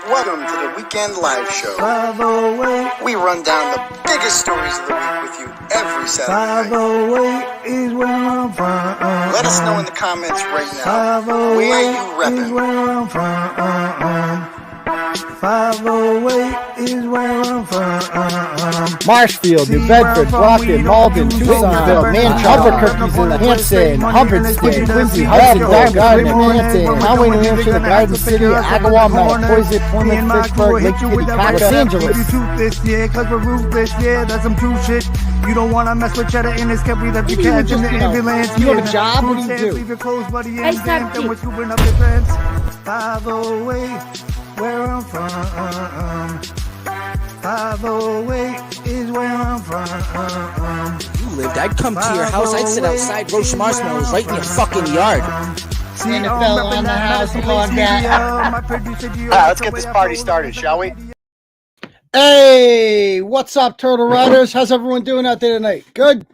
Welcome to the Weekend Live Show. 508. We run down the biggest stories of the week with you every Saturday night. 508 is where I'm from. Let us know in the comments right now where you repping. Is where I'm from. 508 is where I'm from. Marshfield, New Bedford, Brockton, Malden, Tucsonville, Manchester, Albuquerque's in the Hampton, Hubbardston, Quincy, Hudson, Gardner, Manhattan, Conway, New Hampshire, the Garden City, Agawam, Mattapoisett, Plymouth, Pittsburgh, Lake Titicaca, Los Angeles. Cause we're ruthless, yeah, that's some true shit. You don't want to mess with cheddar in this country that you catch in the ambulance. You have a job? What do you do? Leave your clothes, buddy, and then we're scooping up your friends. 508, where I'm from. 508 is where I'm from. You lived, I'd come to your house, I'd sit outside, roast marshmallows right in your fucking yard. NFL on the house, come on, Let's get this party started, shall we? Hey, what's up, Turtle Riders? How's everyone doing out there tonight? Good?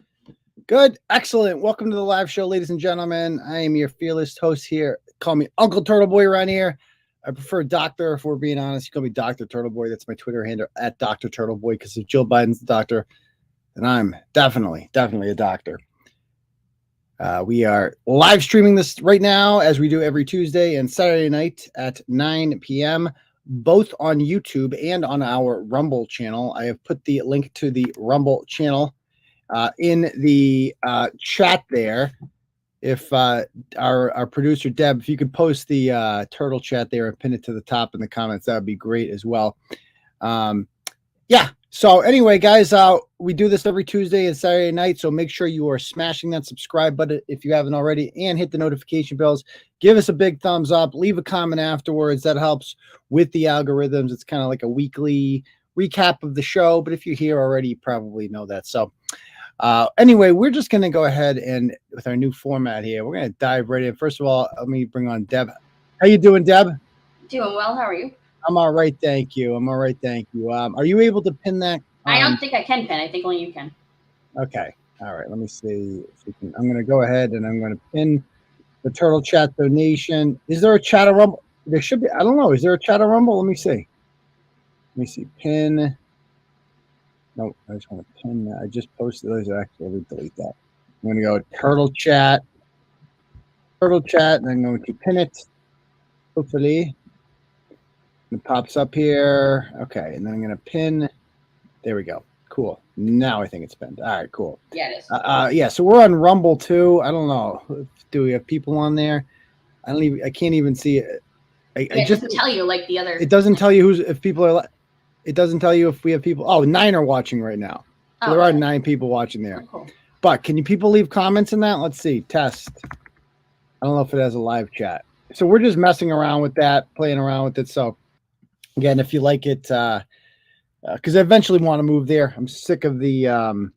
Good? Excellent. Welcome to the live show, ladies and gentlemen. I am your fearless host here. Call me Uncle Turtle Boy around here. I prefer Doctor, if we're being honest. You call me Dr. Turtle Boy. That's my Twitter handle, at Dr. Turtle Boy, because if Joe Biden's the doctor, then I'm definitely a doctor. We are live streaming this right now, as we do every Tuesday and Saturday night at 9 p.m., both on YouTube and on our Rumble channel. I have put the link to the Rumble channel in the chat there. If our producer Deb, if you could post the turtle chat there and pin it to the top in the comments, that would be great as well. Yeah. So anyway, guys, we do this every Tuesday and Saturday night. So make sure you are smashing that subscribe button if you haven't already, and hit the notification bells. Give us a big thumbs up. Leave a comment afterwards. That helps with the algorithms. It's kind of like a weekly recap of the show. But if you're here already, you probably know that. So anyway, we're just going to go ahead and with our new format here, we're going to dive right in. First of all, let me bring on Deb. How you doing, Deb? Doing well. How are you? I'm all right. Thank you. Are you able to pin that? I don't think I can pin. I think only you can. Okay. All right. Let me see if we can. I'm going to go ahead and I'm going to pin the Turtle Chat donation. Is there a chat or Rumble? There should be. I don't know. Is there a chat or Rumble? Let me see. Pin. No, I just want to pin that. I just posted those. Actually, let me delete that. I'm going to go Turtle Chat, and I'm going to pin it. Hopefully, it pops up here. Okay, and then I'm going to pin. There we go. Cool. Now I think it's pinned. All right, cool. Yeah, it is. Yeah, so we're on Rumble too. I don't know. Do we have people on there? I can't even see it. It doesn't tell you like the other. It doesn't tell you if people are. It doesn't tell you if we have people. Oh, 9 are watching right now. So there are 9 people watching there. Oh, cool. But can you people leave comments in that? Let's see. Test. I don't know if it has a live chat. So we're just messing around with that, playing around with it. So again, if you like it, because I eventually want to move there. I'm sick of the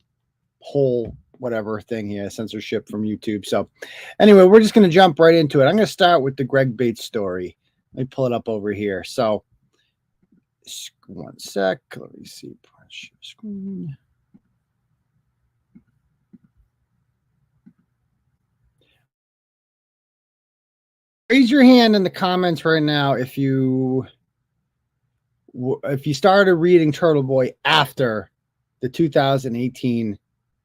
whole whatever thing here, censorship from YouTube. So anyway, we're just going to jump right into it. I'm going to start with the Greg Bates story. Let me pull it up over here. So one sec. Let me see. Screen. Raise your hand in the comments right now if you started reading Turtle Boy after the 2018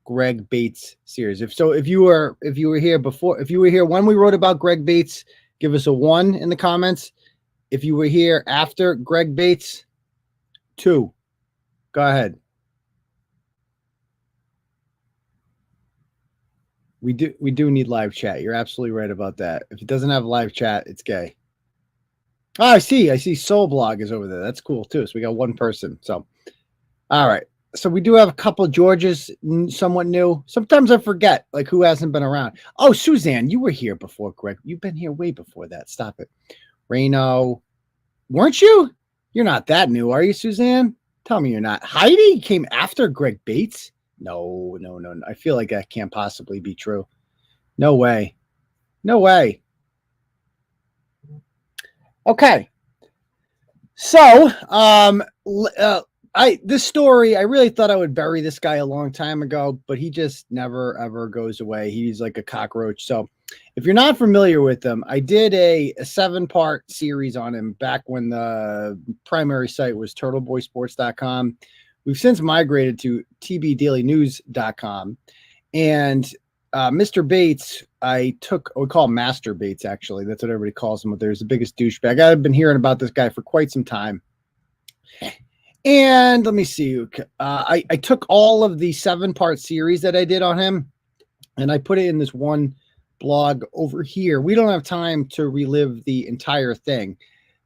Greg Bates series. If you were here when we wrote about Greg Bates, give us a 1 in the comments. If you were here after Greg Bates, 2. Go ahead. We do need live chat. You're absolutely right about that. If it doesn't have live chat, it's gay. Oh, I see Soul Blog is over there. That's cool too. So we got 1 person. So all right. So we do have a couple of Georges, somewhat new. Sometimes I forget like who hasn't been around. Oh, Suzanne, you were here before Greg. You've been here way before that. Stop it. Reno, weren't you? You're not that new, are you, Suzanne? Tell me you're not. Heidi came after Greg Bates? No. I feel like that can't possibly be true. No way. Okay. So, this story, I really thought I would bury this guy a long time ago, but he just never ever goes away. He's like a cockroach. So If you're not familiar with him, I did a 7-part series on him back when the primary site was turtleboysports.com. We've since migrated to tbdailynews.com. And Mr. Bates, we call him Master Bates, actually. That's what everybody calls him. There's the biggest douchebag. I've been hearing about this guy for quite some time. And let me see. I took all of the 7-part series that I did on him, and I put it in this one blog over here. We don't have time to relive the entire thing,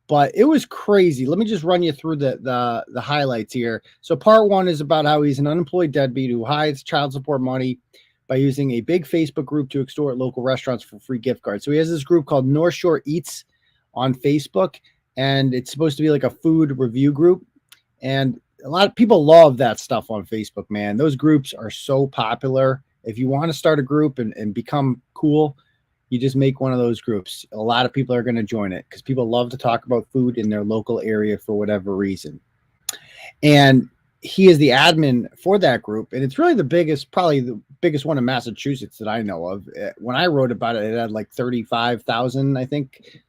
but it was crazy. Let me just run you through the highlights here. So part 1 is about how he's an unemployed deadbeat who hides child support money by using a big Facebook group to extort local restaurants for free gift cards. So he has this group called North Shore Eats on Facebook, and it's supposed to be like a food review group. And a lot of people love that stuff on Facebook, man. Those groups are so popular. If you want to start a group and become cool, you just make one of those groups. A lot of people are going to join it because people love to talk about food in their local area for whatever reason. And he is the admin for that group. And it's really probably the biggest one in Massachusetts that I know of. When I wrote about it, it had like 35,000, I think,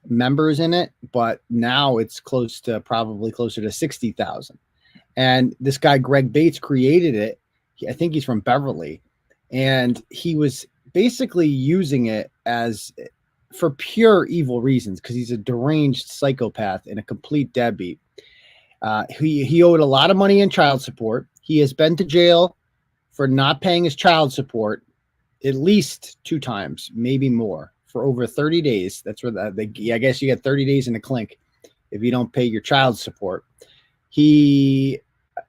members in it. But now it's probably closer to 60,000. And this guy, Greg Bates, created it. I think he's from Beverly. And he was basically using it for pure evil reasons because he's a deranged psychopath and a complete deadbeat. He owed a lot of money in child support. He has been to jail for not paying his child support at least 2 times, maybe more, for over 30 days. That's where I guess you get 30 days in a clink if you don't pay your child support. He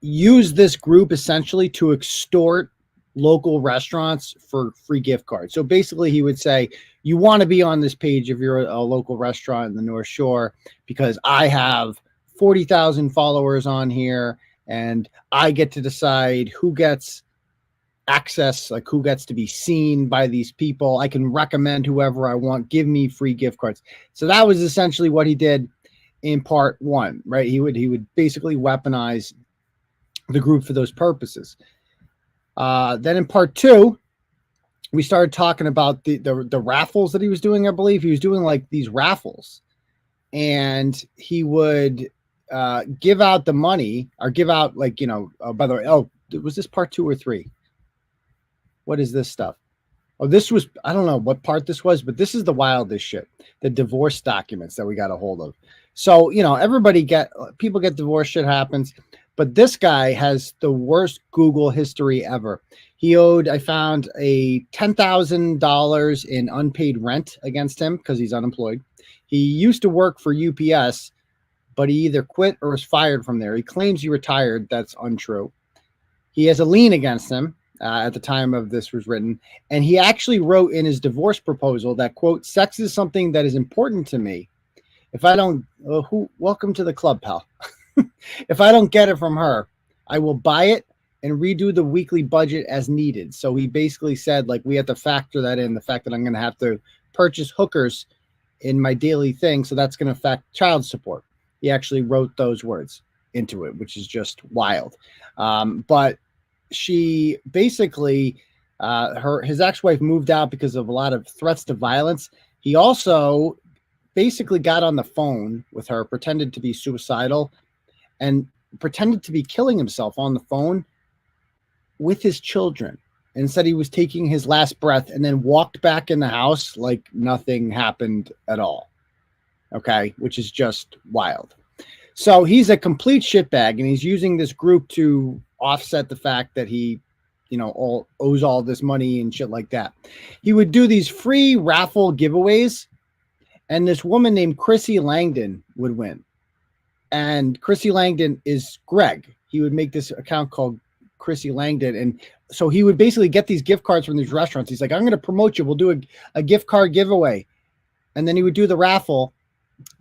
used this group essentially to extort local restaurants for free gift cards. So basically he would say, you want to be on this page if you're a local restaurant in the North Shore because I have 40,000 followers on here and I get to decide who gets access, like who gets to be seen by these people. I can recommend whoever I want, give me free gift cards. So that was essentially what he did in part 1, right? He would basically weaponize the group for those purposes. Then in part 2, we started talking about the raffles that he was doing. I believe he was doing like these raffles, and he would give out the money or give out like, by the way, was this part 2 or 3? What is this stuff? Oh, this was, I don't know what part this was, but this is the wildest shit. The divorce documents that we got a hold of. So, people get divorced, shit happens. But this guy has the worst Google history ever. I found a $10,000 in unpaid rent against him because he's unemployed. He used to work for UPS, but he either quit or was fired from there. He claims he retired. That's untrue. He has a lien against him at the time of this was written. And he actually wrote in his divorce proposal that, quote, sex is something that is important to me. If I don't, welcome to the club, pal. If I don't get it from her, I will buy it and redo the weekly budget as needed. So he basically said, like, we have to factor that in, the fact that I'm going to have to purchase hookers in my daily thing. So that's going to affect child support. He actually wrote those words into it, which is just wild. But she basically, his ex-wife moved out because of a lot of threats to violence. He also basically got on the phone with her, pretended to be suicidal, and pretended to be killing himself on the phone with his children and said he was taking his last breath and then walked back in the house like nothing happened at all. Okay, which is just wild. So he's a complete shitbag, and he's using this group to offset the fact that he, owes all this money and shit like that. He would do these free raffle giveaways, and this woman named Chrissy Langdon would win. And Chrissy Langdon is Greg. He would make this account called Chrissy Langdon. And so he would basically get these gift cards from these restaurants. He's like, I'm going to promote you. We'll do a gift card giveaway. And then he would do the raffle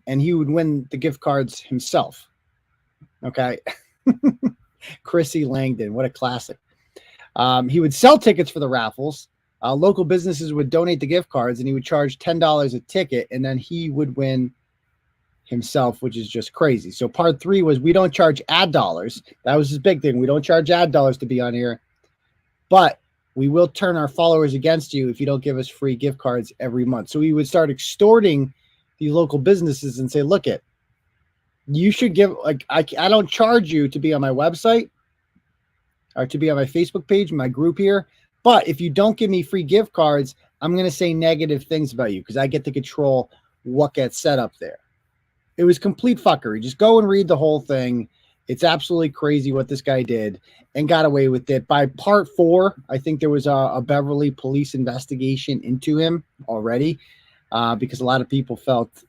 and he would win the gift cards himself. Okay. Chrissy Langdon. What a classic. He would sell tickets for the raffles. Local businesses would donate the gift cards and he would charge $10 a ticket. And then he would win himself, which is just crazy. So part 3 was, we don't charge ad dollars. That was his big thing. We don't charge ad dollars to be on here, but we will turn our followers against you if you don't give us free gift cards every month. So we would start extorting these local businesses and say, look it, you should give, like, I don't charge you to be on my website or to be on my Facebook page, my group here. But if you don't give me free gift cards, I'm going to say negative things about you because I get to control what gets set up there. It was complete fuckery. Just go and read the whole thing. It's absolutely crazy what this guy did and got away with it. By part 4, I think there was a Beverly police investigation into him already because a lot of people felt,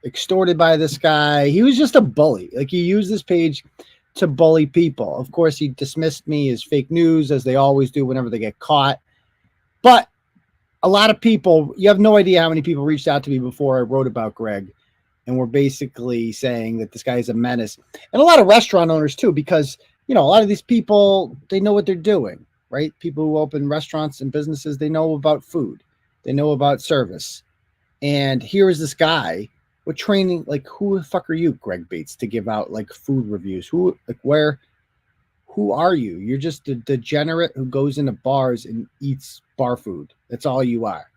extorted by this guy. He was just a bully. Like, he used this page to bully people. Of course, he dismissed me as fake news, as they always do whenever they get caught. But a lot of people, you have no idea how many people reached out to me before I wrote about Greg and were basically saying that this guy is a menace. And a lot of restaurant owners too, because, a lot of these people, they know what they're doing, right? People who open restaurants and businesses, they know about food. They know about service. And here is this guy with training. Like, who the fuck are you, Greg Bates, to give out like food reviews? Who are you? You're just a degenerate who goes into bars and eats bar food. That's all you are.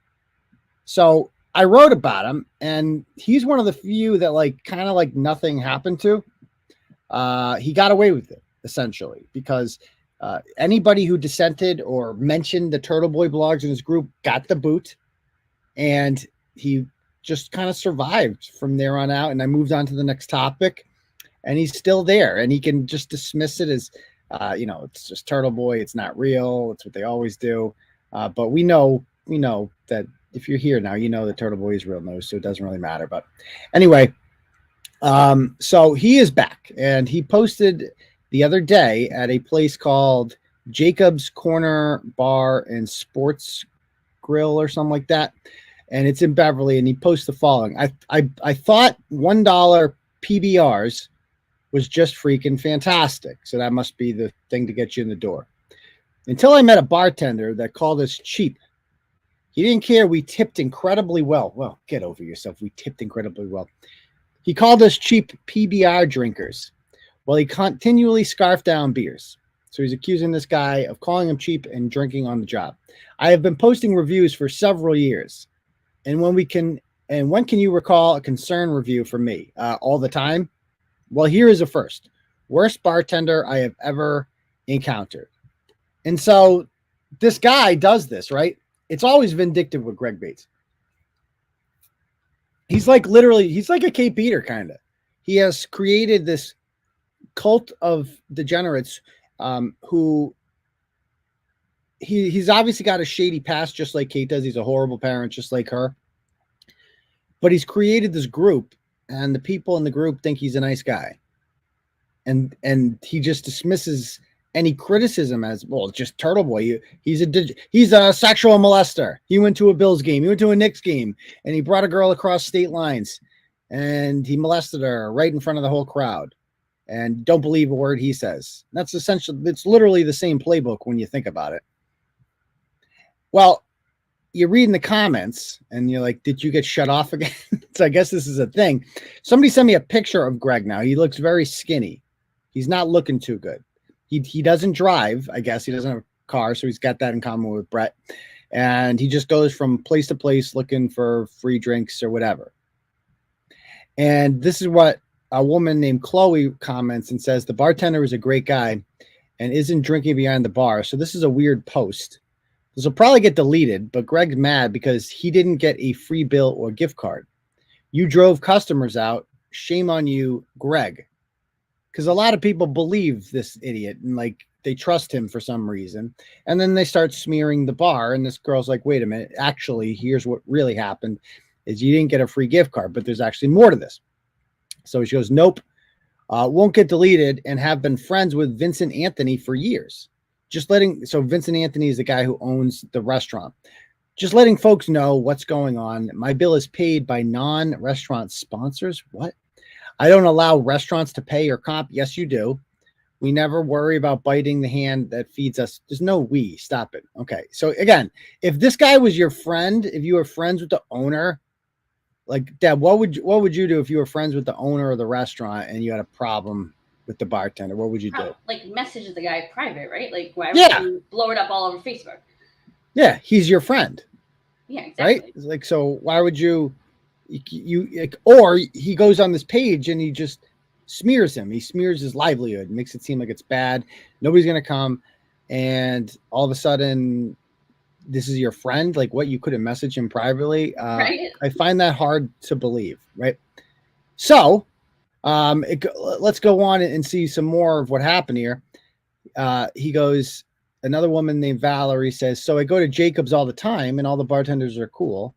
So I wrote about him, and he's one of the few that kind of nothing happened to. He got away with it essentially because anybody who dissented or mentioned the Turtle Boy blogs in his group got the boot, and he just kind of survived from there on out. And I moved on to the next topic, and he's still there, and he can just dismiss it as, it's just Turtle Boy. It's not real. It's what they always do. But we know that if you're here now, the Turtle Boy is real news, so it doesn't really matter. But anyway, so he is back, and he posted the other day at a place called Jacob's Corner Bar and Sports Grill or something like that. And it's in Beverly, and he posts the following. I thought $1 PBRs was just freaking fantastic. So that must be the thing to get you in the door. Until I met a bartender that called us cheap. He didn't care. We tipped incredibly well. Well, get over yourself. We tipped incredibly well. He called us cheap PBR drinkers. Well, he continually scarfed down beers. So he's accusing this guy of calling him cheap and drinking on the job. I have been posting reviews for several years. And when can you recall a concern review from me? All the time? Well, here is a first. Worst bartender I have ever encountered. And so this guy does this, right? It's always vindictive with Greg Bates. He's like a Cape Eater kind of. He has created this cult of degenerates who he's obviously got a shady past, just like Kate does. He's a horrible parent, just like her. But he's created this group, and the people in the group think he's a nice guy. And he just dismisses any criticism as, well, it's just Turtle Boy. He's a sexual molester. He went to a Bills game. He went to a Knicks game, and he brought a girl across state lines, and he molested her right in front of the whole crowd. And don't believe a word he says. That's essentially, it's literally the same playbook when you think about it. Well, you're reading the comments and you're like, did you get shut off again? So I guess this is a thing. Somebody sent me a picture of Greg now. He looks very skinny. He's not looking too good. He doesn't drive. I guess he doesn't have a car. So he's got that in common with Brett. And he just goes from place to place looking for free drinks or whatever. And this is what a woman named Chloe comments and says, the bartender is a great guy and isn't drinking behind the bar. So this is a weird post. This will probably get deleted, but Greg's mad because he didn't get a free bill or gift card. You drove customers out. Shame on you, Greg. Because a lot of people believe this idiot and they trust him for some reason. And then they start smearing the bar. And this girl's like, wait a minute. Actually, here's what really happened is you didn't get a free gift card, but there's actually more to this. So she goes, nope, won't get deleted and have been friends with Vincent Anthony for years. So Vincent Anthony is the guy who owns the restaurant. Just letting folks know what's going on. My bill is paid by non-restaurant sponsors. What? I don't allow restaurants to pay or comp. Yes, you do. We never worry about biting the hand that feeds us. There's no we. Stop it. Okay. So again, if this guy was your friend, if you were friends with the owner, like Deb, what would you do if you were friends with the owner of the restaurant and you had a problem with the bartender? What would you do? Like message the guy private, right? Like why would you blow it up all over Facebook? Yeah, he's your friend. Yeah, exactly. Right? It's like, so why would you or he goes on this page and he just smears him. He smears his livelihood, makes it seem like it's bad. Nobody's going to come. And all of a sudden, this is your friend. Like, what, you couldn't message him privately? Right. I find that hard to believe. Right. So let's go on and see some more of what happened here. He goes, another woman named Valerie says, so I go to Jacob's all the time and all the bartenders are cool.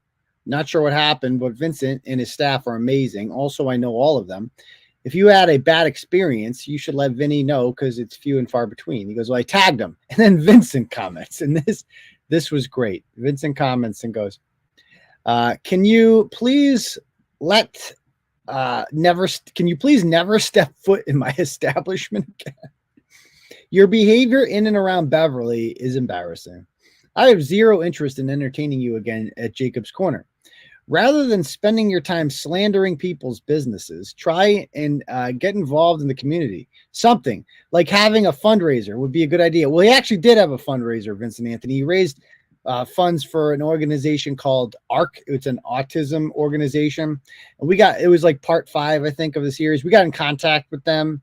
Not sure what happened, but Vincent and his staff are amazing. Also, I know all of them. If you had a bad experience, you should let Vinny know because it's few and far between. He goes, well, I tagged him. And then Vincent comments, and this was great. Vincent comments and goes, can you please never step foot in my establishment again? Your behavior in and around Beverly is embarrassing. I have zero interest in entertaining you again at Jacob's Corner. Rather than spending your time slandering people's businesses, try and get involved in the community. Something like having a fundraiser would be a good idea. Well, he actually did have a fundraiser, Vincent Anthony. He raised funds for an organization called ARC. It's an autism organization. And it was like part 5, I think, of the series. We got in contact with them.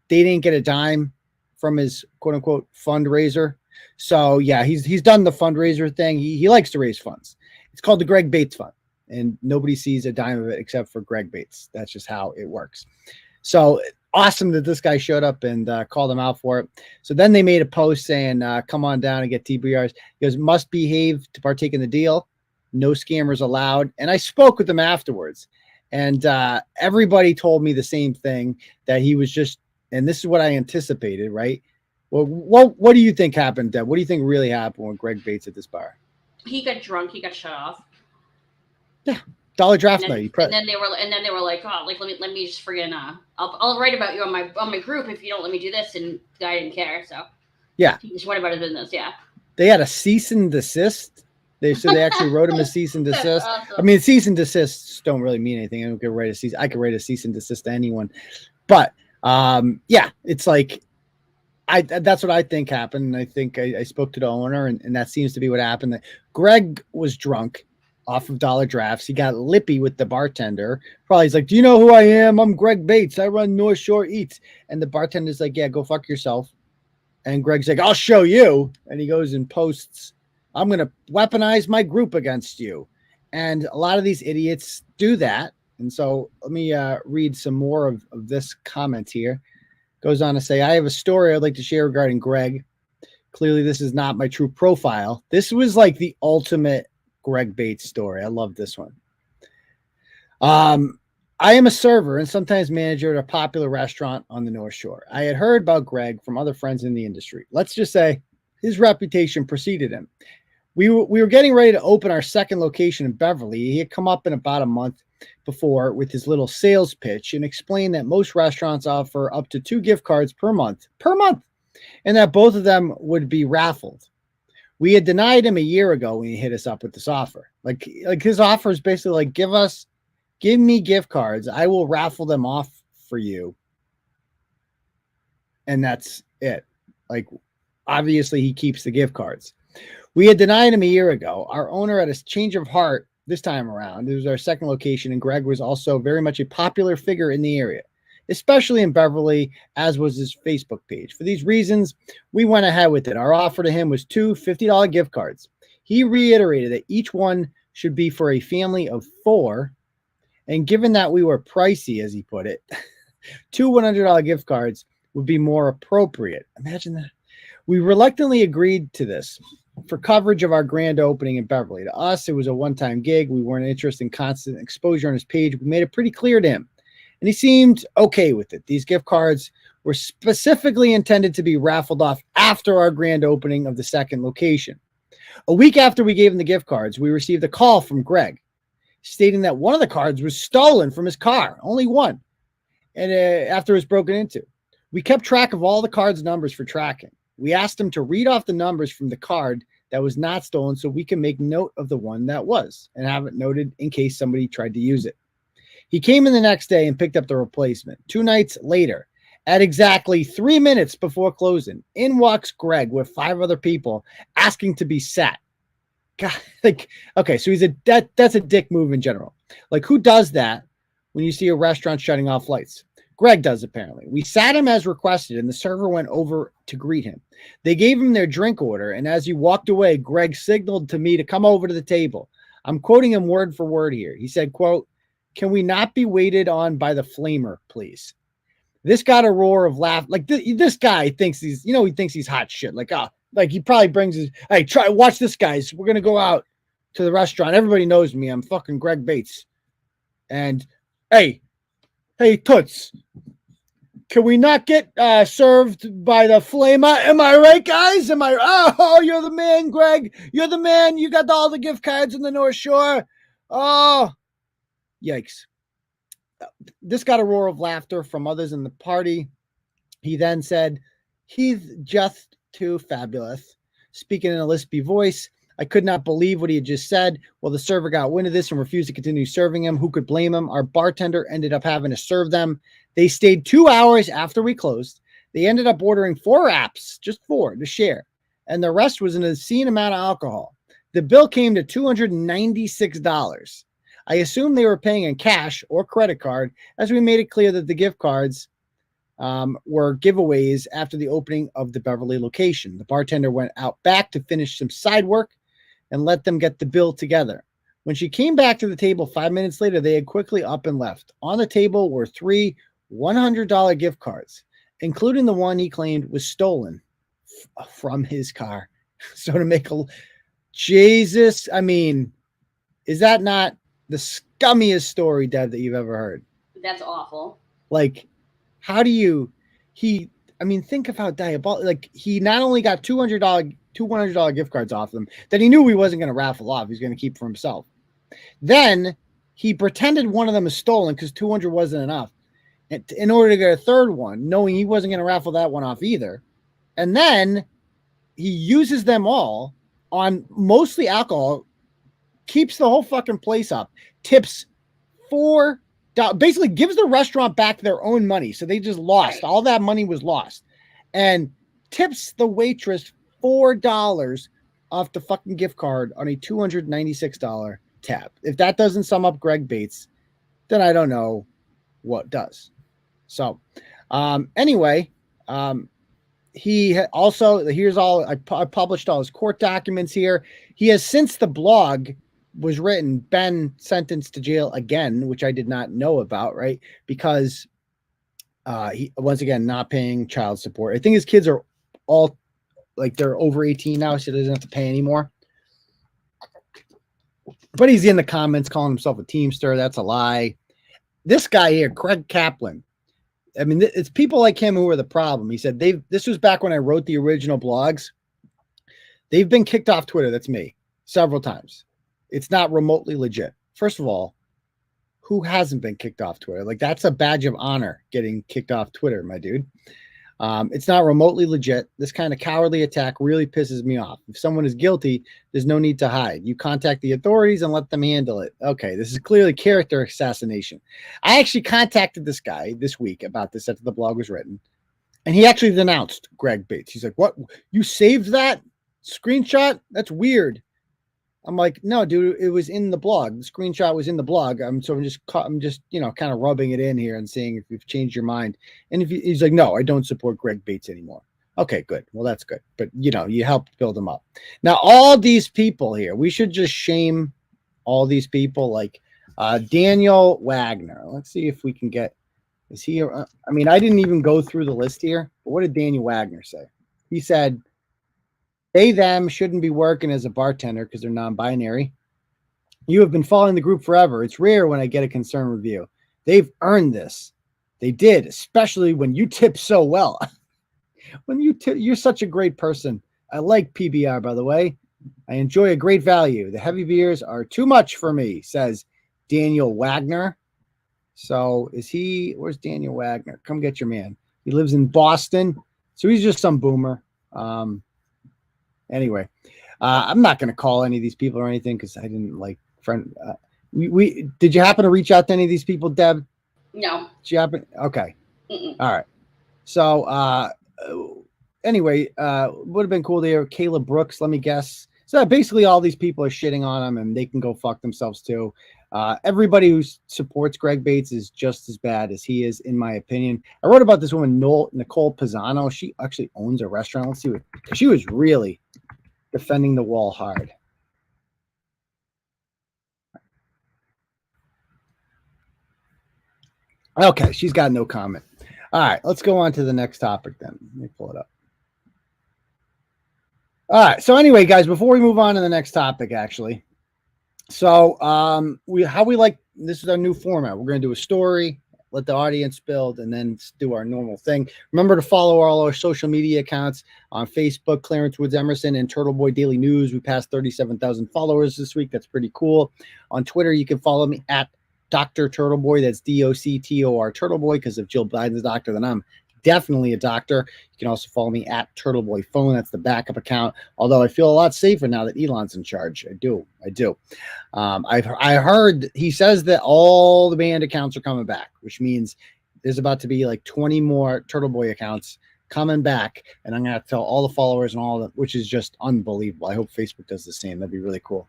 They didn't get a dime from his quote unquote fundraiser. So yeah, he's done the fundraiser thing. He likes to raise funds. It's called the Greg Bates Fund, and nobody sees a dime of it except for Greg Bates. That's just how it works. So awesome that this guy showed up and called him out for it. So then they made a post saying, come on down and get TBRs. He goes, must behave to partake in the deal. No scammers allowed. And I spoke with him afterwards, and everybody told me the same thing, that he was just, and this is what I anticipated, right? Well, what do you think happened, Deb? What do you think really happened with Greg Bates at this bar? He got drunk. He got shut off. Yeah, dollar draft night. And then they were like, oh, like let me just friggin' I'll write about you on my group if you don't let me do this. And the guy didn't care, so yeah, he just went about his business. Yeah, they had a cease and desist. They actually wrote him a cease and desist. Awesome. I mean, cease and desists don't really mean anything. I could write a cease and desist to anyone, but yeah, it's like. That's what I think happened. I think I spoke to the owner, and that seems to be what happened. Greg was drunk off of dollar drafts. He got lippy with the bartender. Probably he's like, do you know who I am? I'm Greg Bates. I run North Shore Eats. And the bartender's like, yeah, go fuck yourself. And Greg's like, I'll show you. And he goes and posts, I'm going to weaponize my group against you. And a lot of these idiots do that. And so let me read some more of this comment here. Goes on to say, I have a story I'd like to share regarding Greg. Clearly, this is not my true profile. This was like the ultimate Greg Bates story. I love this one. I am a server and sometimes manager at a popular restaurant on the North Shore. I had heard about Greg from other friends in the industry. Let's just say his reputation preceded him. We were getting ready to open our second location in Beverly. He had come up in about a month before with his little sales pitch and explained that most restaurants offer up to 2 gift cards per month, and that both of them would be raffled. We had denied him a year ago when he hit us up with this offer. Like his offer is basically like, give me gift cards. I will raffle them off for you. And that's it. Like, obviously he keeps the gift cards. We had denied him a year ago. Our owner had a change of heart this time around. It was our second location, and Greg was also very much a popular figure in the area, especially in Beverly, as was his Facebook page. For these reasons, we went ahead with it. Our offer to him was 2 $50 gift cards. He reiterated that each one should be for a family of 4, and given that we were pricey, as he put it, 2 $100 gift cards would be more appropriate. Imagine that. We reluctantly agreed to this for coverage of our grand opening in Beverly. To us, it was a one-time gig. We weren't interested in constant exposure on his page. We made it pretty clear to him, and he seemed okay with it. These gift cards were specifically intended to be raffled off after our grand opening of the second location. A week after we gave him the gift cards, we received a call from Greg stating that one of the cards was stolen from his car, only one, and after it was broken into. We kept track of all the cards' numbers for tracking. We asked him to read off the numbers from the card that was not stolen so we can make note of the one that was and have it noted in case somebody tried to use it. He came in the next day and picked up the replacement. 2 nights later, At exactly 3 minutes before closing, in walks Greg with 5 other people asking to be sat. God, like, okay, so that's a dick move in general. Like, who does that when you see a restaurant shutting off lights? Greg does, apparently. We sat him as requested, and the server went over to greet him. They gave him their drink order, and as he walked away, Greg signaled to me to come over to the table. I'm quoting him word for word here. He said, quote, "Can we not be waited on by the flamer, please?" This got a roar of laugh. Like, this guy thinks he thinks he's hot shit. Like, like he probably brings his, hey, watch this, guys. We're going to go out to the restaurant. Everybody knows me. I'm fucking Greg Bates. And, hey, Toots, can we not get served by the flamer? Am I right, guys? Oh, you're the man, Greg. You're the man. You got all the gift cards in the North Shore. Oh, yikes. This got a roar of laughter from others in the party. He then said, "He's just too fabulous." Speaking in a lispy voice, I could not believe what he had just said. Well, the server got wind of this and refused to continue serving him. Who could blame him? Our bartender ended up having to serve them. They stayed 2 hours after we closed. They ended up ordering 4 apps, just 4 to share. And the rest was an obscene amount of alcohol. The bill came to $296. I assume they were paying in cash or credit card, as we made it clear that the gift cards were giveaways after the opening of the Beverly location. The bartender went out back to finish some side work and let them get the bill together. When she came back to the table 5 minutes later, they had quickly up and left. On the table were 3 $100 gift cards, including the one he claimed was stolen from his car. So to make a Jesus, I mean, is that not the scummiest story, Deb, that you've ever heard? That's awful. Like, how do you? Think of how diabolical. Like, he not only got two $100 gift cards off them that he knew he wasn't going to raffle off. He's going to keep for himself. Then he pretended one of them is stolen because 200 wasn't enough, in order to get a third one, knowing he wasn't going to raffle that one off either. And then he uses them all on mostly alcohol, keeps the whole fucking place up, tips $4, basically gives the restaurant back their own money. So they just lost. All that money was lost. And tips the waitress $4 off the fucking gift card on a $296 tab. If that doesn't sum up Greg Bates, then I don't know what does. So anyway, he also, here's all, I published all his court documents here. He has, since the blog was written, been sentenced to jail again, which I did not know about, right? Because he, once again, not paying child support. I think his kids are all, like, they're over 18 now, so he doesn't have to pay anymore. But he's in the comments calling himself a Teamster. That's a lie. This guy here, Craig Kaplan, I mean, it's people like him who are the problem. He said this was back when I wrote the original blogs. They've been kicked off Twitter. That's me, several times. It's not remotely legit. First of all, who hasn't been kicked off Twitter? Like, that's a badge of honor, getting kicked off Twitter, my dude. It's not remotely legit. This kind of cowardly attack really pisses me off. If someone is guilty, there's no need to hide. You contact the authorities and let them handle it. Okay, this is clearly character assassination. I actually contacted this guy this week about this after the blog was written, and he actually denounced Greg Bates. He's like, "What? You saved that screenshot? That's weird." I'm like, "No, dude, it was in the blog. The screenshot was in the blog. I'm just, kind of rubbing it in here and seeing if you've changed your mind." And he's like, "No, I don't support Greg Bates anymore." Okay, good. Well, that's good. But you helped build him up. Now, all these people here, we should just shame all these people, like Daniel Wagner. Let's see if we can get. Is he? I didn't even go through the list here. But what did Daniel Wagner say? He said, "They, them shouldn't be working as a bartender because they're non-binary. You have been following the group forever. It's rare when I get a concern review. They've earned this. They did, especially when you tip so well." When you tip, you're such a great person. I like PBR, by the way. I enjoy a great value. The heavy beers are too much for me, says Daniel Wagner. So where's Daniel Wagner? Come get your man. He lives in Boston. So he's just some boomer. Anyway, I'm not going to call any of these people or anything because I didn't like friend. Did you happen to reach out to any of these people, Deb? No. Did you happen? Okay. Mm-mm. All right. So anyway, would have been cool to hear Caleb Brooks. Let me guess. So basically, all these people are shitting on him, and they can go fuck themselves too. Everybody who supports Greg Bates is just as bad as he is, in my opinion. I wrote about this woman, Nicole Pisano. She actually owns a restaurant. Let's see what she was really defending the wall hard. Okay, she's got no comment. All right, let's go on to the next topic then. Let me pull it up. All right, so anyway, guys, before we move on to the next topic, actually, so this is our new format. We're going to do a story, let the audience build, and then do our normal thing. Remember to follow all our social media accounts on Facebook, Clarence Woods Emerson, and Turtle Boy Daily News. We passed 37,000 followers this week. That's pretty cool. On Twitter, you can follow me at Dr. Turtle Boy. That's DOCTOR Turtle Boy, because if Jill Biden's a doctor, then I'm definitely a doctor. You can also follow me at Turtle Boy Phone. That's the backup account. Although I feel a lot safer now that Elon's in charge. I do. I heard he says that all the banned accounts are coming back, which means there's about to be like 20 more Turtle Boy accounts coming back, and I'm gonna have to tell all the followers and all that, which is just unbelievable. I hope Facebook does the same. That'd be really cool.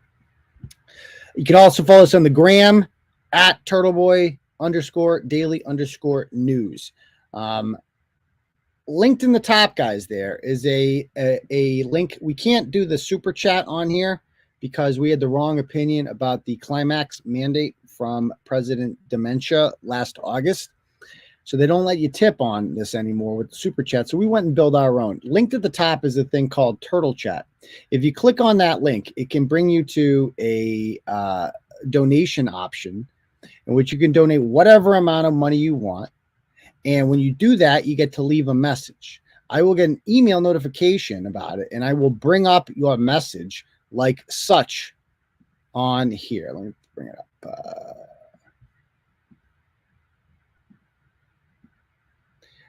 You can also follow us on the gram at Turtleboy_daily_news. Linked in the top, guys, there is a link. We can't do the super chat on here because we had the wrong opinion about the climax mandate from President Dementia last August. So they don't let you tip on this anymore with the super chat. So we went and built our own. Linked at the top is a thing called Turtle Chat. If you click on that link, it can bring you to a donation option in which you can donate whatever amount of money you want. And when you do that, you get to leave a message. I will get an email notification about it, and I will bring up your message like such on here. Let me bring it up.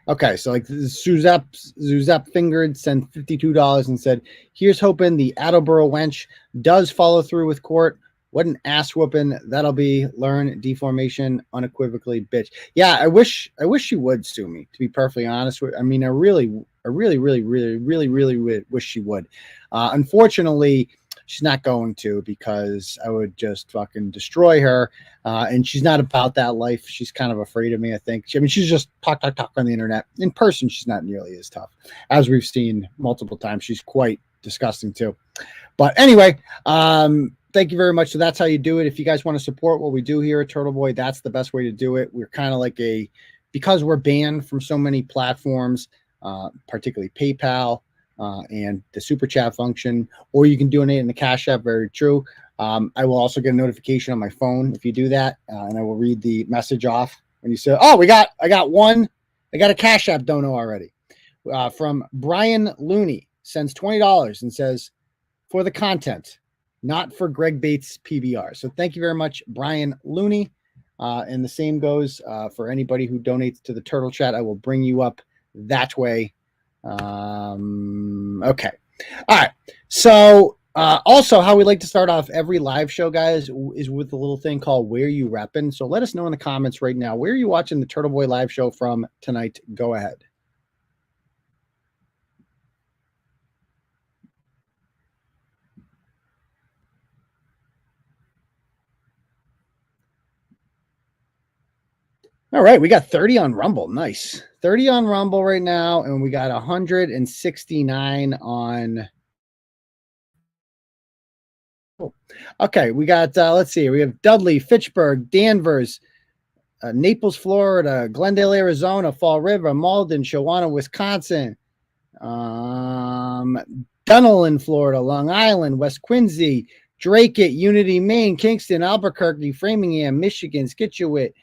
Okay, so like Zuzap fingered sent $52 and said, "Here's hoping the Attleboro wench does follow through with court. What an ass whooping that'll be. Learn deformation unequivocally, bitch." Yeah, I wish she would sue me, to be perfectly honest. I mean, I really wish she would. Unfortunately, she's not going to, because I would just fucking destroy her. And she's not about that life. She's kind of afraid of me, I think. I mean, she's just talk on the internet. In person, she's not nearly as tough. As we've seen multiple times, she's quite disgusting too. But anyway, thank you very much. So that's how you do it. If you guys want to support what we do here at Turtle Boy, that's the best way to do it. We're kind of like because we're banned from so many platforms, particularly PayPal and the super chat function, or you can donate in the Cash App. Very true. I will also get a notification on my phone if you do that, and I will read the message off when you say, "Oh, I got a Cash App dono already." From Brian Looney, sends $20 and says, "For the content, not for Greg Bates PBR." So thank you very much, Brian Looney. And the same goes for anybody who donates to the Turtle Chat. I will bring you up that way. Okay. All right. So also, how we like to start off every live show, guys, is with a little thing called Where You Reppin'. So let us know in the comments right now, where are you watching the Turtle Boy live show from tonight? Go ahead. All right, we got 30 on Rumble. Nice. 30 on Rumble right now, and we got 169 on. Oh. Okay, we got, let's see, we have Dudley, Fitchburg, Danvers, Naples, Florida, Glendale, Arizona, Fall River, Malden, Shawana, Wisconsin, Dunellen, Florida, Long Island, West Quincy, Drake, Unity, Maine, Kingston, Albuquerque, Framingham, Michigan, Scituate,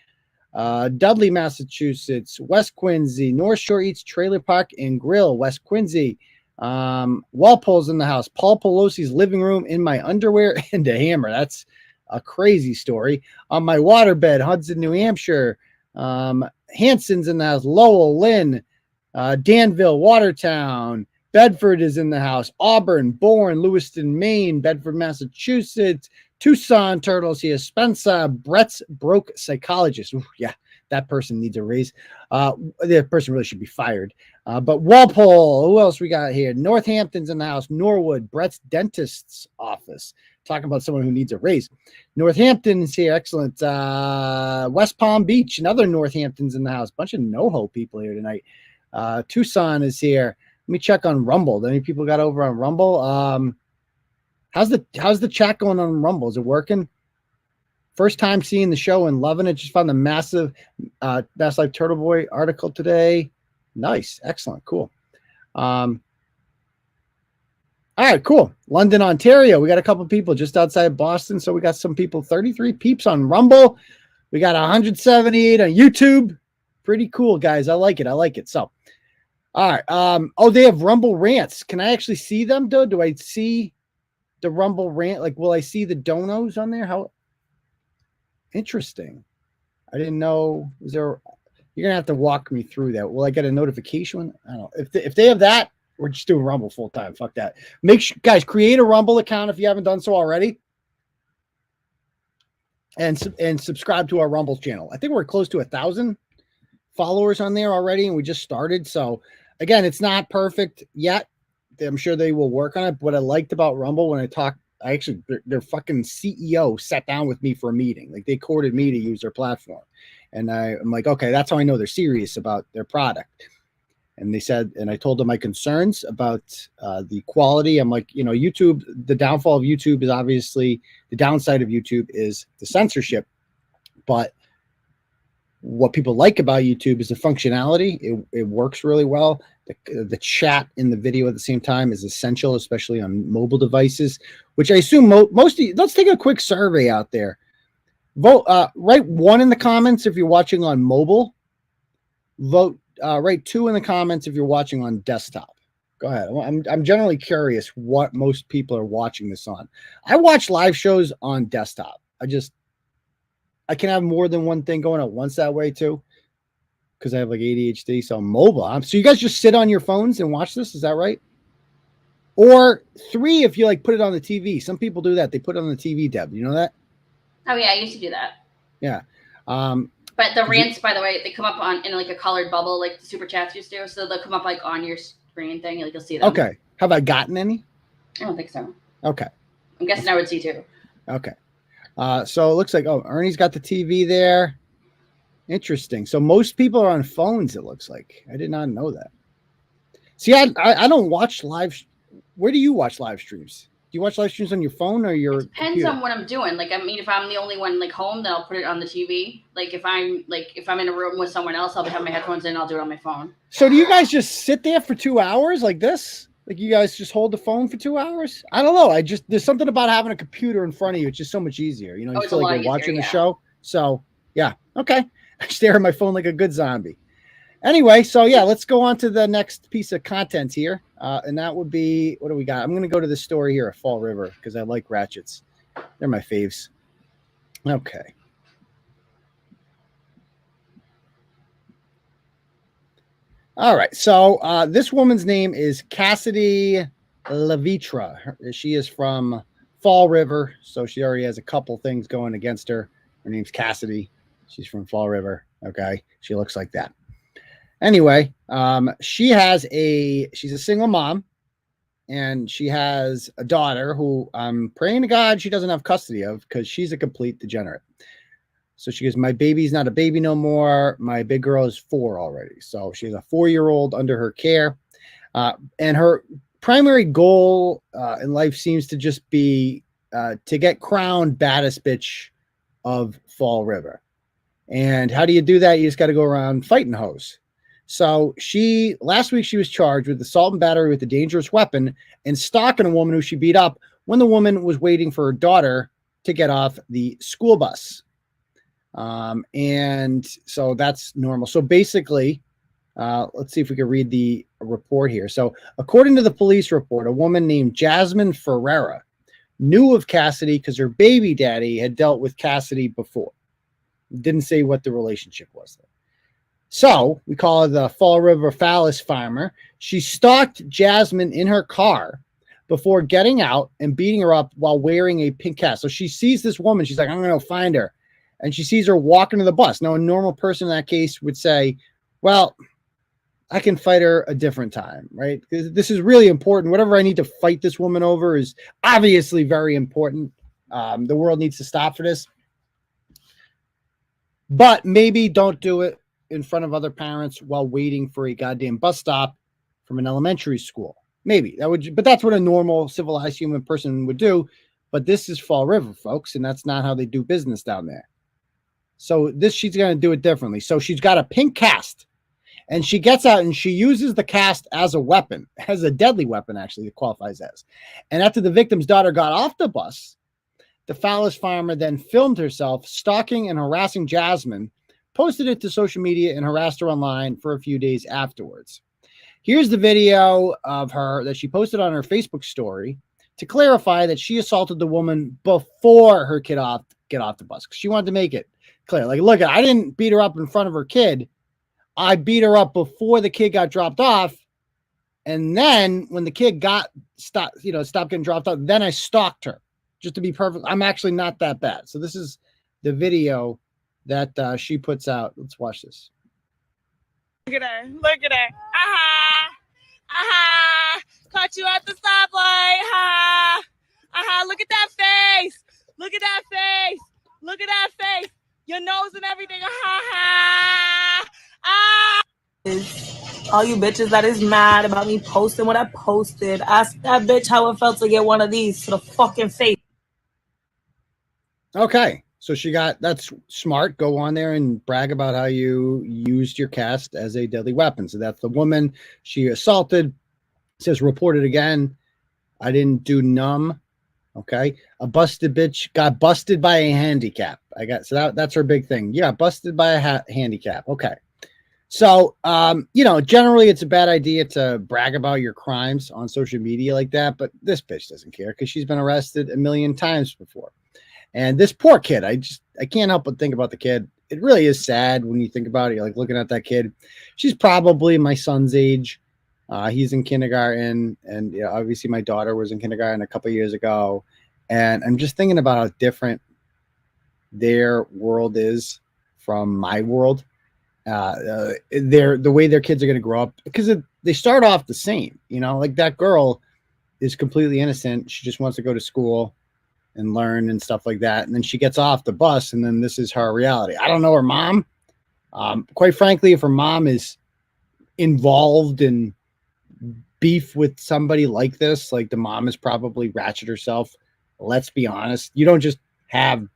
Dudley, Massachusetts, West Quincy, North Shore Eats Trailer Park and Grill, West Quincy, Walpole's in the house, Paul Pelosi's living room in my underwear and a hammer. That's a crazy story. On my waterbed, Hudson, New Hampshire, Hanson's in the house, Lowell, Lynn, Danville, Watertown, Bedford is in the house, Auburn, Bourne, Lewiston, Maine, Bedford, Massachusetts, Tucson Turtles here, Spencer, Brett's Broke Psychologist. Ooh, yeah, that person needs a raise. The person really should be fired. But Walpole, who else we got here? Northampton's in the house. Norwood, Brett's dentist's office. Talking about someone who needs a raise. Northampton's here. Excellent. West Palm Beach, another Northampton's in the house. Bunch of NoHo people here tonight. Tucson is here. Let me check on Rumble. How many people got over on Rumble? How's the chat going on Rumble? Is it working? First time seeing the show and loving it. Just found the massive Best Life Turtle Boy article today. Nice. Excellent. Cool. All right, cool. London, Ontario. We got a couple people just outside Boston. So we got some people, 33 peeps on Rumble. We got 178 on YouTube. Pretty cool, guys. I like it. I like it. So, all right. Oh, they have Rumble rants. Can I actually see them, though? Do I see the Rumble rant? Like, will I see the donos on there? How interesting. I didn't know. You're going to have to walk me through that. Will I get a notification? I don't know. If they have that, we're just doing Rumble full time. Fuck that. Make sure, guys, create a Rumble account if you haven't done so already. And subscribe to our Rumble channel. I think we're close to 1,000 followers on there already, and we just started. So again, it's not perfect yet. I'm sure they will work on it. What I liked about Rumble when their fucking CEO sat down with me for a meeting. Like, they courted me to use their platform. And I'm like, okay, that's how I know they're serious about their product. And they said, and I told them my concerns about the quality. I'm like, YouTube, the downfall of YouTube is obviously, the downside of YouTube is the censorship. But what people like about YouTube is the functionality. It works really well. The chat in the video at the same time is essential, especially on mobile devices, which I assume most of you, let's take a quick survey out there. Vote, write 1 in the comments if you're watching on mobile. Vote, write 2 in the comments if you're watching on desktop. Go ahead. I'm generally curious what most people are watching this on. I watch live shows on desktop. I can have more than one thing going at once that way too, because I have like ADHD. So mobile. So you guys just sit on your phones and watch this. Is that right? Or 3 if you like put it on the TV. Some people do that. They put it on the TV, Deb. You know that? Oh yeah, I used to do that. Yeah. But the rants, by the way, they come up in like a colored bubble, like the super chats used to. So they'll come up like on your screen thing, like you'll see them. Okay. Have I gotten any? I don't think so. Okay. I'm guessing I would see 2. Okay. So it looks like, Ernie's got the TV there. Interesting. So most people are on phones, it looks like. I did not know that. See, I don't watch live. Where do you watch live streams? Do you watch live streams on your phone or your Depends computer? on what I'm doing. Like, I mean, if I'm the only one like home, then I'll put it on the TV. Like if I'm in a room with someone else, I'll have my headphones in and I'll do it on my phone. So do you guys just sit there for 2 hours like this? Like you guys just hold the phone for 2 hours? I don't know. There's something about having a computer in front of you. It's just so much easier. You feel like you're watching the show. So yeah. Okay. I stare at my phone like a good zombie. Anyway, so yeah, let's go on to the next piece of content here. And that would be, what do we got? I'm going to go to the story here at Fall River because I like Ratchets. They're my faves. Okay. All right. So this woman's name is Cassidy Levitre. She is from Fall River. So she already has a couple things going against her. Her name's Cassidy. She's from Fall River. Okay. She looks like that. Anyway, she's a single mom, and she has a daughter who I'm praying to God she doesn't have custody of because she's a complete degenerate. So she goes, my baby's not a baby no more. My big girl is 4 already. So she has a 4-year-old under her care. And her primary goal in life seems to just be to get crowned baddest bitch of Fall River. And how do you do that? You just got to go around fighting hoes. So last week she was charged with assault and battery with a dangerous weapon and stalking a woman who she beat up when the woman was waiting for her daughter to get off the school bus. And so that's normal. So basically, let's see if we can read the report here. So according to the police report, a woman named Jasmine Ferreira knew of Cassidy because her baby daddy had dealt with Cassidy before. Didn't say what the relationship was there. So we call her the Fall River phallus farmer. She stalked Jasmine in her car before getting out and beating her up while wearing a pink cast. So she sees this woman. She's like, I'm going to find her. and she sees her walking to the bus. Now, a normal person in that case would say, well, I can fight her a different time, right? Because this is really important. Whatever I need to fight this woman over is obviously very important. The world needs to stop for this. But maybe don't do it in front of other parents while waiting for a goddamn bus stop from an elementary school. Maybe that would, but that's what a normal civilized human person would do. But this is Fall River, folks, and that's not how they do business down there. So she's going to do it differently. So she's got a pink cast, and she gets out and she uses the cast as a weapon, as a deadly weapon, actually, it qualifies as. And after the victim's daughter got off the bus, the phallus farmer then filmed herself stalking and harassing Jasmine, posted it to social media, and harassed her online for a few days afterwards. Here's the video of her that she posted on her Facebook story to clarify that she assaulted the woman before her kid get off the bus. She wanted to make it clear. Like, look, I didn't beat her up in front of her kid. I beat her up before the kid got dropped off. And then when the kid stopped getting dropped off, then I stalked her. Just to be perfect, I'm actually not that bad. So this is the video that she puts out. Let's watch this. Look at her. Look at her. Aha. Aha. Caught you at the stoplight. Aha. Aha. Look at that face. Look at that face. Look at that face. Your nose and everything. Aha. Ah. All you bitches that is mad about me posting what I posted, ask that bitch how it felt to get one of these to the fucking face. Okay. So that's smart. Go on there and brag about how you used your cast as a deadly weapon. So that's the woman she assaulted. It says reported again. I didn't do numb. Okay. A busted bitch got busted by a handicap. That's her big thing. Yeah. Busted by a handicap. Okay. So, generally it's a bad idea to brag about your crimes on social media like that, but this bitch doesn't care because she's been arrested a million times before. And this poor kid, I can't help but think about the kid. It really is sad when you think about it. You're like looking at that kid. She's probably my son's age. He's in kindergarten, and obviously my daughter was in kindergarten a couple of years ago. And I'm just thinking about how different their world is from my world. The way their kids are going to grow up, because they start off the same. Like that girl is completely innocent. She just wants to go to school and learn and stuff like that. And then she gets off the bus, and then this is her reality. I don't know her mom. Quite frankly, if her mom is involved in beef with somebody like this, like the mom is probably ratchet herself. Let's be honest. You don't just have,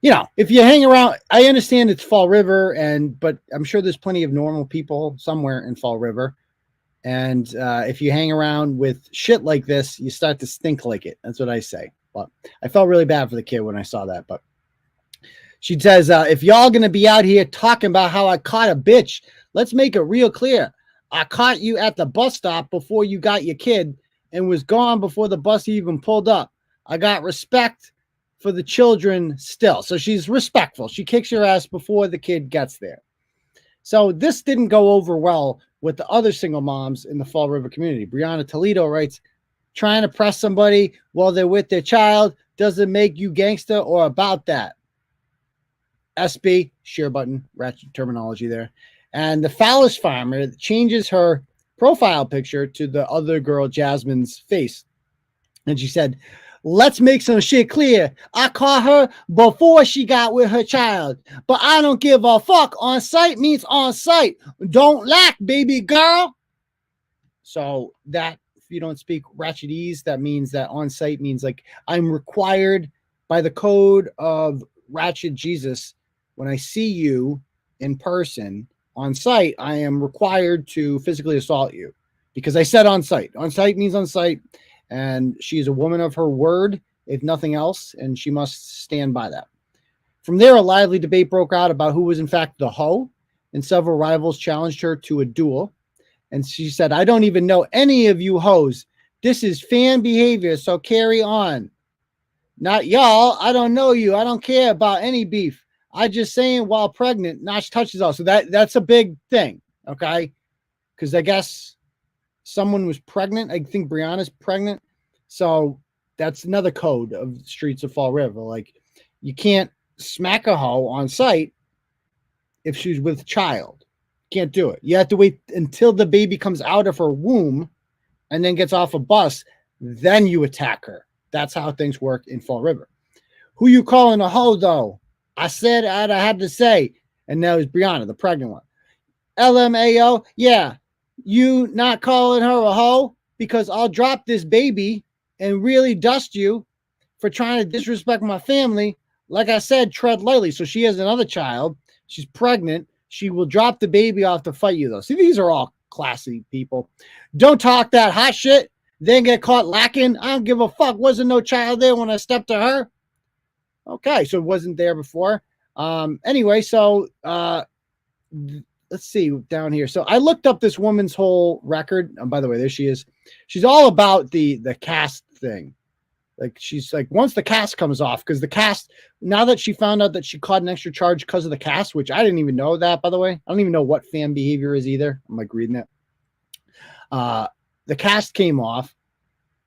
if you hang around, I understand it's Fall River, but I'm sure there's plenty of normal people somewhere in Fall River. And if you hang around with shit like this, you start to stink like it. That's what I say. But I felt really bad for the kid when I saw that. But she says, if y'all going to be out here talking about how I caught a bitch, let's make it real clear. I caught you at the bus stop before you got your kid and was gone before the bus even pulled up. I got respect for the children still. So she's respectful. She kicks your ass before the kid gets there. So this didn't go over well with the other single moms in the Fall River community. Brianna Toledo writes, trying to press somebody while they're with their child doesn't make you gangster or about that. SB, share button, ratchet terminology there. And the phallus farmer changes her profile picture to the other girl, Jasmine's face. And she said, let's make some shit clear. I caught her before she got with her child, but I don't give a fuck. On site means on site. Don't lack, baby girl. So that, if you don't speak Ratchetese, that means that on site means like I'm required by the code of Ratchet Jesus. When I see you in person on site, I am required to physically assault you because I said on site. On site means on site. And she's a woman of her word, if nothing else, and she must stand by that. From there, a lively debate broke out about who was in fact the hoe, and several rivals challenged her to a duel. And she said, I don't even know any of you hoes. This is fan behavior, so carry on. Not y'all. I don't know you. I don't care about any beef. I just saying while pregnant, Notch touches us. So that's a big thing, okay? Because I guess someone was pregnant. I think Brianna's pregnant. So that's another code of the streets of Fall River. Like, you can't smack a hoe on site if she's with child. Can't do it. You have to wait until the baby comes out of her womb and then gets off a bus. Then you attack her. That's how things work in Fall River. Who you calling a hoe, though? I said I had to say. And now it's Brianna, the pregnant one. LMAO, yeah. You not calling her a hoe because I'll drop this baby and really dust you for trying to disrespect my family. Like I said, tread lightly. So she has another child. She's pregnant. She will drop the baby off to fight you, though. See, these are all classy people. Don't talk that hot shit, then get caught lacking. I don't give a fuck. Wasn't no child there when I stepped to her. Okay, so it wasn't there before. Anyway, so let's see down here. So I looked up this woman's whole record. And by the way, there she is. She's all about the cast thing. Like she's like, once the cast comes off, because the cast, now that she found out that she caught an extra charge because of the cast, which I didn't even know that, by the way. I don't even know what fan behavior is either. I'm like reading it. The cast came off,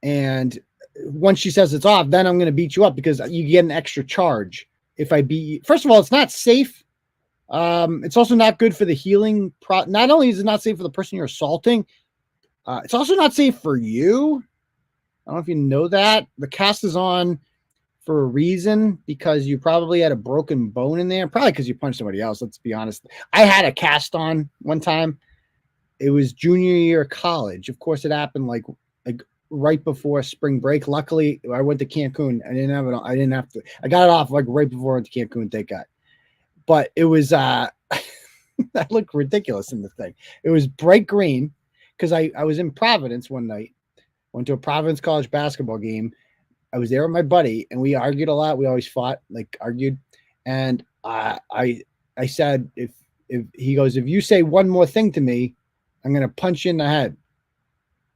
and once she says it's off, then I'm going to beat you up because you get an extra charge if I beat you. First of all, it's not safe. It's also not good for the healing. Not only is it not safe for the person you're assaulting, it's also not safe for you. I don't know if you know that. The cast is on for a reason because you probably had a broken bone in there. Probably because you punched somebody else. Let's be honest. I had a cast on one time. It was junior year of college. Of course, it happened like right before spring break. Luckily, I went to Cancun. I didn't have to. I got it off like right before I went to Cancun. Thank God. But it was that looked ridiculous in the thing. It was bright green because I was in Providence one night. Went to a Providence College basketball game. I was there with my buddy, and we argued a lot. We always fought, like argued. And I said, if he goes, if you say one more thing to me, I'm gonna punch you in the head.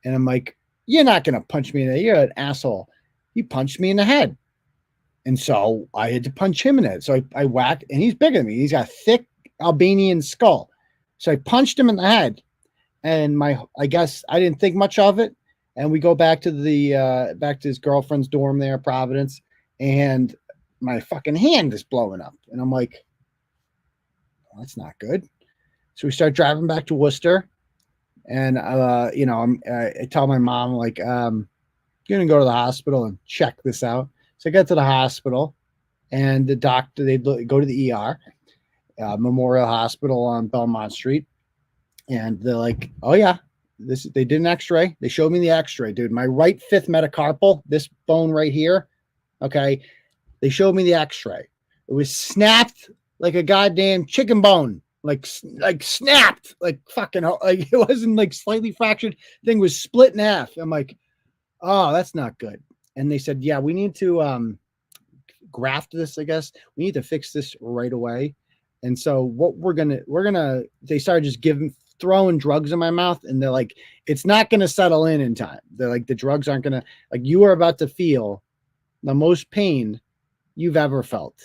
And I'm like, you're not gonna punch me in the head. You're an asshole. He punched me in the head, and so I had to punch him in the head. So I whacked, and he's bigger than me. He's got a thick Albanian skull. So I punched him in the head, and I guess I didn't think much of it. And we go back to his girlfriend's dorm there, Providence, and my fucking hand is blowing up. And I'm like, well, that's not good. So we start driving back to Worcester, and I tell my mom, like, I'm gonna go to the hospital and check this out. So I get to the hospital, and the doctor, they go to the ER, Memorial Hospital on Belmont Street, and they're like, oh yeah. They did an x-ray. They showed me the x-ray, dude. My right fifth metacarpal, this bone right here. Okay. They showed me the x-ray. It was snapped like a goddamn chicken bone. Like snapped. Like fucking, like it wasn't like slightly fractured. Thing was split in half. I'm like, oh, that's not good. And they said, yeah, we need to graft this, I guess. We need to fix this right away. And so what they started just throwing drugs in my mouth, and they're like, it's not going to settle in time. They're like, the drugs aren't going to, like, you are about to feel the most pain you've ever felt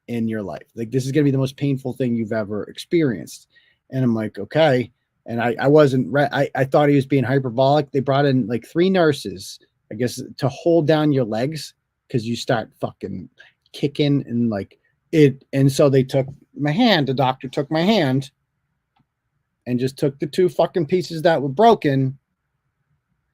in your life. Like, this is going to be the most painful thing you've ever experienced. And I'm like, okay. And I wasn't, I thought he was being hyperbolic. They brought in like 3 nurses, I guess, to hold down your legs because you start fucking kicking and like it. And so they took my hand. The doctor took my hand and just took the 2 fucking pieces that were broken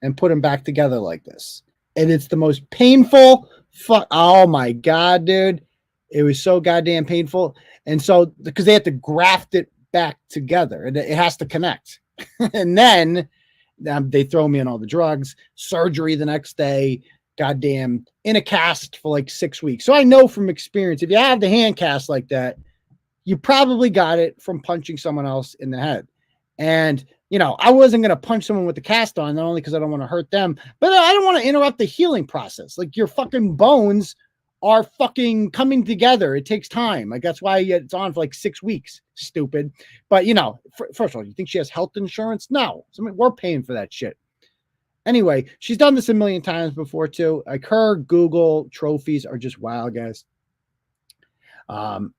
and put them back together like this. And it's the most painful oh my God, dude. It was so goddamn painful. And so, because they had to graft it back together, and it has to connect. And then they throw me in all the drugs, surgery the next day, goddamn, in a cast for like 6 weeks. So I know from experience, if you have the hand cast like that, you probably got it from punching someone else in the head. And, I wasn't going to punch someone with the cast on, not only because I don't want to hurt them, but I don't want to interrupt the healing process. Like, your fucking bones are fucking coming together. It takes time. Like, that's why it's on for like 6 weeks. Stupid. But, first of all, you think she has health insurance? No. We're paying for that shit. Anyway, she's done this a million times before too. Like, her Google trophies are just wild, guys.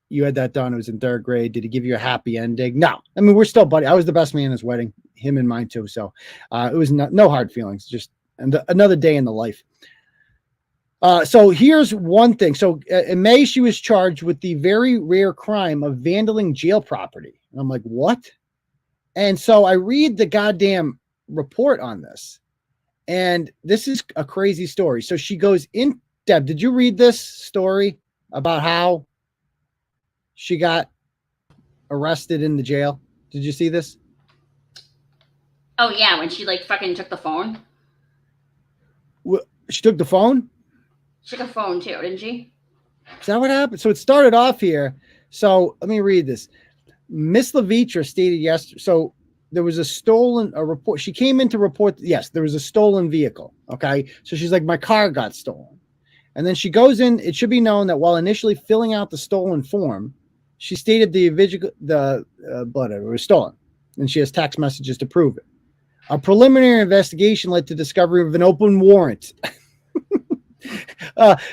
You had that done. It was in 3rd grade. Did he give you a happy ending? No. I mean, we're still buddy. I was the best man at his wedding, him and mine too. So it was no hard feelings. Just another day in the life. So here's one thing. So in May, she was charged with the very rare crime of vandaling jail property. And I'm like, what? And so I read the goddamn report on this. And this is a crazy story. So she goes in. Deb, did you read this story about how she got arrested in the jail? Did you see this? Oh, yeah, when she, like, fucking took the phone. She took the phone? She took a phone, too, didn't she? Is that what happened? So it started off here. So let me read this. Miss Levitre stated yesterday. So there was a report. She came in to report. Yes, there was a stolen vehicle. Okay. So she's like, my car got stolen. And then she goes in. It should be known that while initially filling out the stolen form, she stated the blood was stolen. And she has text messages to prove it. A preliminary investigation led to discovery of an open warrant.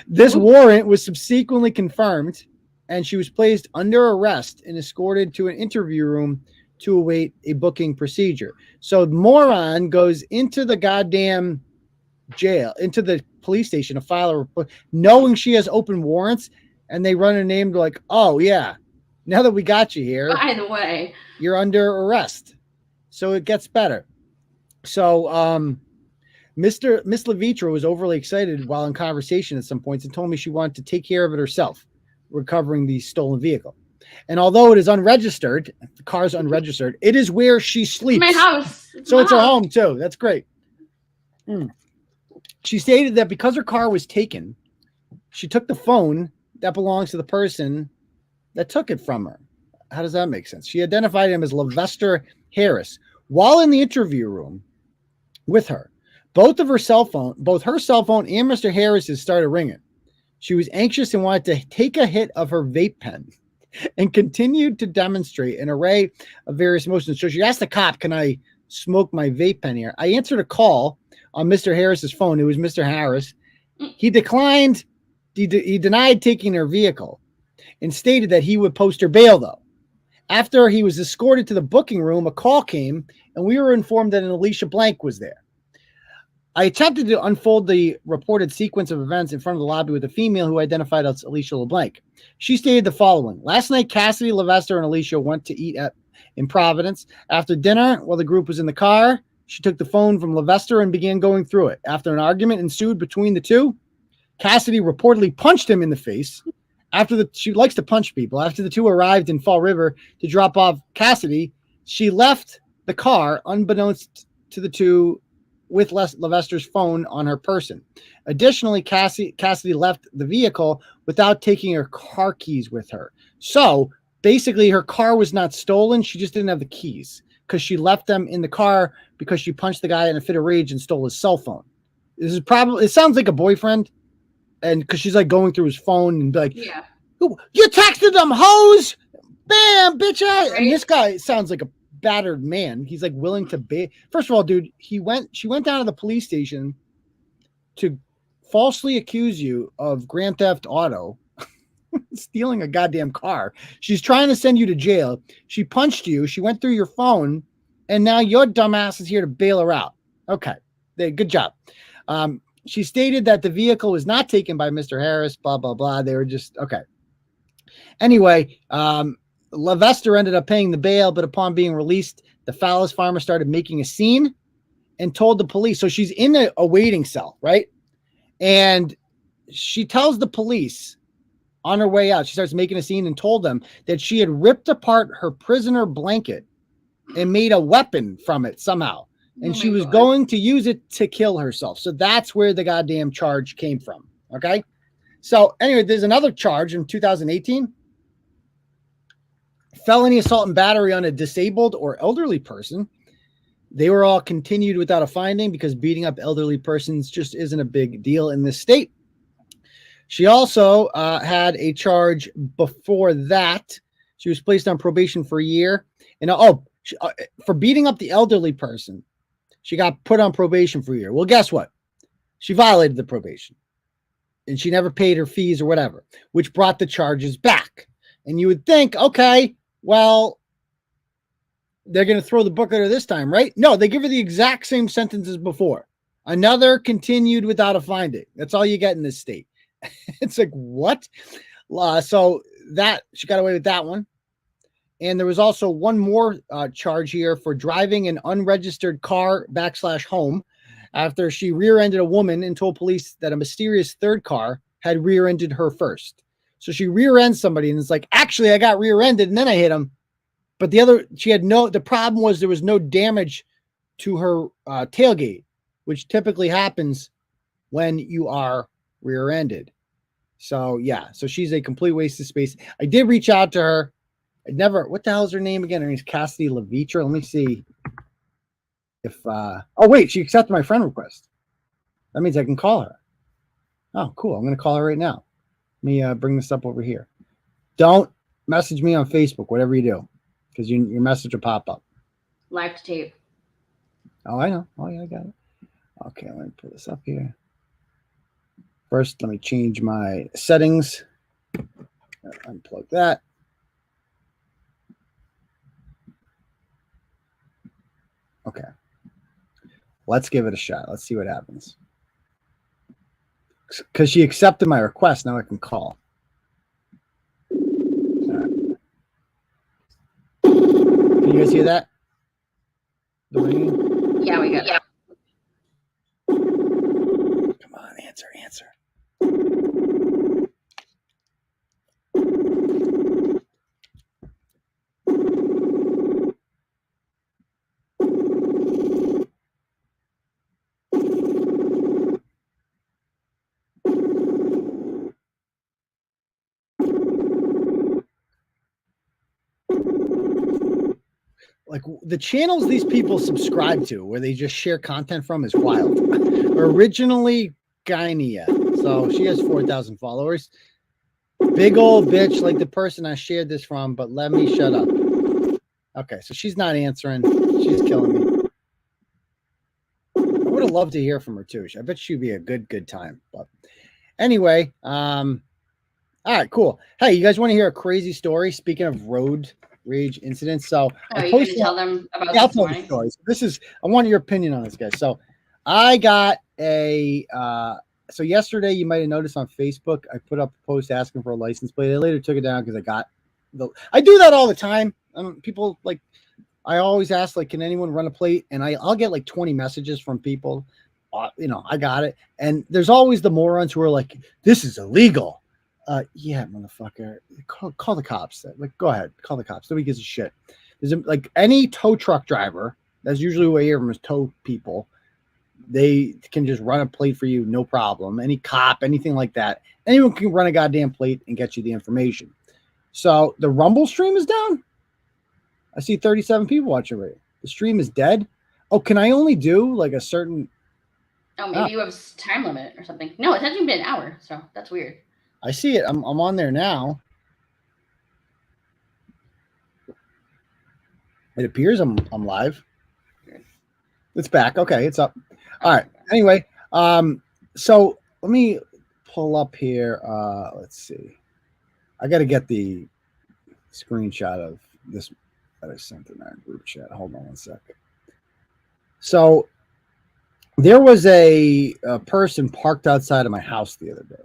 This warrant was subsequently confirmed, and she was placed under arrest and escorted to an interview room to await a booking procedure. So the moron goes into the goddamn jail, into the police station to file a report, knowing she has open warrants, and they run a name like, oh yeah, now that we got you here, By the way, you're under arrest. So it gets better. So Miss Levitre was overly excited while in conversation at some points and told me she wanted to take care of it herself, recovering the stolen vehicle. And although it is unregistered, the car's unregistered, it is where she sleeps. my house. It's her home too. That's great. She stated that because her car was taken, she took the phone that belongs to the person that took it from her. How does that make sense? She identified him as Levitre Harris. While in the interview room with her, both her cell phone and Mr. Harris's started ringing. She was anxious and wanted to take a hit of her vape pen and continued to demonstrate an array of various motions. So she asked the cop, can I smoke my vape pen here? I answered a call on Mr. Harris's phone. It was Mr. Harris. He declined. He denied taking her vehicle and stated that he would post her bail, though. After he was escorted to the booking room, a call came, and we were informed that an Alicia Blank was there. I attempted to unfold the reported sequence of events in front of the lobby with a female who identified as Alicia LeBlanc. She stated the following. Last night, Cassidy, Levitre, and Alicia went to eat in Providence. After dinner, while the group was in the car, she took the phone from Levitre and began going through it. After an argument ensued between the two, Cassidy reportedly punched him in the face. She likes to punch people. After the two arrived in Fall River to drop off Cassidy, she left the car unbeknownst to the two with Levitre's phone on her person. Additionally, Cassidy left the vehicle without taking her car keys with her. So basically her car was not stolen. She just didn't have the keys because she left them in the car because she punched the guy in a fit of rage and stole his cell phone. It sounds like a boyfriend. And because she's like going through his phone and be like, yeah, you texted them, hoes, bam, bitch. Right. And this guy sounds like a battered man. He's like willing to First of all, dude, she went down to the police station to falsely accuse you of grand theft auto, stealing a goddamn car. She's trying to send you to jail. She punched you. She went through your phone, and now your dumbass is here to bail her out. Okay, good job. She stated that the vehicle was not taken by Mr. Harris, blah, blah, blah. They were just, okay. Anyway, Levitre ended up paying the bail, but upon being released, the Fallis farmer started making a scene and told the police. So she's in a waiting cell, right? And she tells the police on her way out, she starts making a scene and told them that she had ripped apart her prisoner blanket and made a weapon from it somehow. And she was going to use it to kill herself. So that's where the goddamn charge came from. Okay. So anyway, there's another charge in 2018. Felony assault and battery on a disabled or elderly person. They were all continued without a finding because beating up elderly persons just isn't a big deal in this state. She also had a charge before that. She was placed on probation for a year. And for beating up the elderly person, she got put on probation for a year. Well, guess what? She violated the probation and she never paid her fees or whatever, which brought the charges back. And you would think, okay, well, they're going to throw the book at her this time, right? No, they give her the exact same sentence as before. Another continued without a finding. That's all you get in this state. It's like, what? So that she got away with that one. And there was also one more charge here for driving an unregistered car / home after she rear-ended a woman and told police that a mysterious third car had rear-ended her first. So she rear-ends somebody and it's like, actually, I got rear-ended and then I hit him. But the problem was there was no damage to her tailgate, which typically happens when you are rear-ended. So yeah, so she's a complete waste of space. I did reach out to her. What the hell is her name again? Her name's Cassidy Levitre. Let me see if, oh wait, she accepted my friend request. That means I can call her. Oh, cool. I'm going to call her right now. Let me bring this up over here. Don't message me on Facebook, whatever you do, because your message will pop up. Live to tape. Oh, I know. Oh yeah, I got it. Okay, let me pull this up here. First, let me change my settings. Unplug that. Okay. Let's give it a shot. Let's see what happens. Because she accepted my request, now I can call. Right. Can you guys hear that? The ringing? Yeah, we got it. Come on, answer. Like the channels these people subscribe to where they just share content from is wild. Originally Kearney, so she has 4,000 followers. Big old bitch like the person I shared this from, but let me shut up. Okay, so she's not answering. She's killing me. I would have loved to hear from her too. I bet she'd be a good time. But anyway, all right, cool. Hey, you guys want to hear a crazy story? Speaking of road rage incidents, so you going to tell them about this morning? Story. So I want your opinion on this, guys. So I got a so yesterday you might have noticed on Facebook I put up a post asking for a license plate. I later took it down because I do that all the time. People like, I always ask like, can anyone run a plate? And I'll get like 20 messages from people. I got it. And there's always the morons who are like, this is illegal. Yeah, motherfucker. Call the cops. Like, go ahead, call the cops. Nobody gives a shit. There's like any tow truck driver. That's usually what I hear from is tow people. They can just run a plate for you, no problem. Any cop, anything like that. Anyone can run a goddamn plate and get you the information. So the Rumble stream is down. I see 37 people watching right. The stream is dead. Oh, can I only do like a certain? Oh, maybe you have a time limit or something. No, it hasn't been an hour, so that's weird. I see it. I'm on there now. It appears I'm live. It's back. Okay, it's up. All right. Anyway, so let me pull up here. Let's see. I got to get the screenshot of this that I sent in our group chat. Hold on one second. So there was a person parked outside of my house the other day.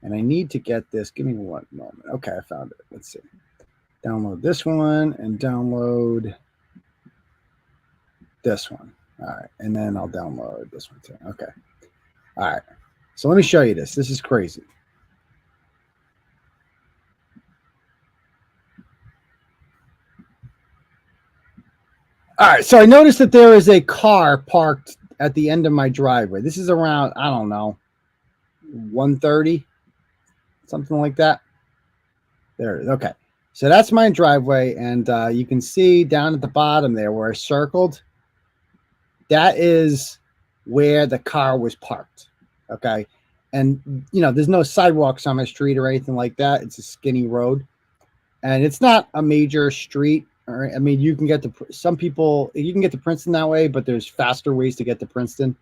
And I need to get this. Give me one moment. Okay, I found it. Let's see. Download this one and download this one. All right. And then I'll download this one too. Okay. All right. So let me show you this. This is crazy. All right. So I noticed that there is a car parked at the end of my driveway. This is around, I don't know, 1:30. Something like that. There it is. Okay. So that's my driveway. And you can see down at the bottom there where I circled. That is where the car was parked. Okay. And, there's no sidewalks on my street or anything like that. It's a skinny road. And it's not a major street. You can get to you can get to Princeton that way, but there's faster ways to get to Princeton.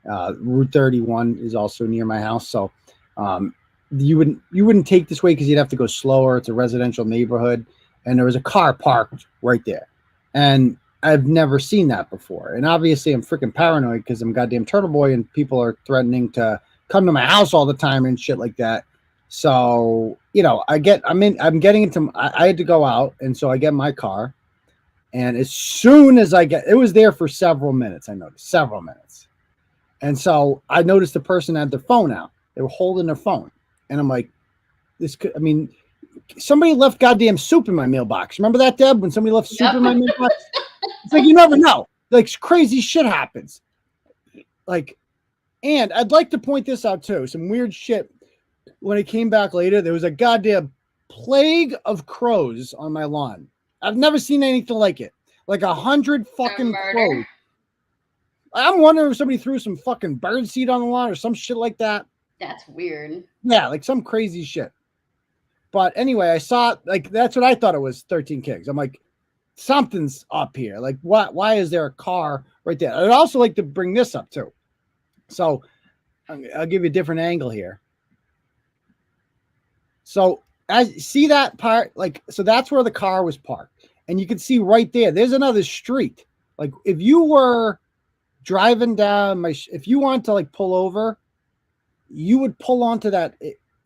Route 31 is also near my house. So, you wouldn't take this way because you'd have to go slower. It's a residential neighborhood, and there was a car parked right there. And I've never seen that before. And obviously I'm freaking paranoid because I'm goddamn Turtle Boy and people are threatening to come to my house all the time and shit like that. So, you know, I'm getting into, I had to go out. And so I get my car. And as soon as it was there for several minutes. I noticed several minutes. And so I noticed the person had their phone out. They were holding their phone. And I'm like, somebody left goddamn soup in my mailbox. Remember that, Deb? When somebody left soup in my mailbox? It's like, you never know. Like, crazy shit happens. Like, and I'd like to point this out too. Some weird shit. When I came back later, there was a goddamn plague of crows on my lawn. I've never seen anything like it. Like 100 fucking crows. I'm wondering if somebody threw some fucking bird seed on the lawn or some shit like that. That's weird. Yeah, like some crazy shit. But anyway, I saw, like, that's what I thought it was, 13 Kings. I'm like, something's up here. Like, what? Why is there a car right there? I'd also like to bring this up too. So I'll give you a different angle here. So see that part, like, so that's where the car was parked. And you can see right there, there's another street. Like, if you were driving down if you want to like pull over, you would pull onto that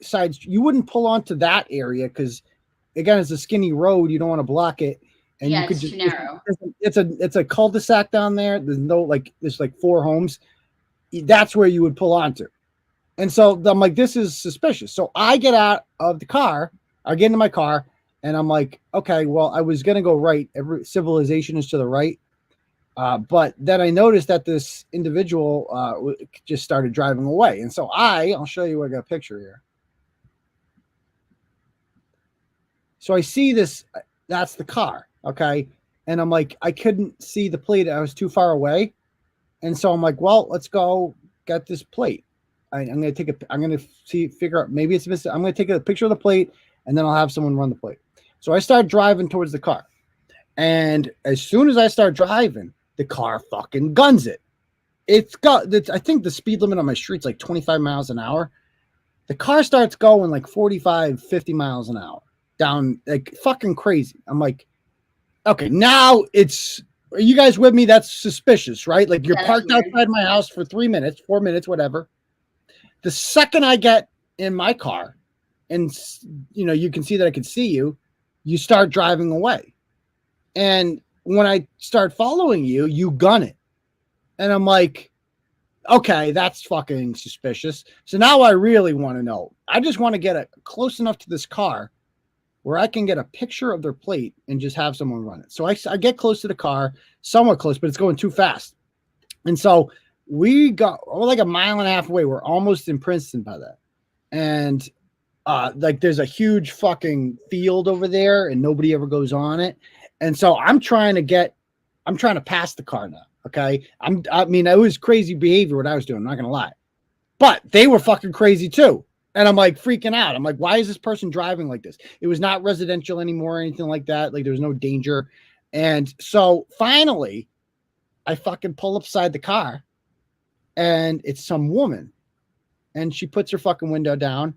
side. You wouldn't pull onto that area because, again, it's a skinny road. You don't want to block it. And yeah, you could it's just, too narrow. It's a cul-de-sac down there. There's like 4 homes. That's where you would pull onto. And so I'm like, this is suspicious. So I get out of the car. I get into my car, and I'm like, okay, well, I was gonna go right. Every civilization is to the right. But then I noticed that this individual just started driving away. And so I'll show you. I got a picture here. So I see this. That's the car. Okay. And I'm like, I couldn't see the plate. I was too far away. And so I'm like, well, let's go get this plate. I'm going to figure out, maybe it's missing. I'm going to take a picture of the plate, and then I'll have someone run the plate. So I start driving towards the car. And as soon as I start driving, the car fucking guns it. I think the speed limit on my street's like 25 miles an hour. The car starts going like 45, 50 miles an hour down, like fucking crazy. I'm like, okay, now are you guys with me? That's suspicious, right? Like, you're parked outside my house for 3 minutes, 4 minutes, whatever. The second I get in my car and, you know, you can see that I can see you, you start driving away. And when I start following you, you gun it. And I'm like, okay, that's fucking suspicious. So now I really want to know. I just want to get close enough to this car where I can get a picture of their plate and just have someone run it. So I get close to the car, somewhat close, but it's going too fast. And so we're like a mile and a half away. We're almost in Princeton by that. And like, there's a huge fucking field over there and nobody ever goes on it. And so I'm trying to pass the car now. Okay. I mean, it was crazy behavior what I was doing. I'm not going to lie, but they were fucking crazy too. And I'm like freaking out. I'm like, why is this person driving like this? It was not residential anymore or anything like that. Like, there was no danger. And so finally I fucking pull up beside the car, and it's some woman, and she puts her fucking window down,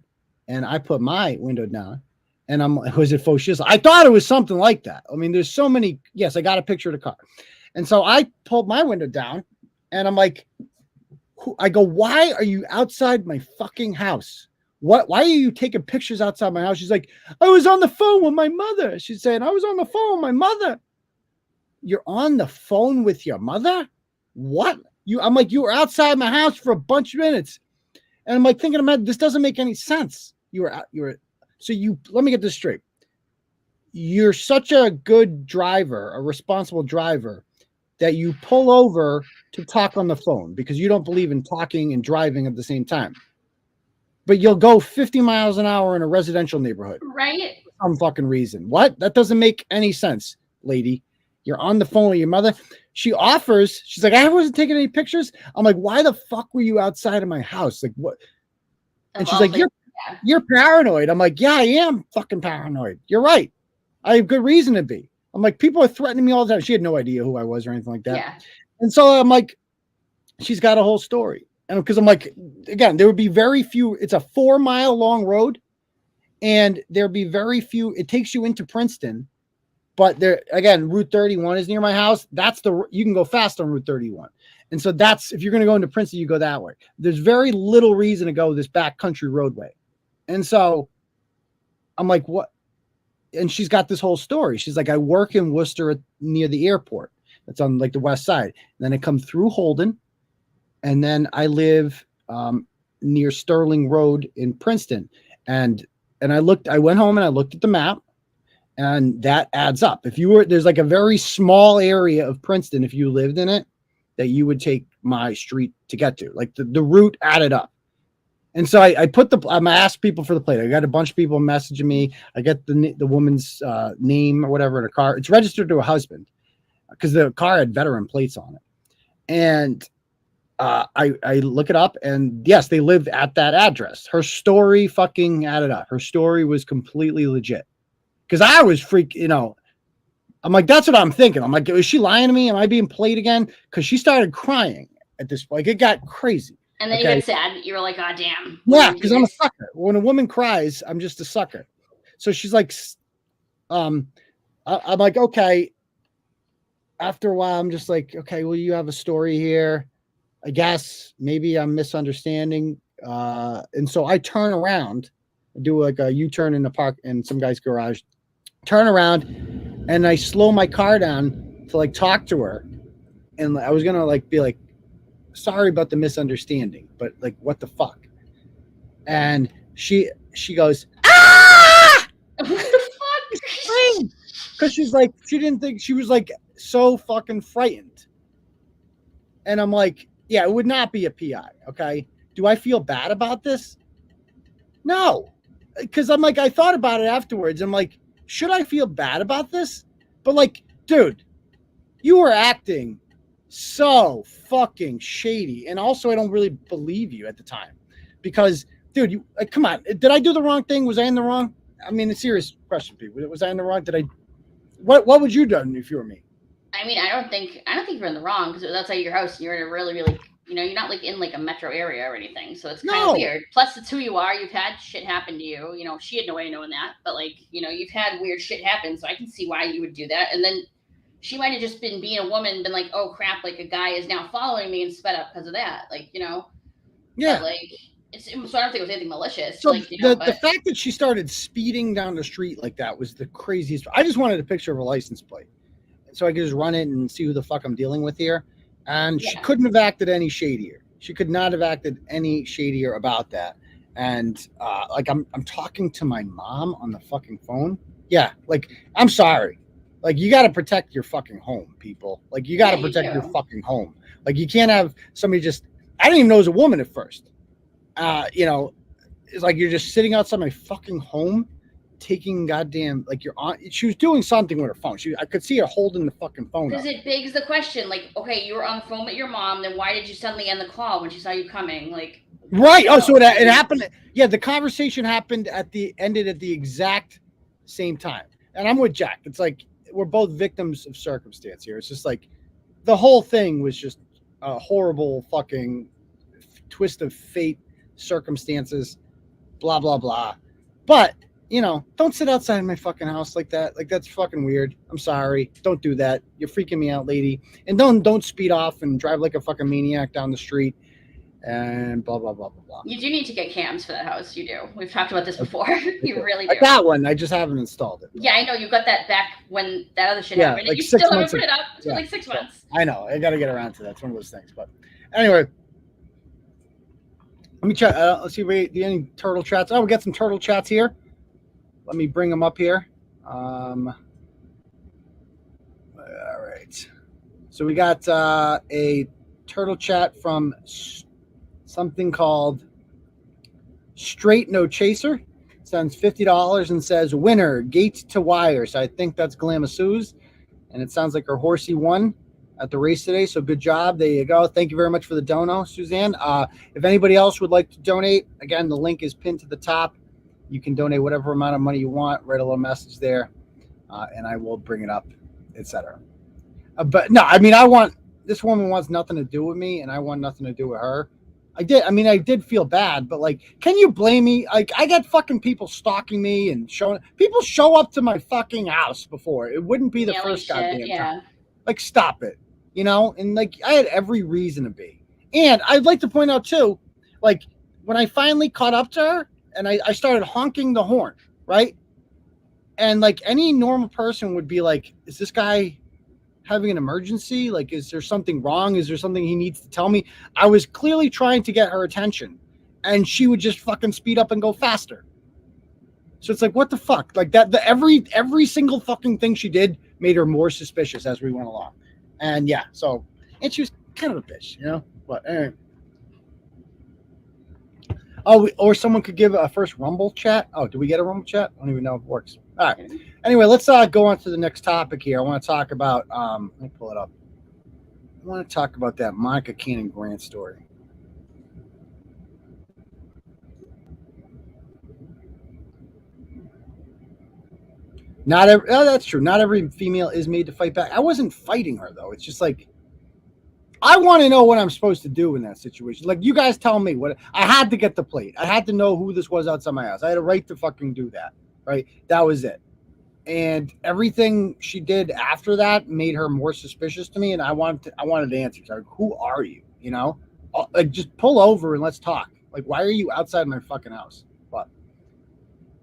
and I put my window down, and I'm like, was it faux shizzle? I thought it was something like that. I mean, there's so many. Yes, I got a picture of the car. And so I pulled my window down, and I'm like, I go, why are you outside my fucking house? Why are you taking pictures outside my house? She's like, I was on the phone with my mother. She's saying, I was on the phone with my mother. You're on the phone with your mother? What? I'm like, you were outside my house for a bunch of minutes. And I'm like thinking, this doesn't make any sense. Let me get this straight. You're such a good driver, a responsible driver, that you pull over to talk on the phone because you don't believe in talking and driving at the same time. But you'll go 50 miles an hour in a residential neighborhood. Right. For some fucking reason. What? That doesn't make any sense, lady. You're on the phone with your mother. She's like, I wasn't taking any pictures. I'm like, why the fuck were you outside of my house? Like, what? And she's like, you're paranoid. I'm like, yeah, I am fucking paranoid. You're right. I have good reason to be. I'm like, people are threatening me all the time. She had no idea who I was or anything like that. Yeah. And so I'm like, she's got a whole story. And because I'm like, again, there would be very few. It's a 4-mile long road, and there'd be very few. It takes you into Princeton, But there again, Route 31 is near my house. You can go fast on Route 31. And so that's, if you're going to go into Princeton, you go that way. There's very little reason to go this backcountry roadway. And so I'm like, what? And she's got this whole story. She's like, I work in Worcester near the airport. That's on like the west side. And then I come through Holden. And then I live near Sterling Road in Princeton. And I went home and I looked at the map, and that adds up. There's like a very small area of Princeton, if you lived in it, that you would take my street to get to. Like the route added up. And so I asked people for the plate. I got a bunch of people messaging me. I get the woman's name or whatever in a car. It's registered to a husband because the car had veteran plates on it. And I look it up, and yes, they lived at that address. Her story fucking added up. Her story was completely legit. Because I was I'm like, that's what I'm thinking. I'm like, is she lying to me? Am I being played again? Because she started crying at this point. Like, it got crazy. And then you got sad. You were like, oh, damn. Yeah, because I'm a sucker. When a woman cries, I'm just a sucker. So she's like, I'm like, okay. After a while, I'm just like, okay, well, you have a story here. I guess maybe I'm misunderstanding. And so I turn around, do like a U-turn in the park in some guy's garage, turn around, and I slow my car down to like talk to her. And I was going to like be like, sorry about the misunderstanding, but like, what the fuck? And she goes, ah! What the fuck? Because she's like, she didn't think, she was like so fucking frightened. And I'm like, yeah, it would not be a PI. Okay. Do I feel bad about this? No. Because I'm like, I thought about it afterwards. I'm like, should I feel bad about this? But like, dude, you were acting so fucking shady. And also, I don't really believe you at the time. Because, dude, you come on. Did I do the wrong thing? Was I in the wrong? I mean, a serious question, people. Was I in the wrong? What would you do if you were me? I mean, I don't think you're in the wrong, because that's like your house, and you're in a really, really, you're not like in like a metro area or anything, so it's kind of weird. Plus, it's who you are. You've had shit happen to you. She had no way of knowing that, but like, you've had weird shit happen, so I can see why you would do that. And then she might have just been being a woman, been like, oh crap, like a guy is now following me and sped up because of that, like, yeah, but, like. So I don't think it was anything malicious. So the fact that she started speeding down the street like that was the craziest. I just wanted a picture of her license plate so I could just run it and see who the fuck I'm dealing with here. And she couldn't have acted any shadier. She could not have acted any shadier about that. And like I'm talking to my mom on the fucking phone. Yeah, like I'm sorry. Like you got to protect your fucking home, people. Like you got to protect your fucking home. Like you can't have somebody just. I didn't even know it was a woman at first. It's like you're just sitting outside my fucking home, taking goddamn like you're on. She was doing something with her phone. I could see her holding the fucking phone. Because it begs the question, like, okay, you were on the phone with your mom, then why did you suddenly end the call when she saw you coming? Like, right? Oh, so it happened. Yeah, the conversation ended at the exact same time. And I'm with Jack. It's like we're both victims of circumstance here. It's just like the whole thing was just a horrible fucking twist of fate. Circumstances, blah blah blah. But don't sit outside my fucking house like that. Like that's fucking weird. I'm sorry. Don't do that. You're freaking me out, lady. And don't speed off and drive like a fucking maniac down the street. And blah blah blah blah blah. You do need to get cams for that house. You do. We've talked about this before. You really do. I got one. I just haven't installed it. Yeah, I know. You got that back when that other shit happened, like and you still haven't put it up. It's been like 6 months. I know. I got to get around to that. It's one of those things. But anyway. Let me check. Let's see if we do any turtle chats. Oh, we got some turtle chats here. Let me bring them up here. All right. So we got a turtle chat from something called Straight No Chaser. Sends $50 and says, winner, gate to wire. So I think that's Glamasu's. And it sounds like her horsey won at the race today. So good job. There you go. Thank you very much for the dono, Suzanne. If anybody else would like to donate, again, the link is pinned to the top. You can donate whatever amount of money you want. Write a little message there, and I will bring it up, etc. But no, I mean, this woman wants nothing to do with me, and I want nothing to do with her. I did. I mean, I did feel bad, but like, can you blame me? Like, I got fucking people stalking me and people show up to my fucking house before. It wouldn't be the first goddamn time. Like, stop it, you know? And like, I had every reason to be. And I'd like to point out too, like, when I finally caught up to her and I started honking the horn, right? And like any normal person would be like, is this guy having an emergency? Like, is there something wrong? Is there something he needs to tell me? I was clearly trying to get her attention and she would just fucking speed up and go faster. So it's like, what the fuck? Like that, every single fucking thing she did made her more suspicious as we went along. And yeah, so, and she was kind of a bitch, you know, but anyway. Oh, or someone could give a first Rumble chat. Oh, do we get a Rumble chat? I don't even know if it works. All right. Anyway, let's go on to the next topic here. I want to talk about, let me pull it up. I want to talk about that Monica Cannon Grant story. That's true. Not every female is made to fight back. I wasn't fighting her, though. It's just like, I want to know what I'm supposed to do in that situation. Like, you guys tell me what I had to get the plate. I had to know who this was outside my house. I had a right to fucking do that. Right. That was it. And everything she did after that made her more suspicious to me. And I wanted answers. Like, who are you? You know, like, just pull over and let's talk. Like, why are you outside my fucking house? But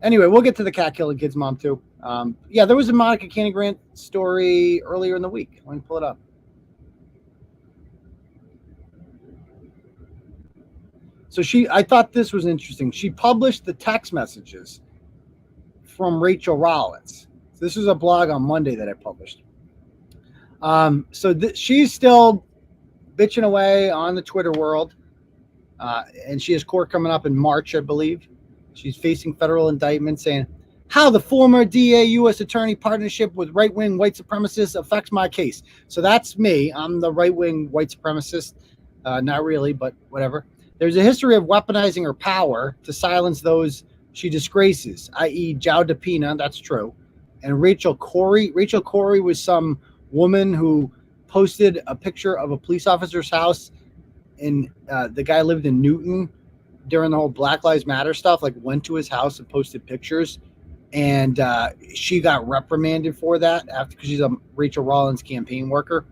anyway, we'll get to the cat killing kid's mom too. Yeah, there was a Monica Cannon Grant story earlier in the week. Let me pull it up. So I thought this was interesting. She published the text messages from Rachael Rollins. So this was a blog on Monday that I published. She's still bitching away on the Twitter world. And she has court coming up in March, I believe. She's facing federal indictment saying, how the former DA U.S. attorney partnership with right-wing white supremacists affects my case. So that's me. I'm the right-wing white supremacist. Not really, but whatever. There's a history of weaponizing her power to silence those she disgraces, i.e. Joe DePina, that's true. And Rachael Corey. Rachael Corey was some woman who posted a picture of a police officer's house, and the guy lived in Newton during the whole Black Lives Matter stuff, like went to his house and posted pictures. And she got reprimanded for that because she's a Rachael Rollins campaign worker.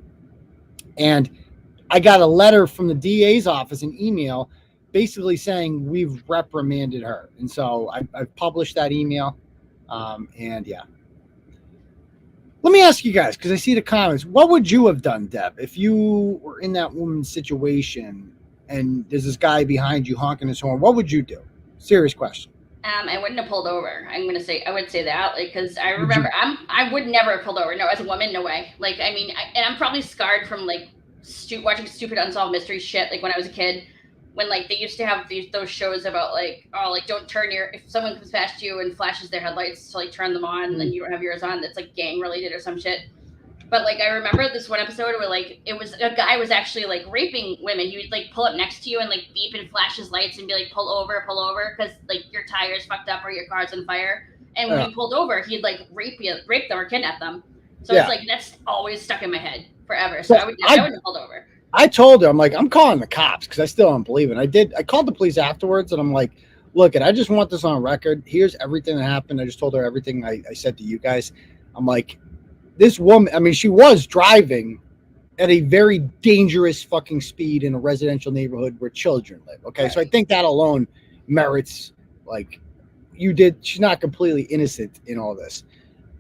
And I got a letter from the DA's office, an email, basically saying we've reprimanded her. And so I published that email. And yeah. Let me ask you guys, because I see the comments. What would you have done, Deb, if you were in that woman's situation and there's this guy behind you honking his horn? What would you do? Serious question. I wouldn't have pulled over. I would say that, like, because I remember I would never have pulled over. No, as a woman, no way. Like, I mean, and I'm probably scarred from like watching stupid unsolved mystery shit. Like when I was a kid, when like they used to have those shows about like, oh, like don't turn if someone comes past you and flashes their headlights to like turn them on, and then you don't have yours on. That's like gang related or some shit. But like I remember this one episode where like it was a guy was actually like raping women. He would like pull up next to you and like beep and flash his lights and be like pull over because like your tire's fucked up or your car's on fire. And when you pulled over, he'd like rape them or kidnap them. So it's like that's always stuck in my head forever. So I wouldn't have pulled over. I told her, I'm like, I'm calling the cops because I still don't believe it. I called the police afterwards and I'm like, look, I just want this on record. Here's everything that happened. I just told her everything I said to you guys. I'm like, this woman, I mean, she was driving at a very dangerous fucking speed in a residential neighborhood where children live. Okay. Right. So I think that alone merits, like, she's not completely innocent in all this.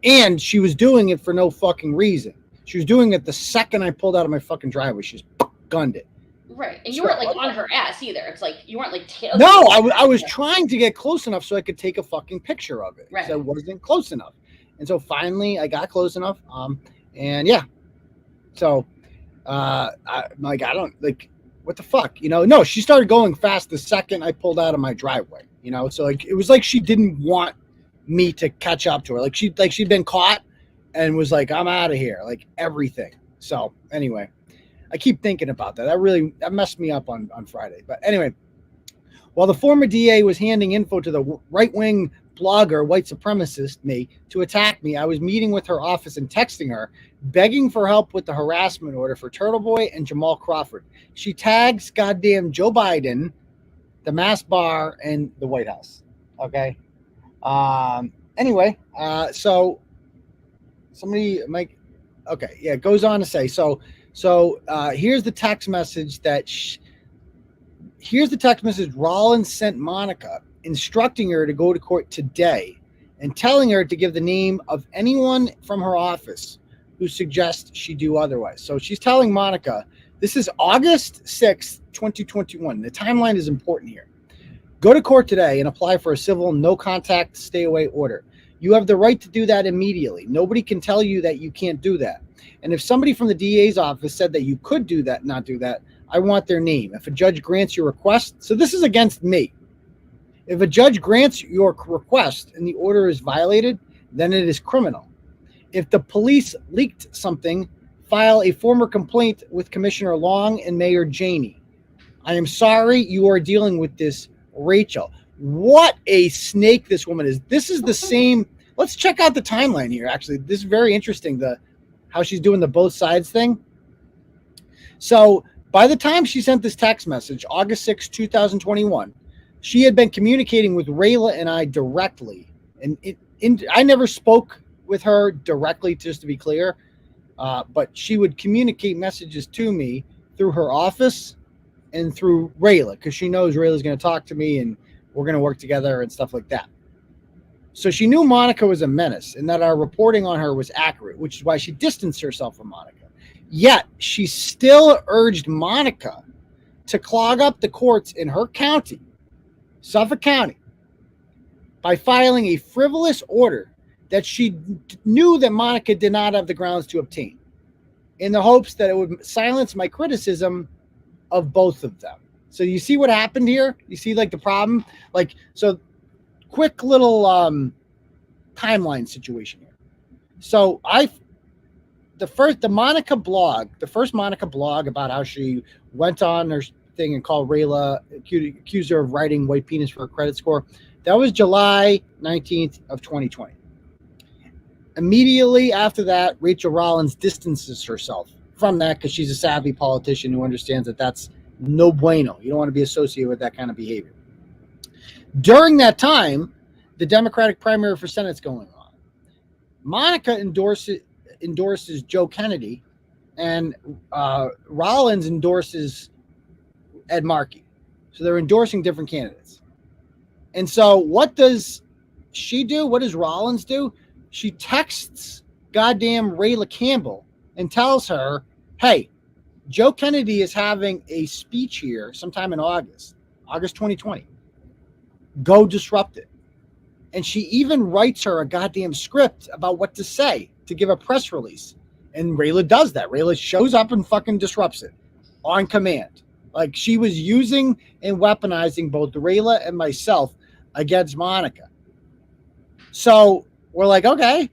And she was doing it for no fucking reason. She was doing it the second I pulled out of my fucking driveway. She just gunned it. Right. And you weren't like on her ass either. It's like you weren't like tailing. No, I was trying to get close enough so I could take a fucking picture of it. Right. So I wasn't close enough. And so finally I got close enough. And yeah. So I don't like, what the fuck, you know? No, she started going fast the second I pulled out of my driveway, you know? So like, it was like she didn't want me to catch up to her. Like she'd been caught and was like, I'm out of here, like everything. So anyway, I keep thinking about that. That messed me up on Friday. But anyway, While the former DA was handing info to the right-wing blogger, white supremacist, me, to attack me, I was meeting with her office and texting her, begging for help with the harassment order for Turtle Boy and Jamal Crawford. She tags goddamn Joe Biden, the Mass Bar, and the White House. Okay. Anyway, so somebody might. Okay, yeah, it goes on to say. So here's the text message here's the text message Rollins sent Monica, instructing her to go to court today and telling her to give the name of anyone from her office who suggests she do otherwise. So she's telling Monica, this is August 6th, 2021. The timeline is important here. Go to court today and apply for a civil no contact stay away order. You have the right to do that immediately. Nobody can tell you that you can't do that. And if somebody from the DA's office said that you could do that, not do that, I want their name. If a judge grants your request, so this is against me. If a judge grants your request and the order is violated, then it is criminal. If the police leaked something, file a formal complaint with Commissioner Long and Mayor Janey. I am sorry you are dealing with this, Rachel. What a snake this woman is. This is the same. Let's check out the timeline here. Actually, this is very interesting. How she's doing the both sides thing. So by the time she sent this text message, August 6, 2021, she had been communicating with Rayla and I directly. And I never spoke with her directly, just to be clear. But she would communicate messages to me through her office and through Rayla, because she knows Rayla's going to talk to me and we're going to work together and stuff like that. So she knew Monica was a menace and that our reporting on her was accurate, which is why she distanced herself from Monica. Yet she still urged Monica to clog up the courts in her county, Suffolk County, by filing a frivolous order that she knew that Monica did not have the grounds to obtain, in the hopes that it would silence my criticism of both of them. So you see what happened here? You see like the problem? So quick little timeline situation here. So the first Monica blog about how she went on her thing and called Rayla, accused her of writing white penis for a credit score. That was July 19th of 2020. Immediately after that, Rachael Rollins distances herself from that because she's a savvy politician who understands that that's no bueno. You don't want to be associated with that kind of behavior. During that time, the Democratic primary for Senate's going on. Monica endorses Joe Kennedy, and Rollins endorses Ed Markey. So they're endorsing different candidates. And so what does she do? What does Rollins do? She texts goddamn Rayla Campbell and tells her, hey, Joe Kennedy is having a speech here sometime in August 2020. Go disrupt it. And she even writes her a goddamn script about what to say to give a press release. And Rayla does that. Rayla shows up and fucking disrupts it on command. Like she was using and weaponizing both Rayla and myself against Monica. So we're like, okay.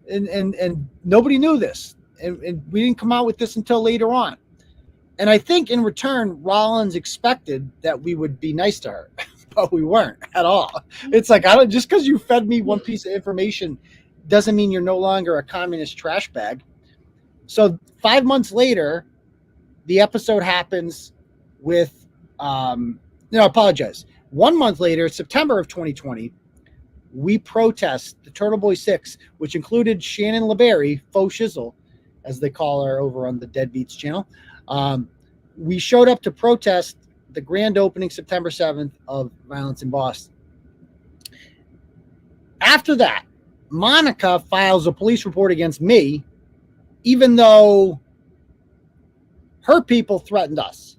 And nobody knew this. And we didn't come out with this until later on. And I think in return, Rollins expected that we would be nice to her, but we weren't at all. It's like, just because you fed me one piece of information doesn't mean you're no longer a communist trash bag. So 5 months later, the episode happens with, I apologize. 1 month later, September of 2020, we protest the Turtle Boy 6, which included Shannon LeBerry, faux shizzle, as they call her over on the Deadbeats channel. We showed up to protest the grand opening September 7th of Violence in Boston. After that, Monica files a police report against me, even though her people threatened us.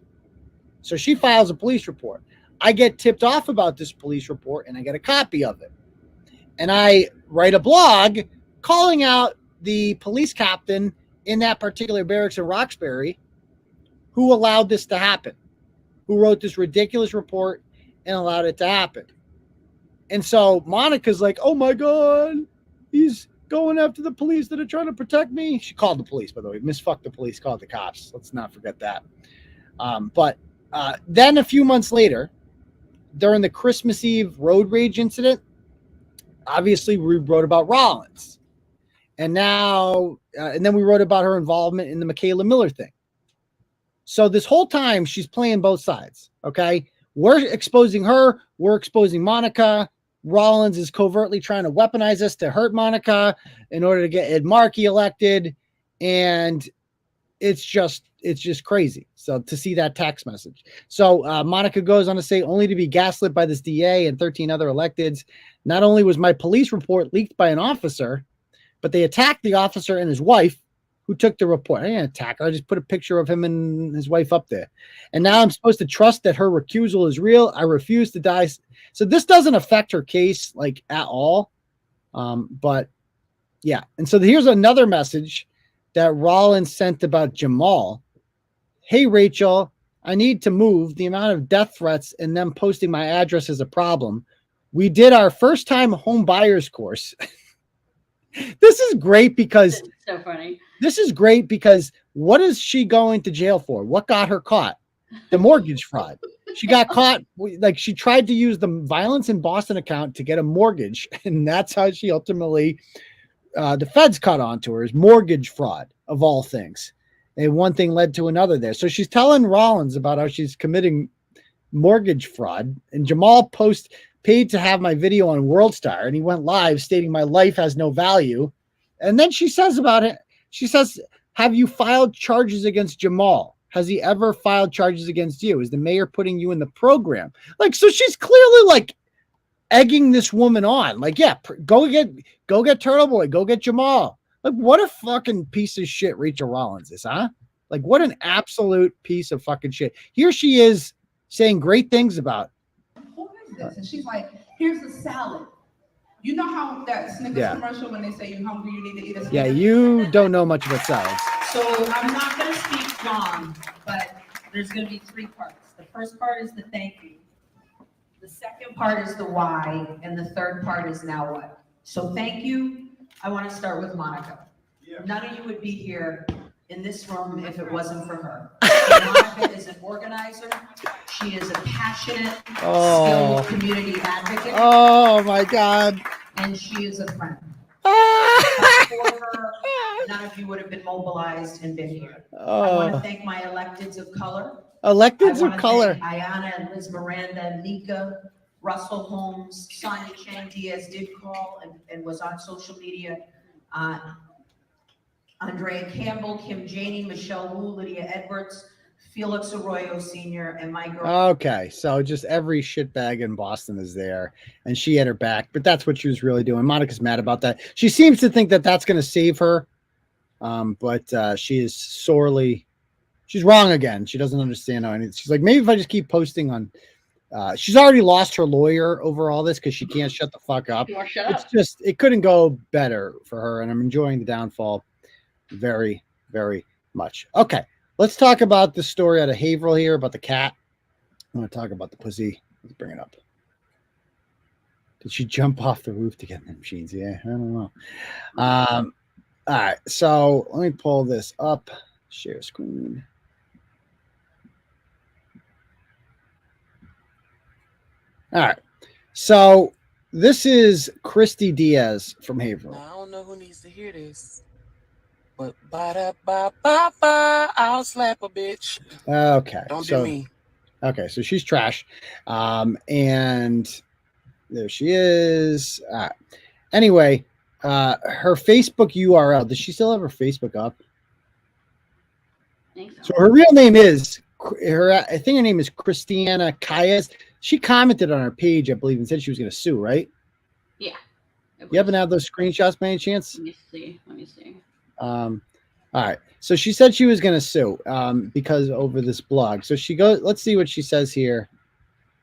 So she files a police report. I get tipped off about this police report and I get a copy of it. And I write a blog calling out the police captain in that particular barracks in Roxbury who allowed this to happen, who wrote this ridiculous report and allowed it to happen. And so Monica's like, oh my God, he's going after the police that are trying to protect me. She called the police, by the way. Misfucked the police, called the cops. Let's not forget that. But then a few months later, during the Christmas Eve road rage incident, obviously we wrote about Rollins. And now, and then we wrote about her involvement in the Michaela Miller thing. So this whole time she's playing both sides. Okay. We're exposing her. We're exposing Monica. Rollins is covertly trying to weaponize us to hurt Monica in order to get Ed Markey elected. And it's just crazy. So to see that text message. So Monica goes on to say, only to be gaslit by this DA and 13 other electeds. Not only was my police report leaked by an officer, but they attacked the officer and his wife who took the report. I didn't attack her. I just put a picture of him and his wife up there. And now I'm supposed to trust that her recusal is real. I refuse to die. So this doesn't affect her case like at all. But yeah. And so here's another message that Rollins sent about Jamal. Hey, Rachel, I need to move. The amount of death threats and them posting my address is a problem. We did our first time home buyers course. This is great because It's so funny. this is great because what is she going to jail for? What got her caught? The mortgage fraud. She got caught. Like she tried to use the Violence in Boston account to get a mortgage. And that's how she ultimately, the feds caught on to her, is mortgage fraud of all things. And one thing led to another there. So she's telling Rollins about how she's committing mortgage fraud. And Jamal paid to have my video on WorldStar, and he went live stating my life has no value. And then she says about it, she says, have you filed charges against Jamal? Has he ever filed charges against you? Is the mayor putting you in the program? Like, so she's clearly like egging this woman on. Like, yeah, go get Turtle Boy, go get Jamal. Like, what a fucking piece of shit Rachel Rollins is, huh? Like, what an absolute piece of fucking shit. Here she is saying great things about. Who is this? And she's like, here's the salad. You know how that Snickers commercial when they say you're hungry, you need to eat a Snickers? Yeah, you don't know much about salads. So I'm not going to speak long, but there's going to be three parts. The first part is the thank you. The second part is the why, and the third part is now what. So thank you. I want to start with Monica. Yeah. None of you would be here in this room if it wasn't for her. Monica is an organizer. She is a passionate, skilled community advocate. Oh my God. And she is a friend. For her, none of you would have been mobilized and been here. I want to thank my electeds of color. Electeds of color. Ayana and Liz Miranda, Nika, Russell Holmes, Sonia Chang Diaz did call and was on social media. Andrea Campbell, Kim Janey, Michelle Wu, Lydia Edwards, Felix Arroyo Sr., and my girl. Okay, so just every shitbag in Boston is there, and she had her back, but that's what she was really doing. Monica's mad about that. She seems to think that that's going to save her, but she is she's wrong again. She doesn't understand how anything. She's like, maybe if I just keep posting on. She's already lost her lawyer over all this because she can't shut the fuck up. It's just, it couldn't go better for her, and I'm enjoying the downfall very, very much. Okay, let's talk about the story out of Haverhill here about the cat. I want to talk about the pussy. Let's bring it up. Did she jump off the roof to get in the machines? Yeah, I don't know. All right, so let me pull this up. Share screen. All right, so this is Christy Diaz from Haverhill. I don't know who needs to hear this, but ba-da-ba-ba-ba, I'll slap a bitch. Okay, don't do me. Okay, so she's trash, and there she is. Anyway, her Facebook URL. Does she still have her Facebook up? I think so. So her real name is I think her name is Christiana Calles. She commented on our page, I believe, and said she was going to sue, right? Yeah. You haven't had those screenshots by any chance? Let me see. All right. So she said she was going to sue because over this blog. So she goes, let's see what she says here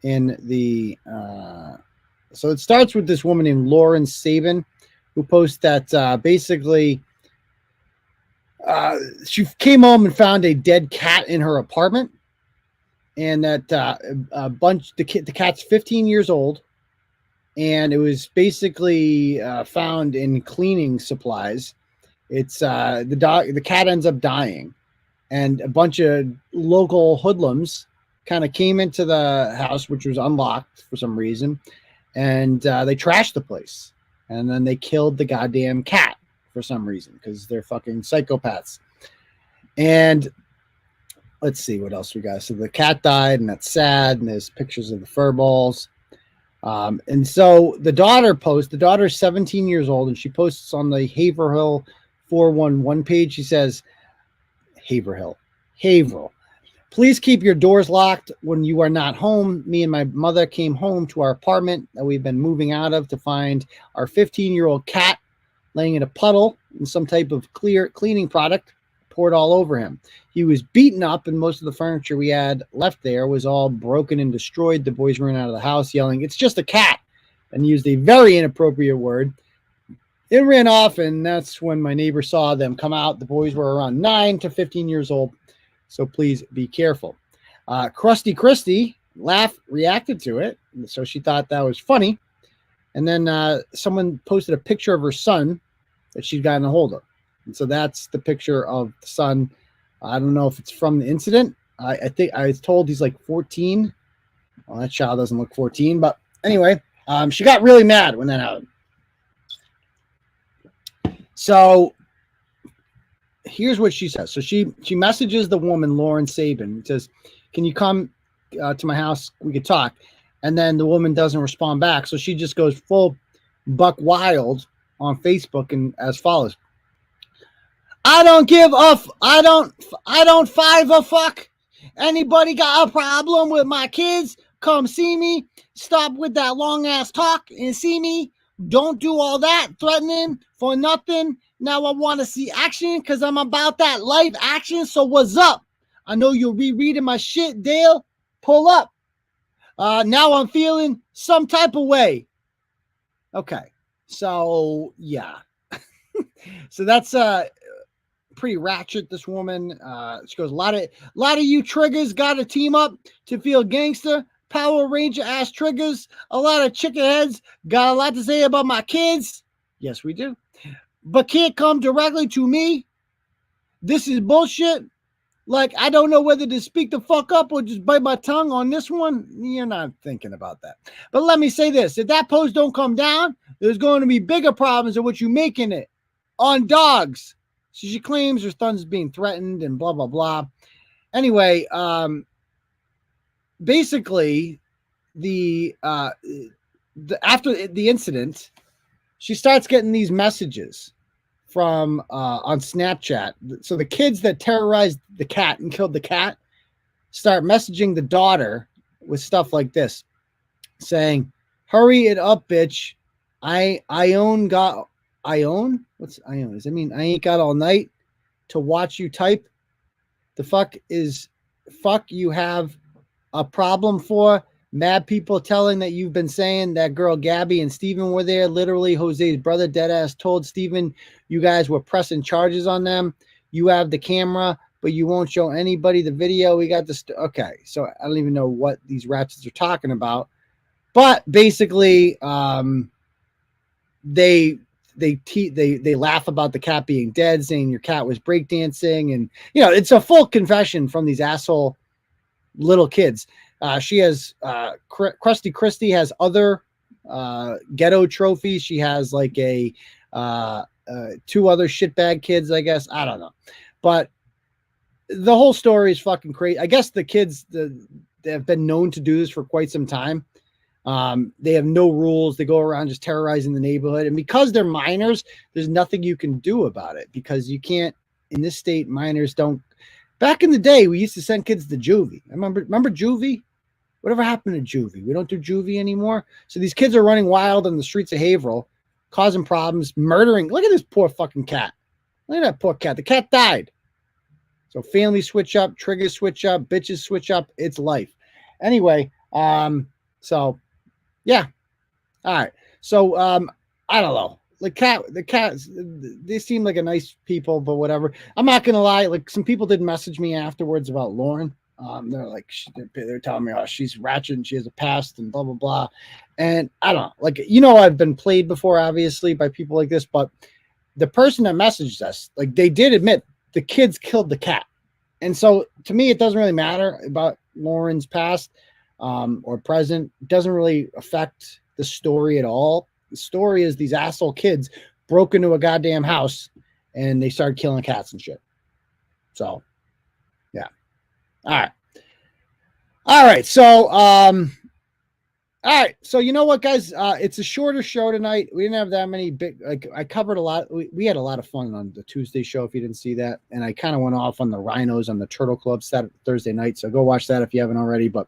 in the, so it starts with this woman named Lauren Sabin who posts that basically she came home and found a dead cat in her apartment. And that the cat's 15 years old, and it was basically found in cleaning supplies. It's the cat ends up dying, and a bunch of local hoodlums kind of came into the house, which was unlocked for some reason, and they trashed the place. And then they killed the goddamn cat for some reason because they're fucking psychopaths. And let's see what else we got. So the cat died, and that's sad. And there's pictures of the fur balls. And so the daughter's 17 years old, and she posts on the Haverhill 411 page. She says, Haverhill. Please keep your doors locked when you are not home. Me and my mother came home to our apartment that we've been moving out of to find our 15-year-old cat laying in a puddle in some type of cleaning product poured all over him. He was beaten up, and most of the furniture we had left there was all broken and destroyed. The boys ran out of the house yelling, "It's just a cat," and used a very inappropriate word. It ran off, and that's when my neighbor saw them come out. The boys were around 9 to 15 years old. So please be careful. Krusty Christie reacted to it. So she thought that was funny. And then someone posted a picture of her son that she'd gotten a hold of. And so that's the picture of the son. I don't know if it's from the incident. I think I was told he's like 14. Well, that child doesn't look 14. But anyway, she got really mad when that happened. So here's what she says. So she messages the woman, Lauren Sabin, says, "Can you come to my house? We could talk." And then the woman doesn't respond back. So she just goes full buck wild on Facebook and as follows. I don't give a I don't five a fuck. Anybody got a problem with my kids? Come see me. Stop with that long ass talk and see me. Don't do all that threatening for nothing. Now I want to see action because I'm about that life action. So what's up? I know you're rereading my shit, Dale. Pull up. Now I'm feeling some type of way. Okay. So, yeah. So that's pretty ratchet, this woman. She goes, a lot of you triggers got to team up to feel gangster. Power Ranger ass triggers. A lot of chicken heads got a lot to say about my kids. Yes, we do. But can't come directly to me. This is bullshit. Like, I don't know whether to speak the fuck up or just bite my tongue on this one. You're not thinking about that. But let me say this. If that post don't come down, there's going to be bigger problems than what you're making it on dogs. So she claims her son's being threatened and blah, blah, blah. Anyway, basically, after the incident, she starts getting these messages from on Snapchat. So the kids that terrorized the cat and killed the cat start messaging the daughter with stuff like this, saying, "Hurry it up, bitch. Ione got Ione? What's Ione? Does that mean I ain't got all night to watch you type? The fuck you have a problem for? Mad people telling that you've been saying that girl Gabby and Steven were there. Literally, Jose's brother deadass told Steven you guys were pressing charges on them. You have the camera, but you won't show anybody the video. We got this. Okay, so I don't even know what these ratchets are talking about. But basically, they laugh about the cat being dead, saying your cat was breakdancing. And, it's a full confession from these asshole little kids. She has Krusty Christie has other ghetto trophies. She has like two other shitbag kids, I guess. I don't know. But the whole story is fucking crazy. I guess the kids they have been known to do this for quite some time. They have no rules. They go around just terrorizing the neighborhood. And because they're minors, there's nothing you can do about it because you can't, in this state, minors don't. Back in the day, we used to send kids to juvie. Remember juvie? Whatever happened to juvie? We don't do juvie anymore. So these kids are running wild on the streets of Haverhill, causing problems, murdering. Look at this poor fucking cat. Look at that poor cat. The cat died. So families switch up, triggers switch up, bitches switch up. It's life. Anyway, so yeah. All right. So I don't know. The cats, they seem like a nice people, but whatever. I'm not gonna lie. Like some people did message me afterwards about Lauren. They're like, they're telling me, oh, she's ratchet and she has a past and blah blah blah. And I don't know. Like I've been played before, obviously, by people like this. But the person that messaged us, like they did admit the kids killed the cat. And so to me, it doesn't really matter about Lauren's past or present doesn't really affect the story at all. The story is these asshole kids broke into a goddamn house and they started killing cats and shit. So, yeah. All right. So, you know what, guys? It's a shorter show tonight. We didn't have that many big, like, I covered a lot. We had a lot of fun on the Tuesday show, if you didn't see that. And I kind of went off on the rhinos on the Turtle Club Thursday night. So go watch that if you haven't already. But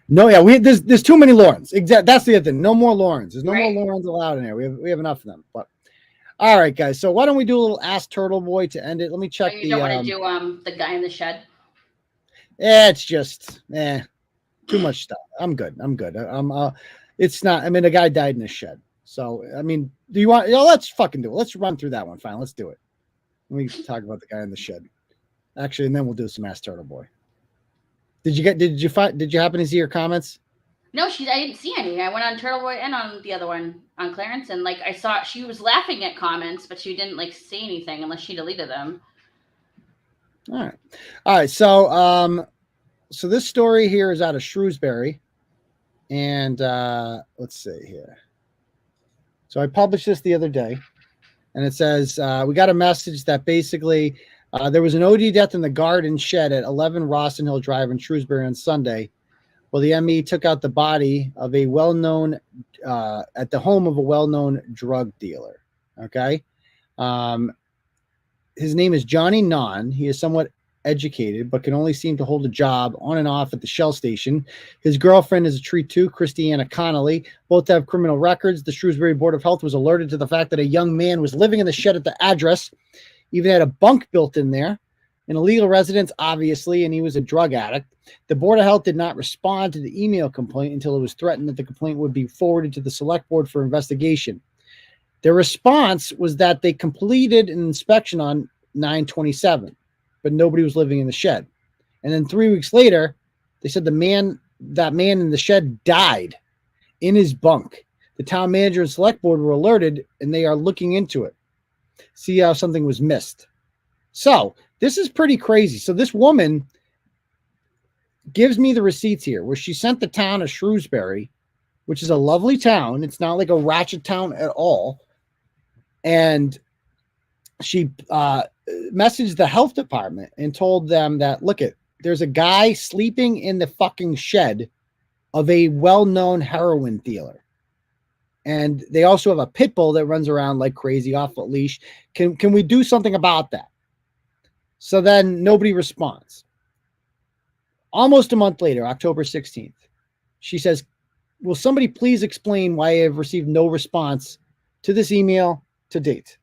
no, yeah, there's too many Laurens. That's the other thing. No more Laurens. There's no more Laurens allowed in there. We have enough of them. But all right, guys. So why don't we do a little Ask Turtle Boy to end it? Let me check you don't want to do the guy in the shed? It's just too much stuff. I'm good. It's not. I mean, a guy died in a shed. So I mean, do you want? Let's fucking do it. Let's run through that one. Fine. Let's do it. Let me talk about the guy in the shed. Actually, and then we'll do some Ask Turtle Boy. Did you happen to see your comments? No, I didn't see any. I went on Turtle Boy and on the other one on Clarence, and like I saw she was laughing at comments, but she didn't like say anything unless she deleted them. All right. So this story here is out of Shrewsbury, and let's see here. So I published this the other day, and it says we got a message that basically there was an OD death in the garden shed at 11 Rawson Hill Drive in Shrewsbury on Sunday. Well, the ME took out the body of a well-known at the home of a well-known drug dealer. Okay. His name is Johnny Non. He is somewhat educated, but can only seem to hold a job on and off at the Shell station. His girlfriend is a tree too, Christiana Connolly. Both have criminal records. The Shrewsbury Board of Health was alerted to the fact that a young man was living in the shed at the address, even had a bunk built in there, an illegal residence, obviously, and he was a drug addict. The Board of Health did not respond to the email complaint until it was threatened that the complaint would be forwarded to the Select Board for investigation. Their response was that they completed an inspection on 9/27, but nobody was living in the shed. And then 3 weeks later, they said that man in the shed died in his bunk. The town manager and Select Board were alerted, and they are looking into it. See how something was missed. So this is pretty crazy. So this woman gives me the receipts here where she sent the town of Shrewsbury, which is a lovely town. It's not like a ratchet town at all. And she messaged the health department and told them that, look, there's a guy sleeping in the fucking shed of a well-known heroin dealer. And they also have a pit bull that runs around like crazy off a leash. Can we do something about that? So then nobody responds. Almost a month later, October 16th, she says, will somebody please explain why I have received no response to this email to date?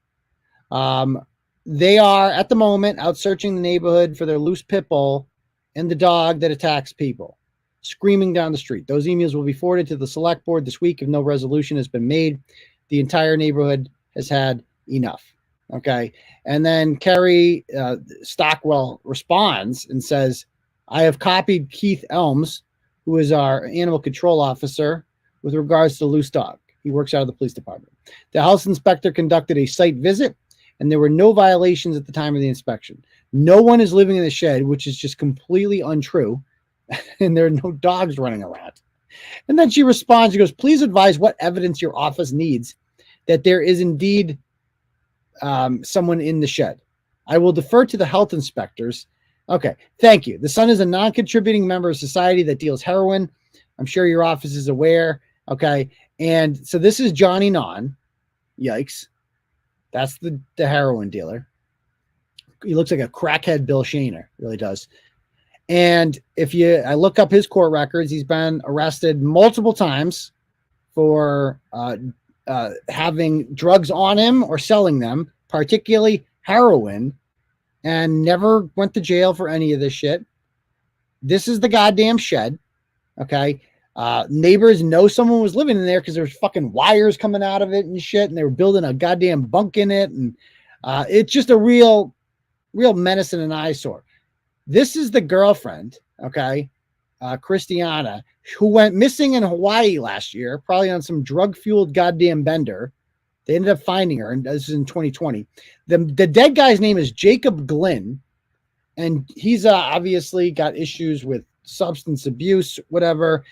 They are at the moment out searching the neighborhood for their loose pit bull and the dog that attacks people, screaming down the street. Those emails will be forwarded to the Select Board this week if no resolution has been made. The entire neighborhood has had enough. Okay. And then Kerry Stockwell responds and says, I have copied Keith Elms, who is our animal control officer, with regards to the loose dog. He works out of the police department. The health inspector conducted a site visit, and there were no violations at the time of the inspection. No one is living in the shed, which is just completely untrue. And there are no dogs running around. And then she responds, she goes, please advise what evidence your office needs that there is indeed someone in the shed. I will defer to the health inspectors. Okay, thank you. The son is a non-contributing member of society that deals heroin. I'm sure your office is aware. Okay, and so this is Johnny Non. Yikes. That's the heroin dealer. He looks like a crackhead Bill Shaner, really does. And I look up his court records, he's been arrested multiple times for having drugs on him or selling them, particularly heroin, and never went to jail for any of this shit. This is the goddamn shed. Okay. Neighbors know someone was living in there because there's fucking wires coming out of it and shit, and they were building a goddamn bunk in it. And it's just a real menace and an eyesore. This is the girlfriend, okay, Christiana, who went missing in Hawaii last year, probably on some drug-fueled goddamn bender. They ended up finding her, and this is in 2020. The dead guy's name is Jacob Glynn. And he's obviously got issues with substance abuse, whatever.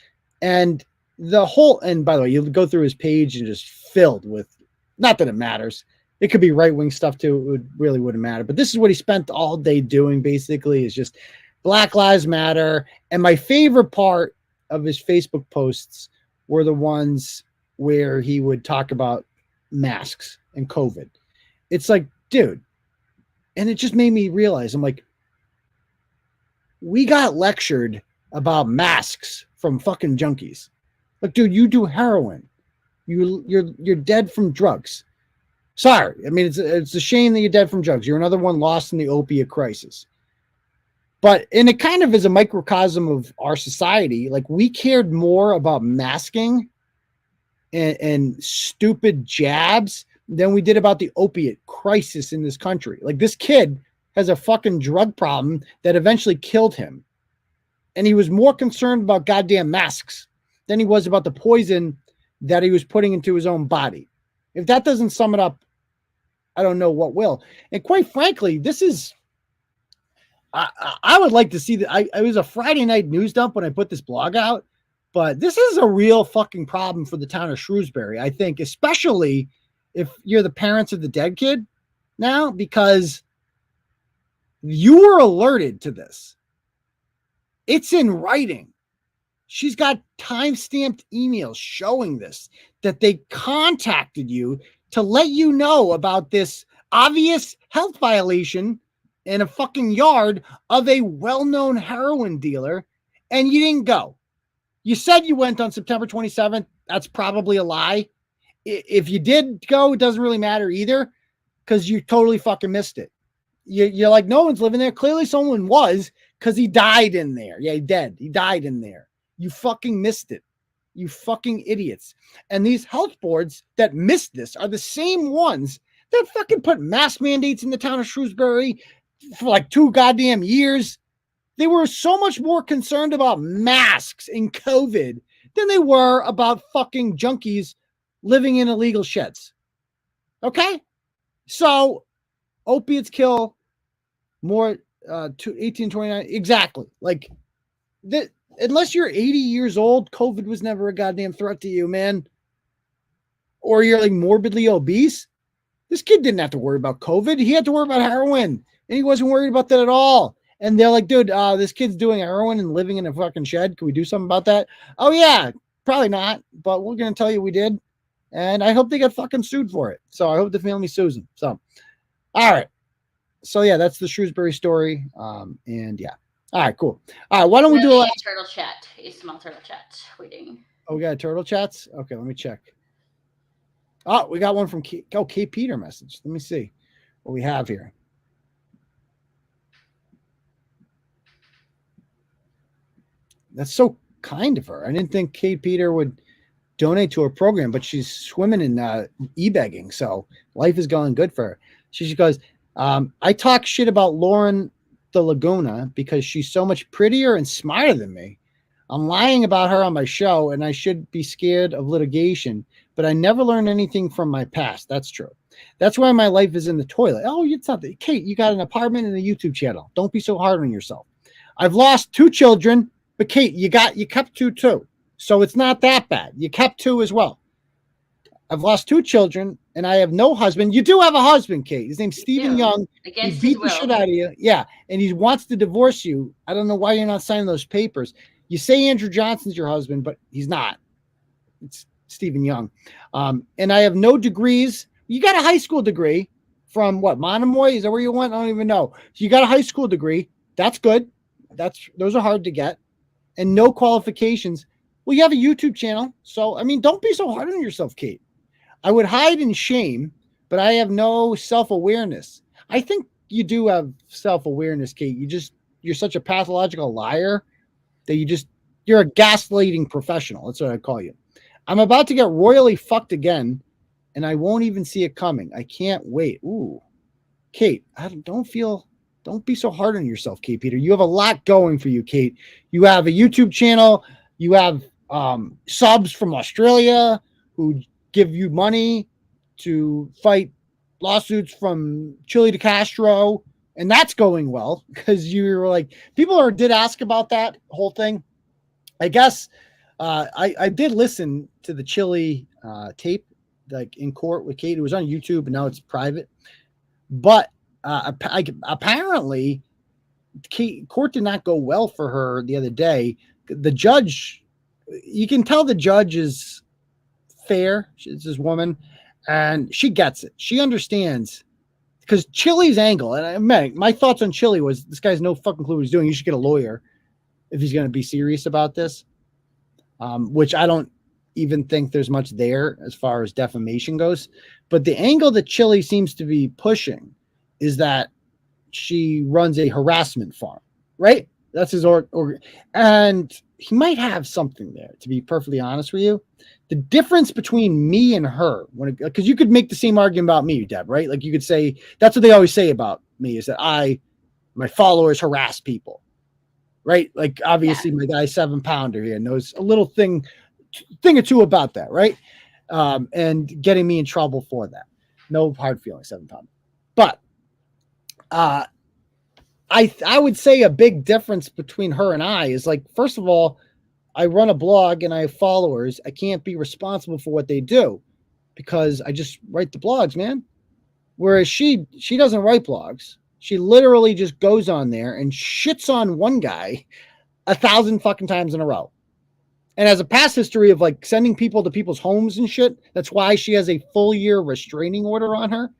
And by the way, you go through his page and just filled with, not that it matters. It could be right-wing stuff too. It really wouldn't matter. But this is what he spent all day doing, basically, is just Black Lives Matter. And my favorite part of his Facebook posts were the ones where he would talk about masks and COVID. It's like, dude, and it just made me realize, I'm like, we got lectured about masks from fucking junkies. Like, dude, you do heroin. You're dead from drugs. Sorry. I mean, it's a shame that you're dead from drugs. You're another one lost in the opiate crisis. And it kind of is a microcosm of our society. Like, we cared more about masking and stupid jabs than we did about the opiate crisis in this country. Like, this kid has a fucking drug problem that eventually killed him. And he was more concerned about goddamn masks than he was about the poison that he was putting into his own body. If that doesn't sum it up, I don't know what will. And quite frankly, this is, I would like to see that. It was a Friday night news dump when I put this blog out, but this is a real fucking problem for the town of Shrewsbury, I think, especially if you're the parents of the dead kid now, because you were alerted to this. It's in writing. She's got time-stamped emails showing this, that they contacted you to let you know about this obvious health violation in a fucking yard of a well-known heroin dealer, and you didn't go. You said you went on September 27th. That's probably a lie. If you did go, it doesn't really matter either, because you totally fucking missed it. You're like, no one's living there. Clearly someone was, because he died in there. Yeah, he died in there. You fucking missed it. You fucking idiots. And these health boards that missed this are the same ones that fucking put mask mandates in the town of Shrewsbury for like 2 goddamn years. They were so much more concerned about masks and COVID than they were about fucking junkies living in illegal sheds. Okay? So opiates kill more, 1829. Exactly. Like, that. Unless you're 80 years old, COVID was never a goddamn threat to you, man. Or you're like morbidly obese. This kid didn't have to worry about COVID. He had to worry about heroin, and he wasn't worried about that at all. And they're like, dude, this kid's doing heroin and living in a fucking shed. Can we do something about that? Oh, yeah, probably not, but we're going to tell you we did. And I hope they get fucking sued for it. So I hope the family sues them. So, all right. So, yeah, that's the Shrewsbury story. And yeah. All right, cool. All right, why don't we do a turtle chat? A small turtle chat waiting. Oh, we got turtle chats? Okay, let me check. Oh, we got one from Kate Peter message. Let me see what we have here. That's so kind of her. I didn't think Kate Peter would donate to her program, but she's swimming in e-begging, so life is going good for her. She goes, I talk shit about Lauren the Laguna because she's so much prettier and smarter than me. I'm lying about her on my show, and I should be scared of litigation, but I never learned anything from my past. That's true. That's why my life is in the toilet. Oh, it's not that. Kate, you got an apartment and a YouTube channel. Don't be so hard on yourself. I've lost 2 children, but Kate, you kept 2 too. So it's not that bad. You kept 2 as well. I've lost 2 children, and I have no husband. You do have a husband, Kate. His name's Stephen Young. Against he beat the shit out of you. Yeah, and he wants to divorce you. I don't know why you're not signing those papers. You say Andrew Johnson's your husband, but he's not. It's Stephen Young. And I have no degrees. You got a high school degree from what, Monomoy? Is that where you went? I don't even know. So you got a high school degree. That's good. Those are hard to get. And no qualifications. Well, you have a YouTube channel. So, I mean, don't be so hard on yourself, Kate. I would hide in shame, but I have no self-awareness. I think you do have self-awareness, Kate. You're such a pathological liar that you're a gaslighting professional. That's what I call you. I'm about to get royally fucked again, and I won't even see it coming. I can't wait. Ooh, Kate, don't be so hard on yourself, Kate Peter. You have a lot going for you, Kate. You have a YouTube channel. You have subs from Australia who give you money to fight lawsuits from Chile to Castro. And that's going well because you were like, people did ask about that whole thing. I guess I did listen to the Chili tape, like in court with Kate. It was on YouTube and now it's private. But apparently, court did not go well for her the other day. The judge, you can tell the judge is fair. She's this woman, and she gets it. She understands. Because Chili's angle, and my thoughts on Chili was this guy's no fucking clue what he's doing. You should get a lawyer if he's going to be serious about this, which I don't even think there's much there as far as defamation goes. But the angle that Chili seems to be pushing is that she runs a harassment farm, right? That's his and he might have something there, to be perfectly honest with you. The difference between me and her, because you could make the same argument about me, Deb, right? Like you could say, that's what they always say about me is that my followers harass people, right? Like obviously my guy 7-pounder here knows a little thing or two about that, right? And getting me in trouble for that. No hard feelings, 7-pounder. But I would say a big difference between her and I is like, first of all, I run a blog and I have followers. I can't be responsible for what they do because I just write the blogs, man. Whereas she doesn't write blogs. She literally just goes on there and shits on one guy 1,000 fucking times in a row. And has a past history of like sending people to people's homes and shit. That's why she has a full year restraining order on her,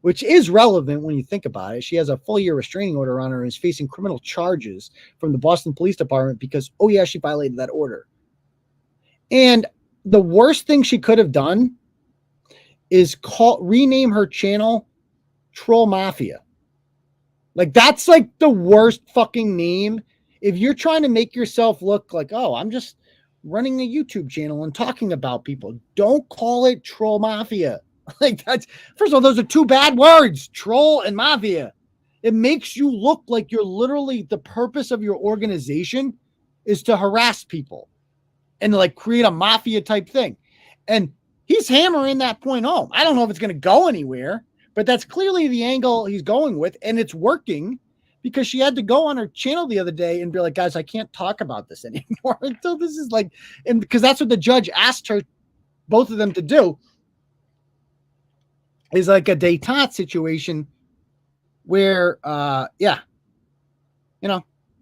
which is relevant when you think about it. She has a full year restraining order on her and is facing criminal charges from the Boston Police Department because, oh yeah, she violated that order. And the worst thing she could have done is rename her channel Troll Mafia. Like that's like the worst fucking name. If you're trying to make yourself look like, oh, I'm just running a YouTube channel and talking about people, don't call it Troll Mafia. Like that's, first of all, those are two bad words, troll and mafia. It makes you look like you're literally, the purpose of your organization is to harass people and like create a mafia type thing. And he's hammering that point home. I don't know if it's going to go anywhere, but that's clearly the angle he's going with. And it's working because she had to go on her channel the other day and be like, guys, I can't talk about this anymore until this is like, and because that's what the judge asked her, both of them to do. Is like a détente situation where,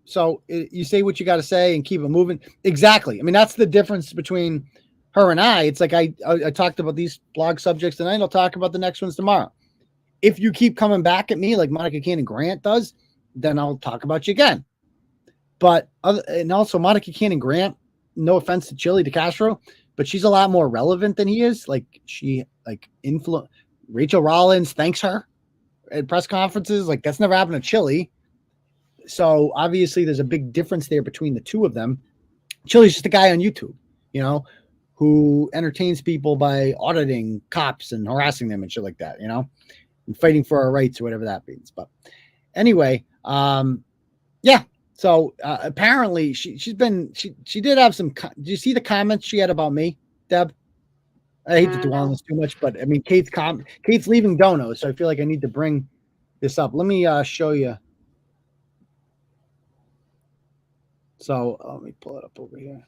so you say what you got to say and keep it moving. Exactly. I mean, that's the difference between her and I. It's like I talked about these blog subjects tonight. I'll talk about the next ones tomorrow. If you keep coming back at me like Monica Cannon Grant does, then I'll talk about you again. But and also Monica Cannon Grant, no offense to Chili DeCastro, but she's a lot more relevant than he is. Like she Rachael Rollins thanks her at press conferences. Like that's never happened to Chili. So obviously there's a big difference there between the two of them. Chili's just a guy on YouTube, who entertains people by auditing cops and harassing them and shit like that, and fighting for our rights or whatever that means. But anyway, So apparently she did have some, do you see the comments she had about me, Deb? I hate to dwell on this too much, but I mean, Kate's leaving donos, so I feel like I need to bring this up. Let me show you. So let me pull it up over here.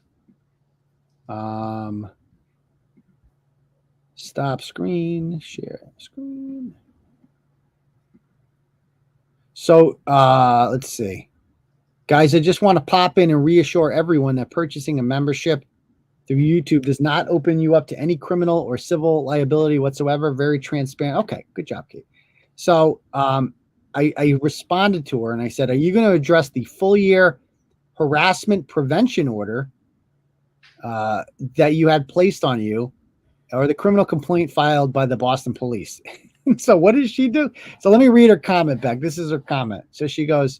Stop screen, share screen. So let's see. Guys, I just want to pop in and reassure everyone that purchasing a membership through YouTube does not open you up to any criminal or civil liability whatsoever. Very transparent. Okay, good job, Kate. So I responded to her and I said, are you going to address the full year harassment prevention order that you had placed on you or the criminal complaint filed by the Boston police? So what did she do? So let me read her comment back. This is her comment. So she goes,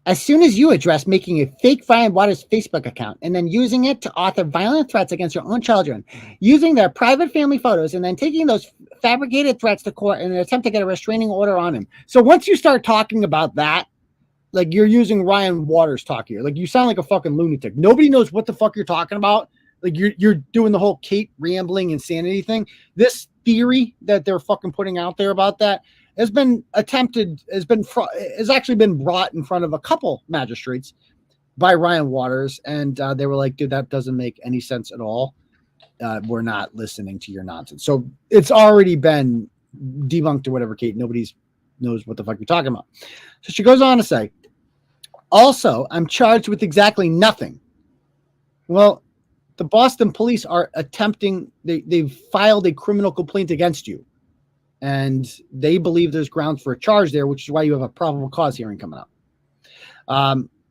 as soon as you address making a fake Ryan Waters Facebook account and then using it to author violent threats against your own children, using their private family photos and then taking those fabricated threats to court in an attempt to get a restraining order on him. So once you start talking about that, like you're using Ryan Waters talk here, like you sound like a fucking lunatic. Nobody knows what the fuck you're talking about. Like you're doing the whole Kate rambling insanity thing. This theory that they're fucking putting out there about that has actually been brought in front of a couple magistrates by Ryan Waters, and they were like, dude, that doesn't make any sense at all. We're not listening to your nonsense. So it's already been debunked or whatever, Kate. Nobody knows what the fuck you're talking about. So she goes on to say, also, I'm charged with exactly nothing. Well, the Boston police are attempting, they've filed a criminal complaint against you. And they believe there's grounds for a charge there, which is why you have a probable cause hearing coming up.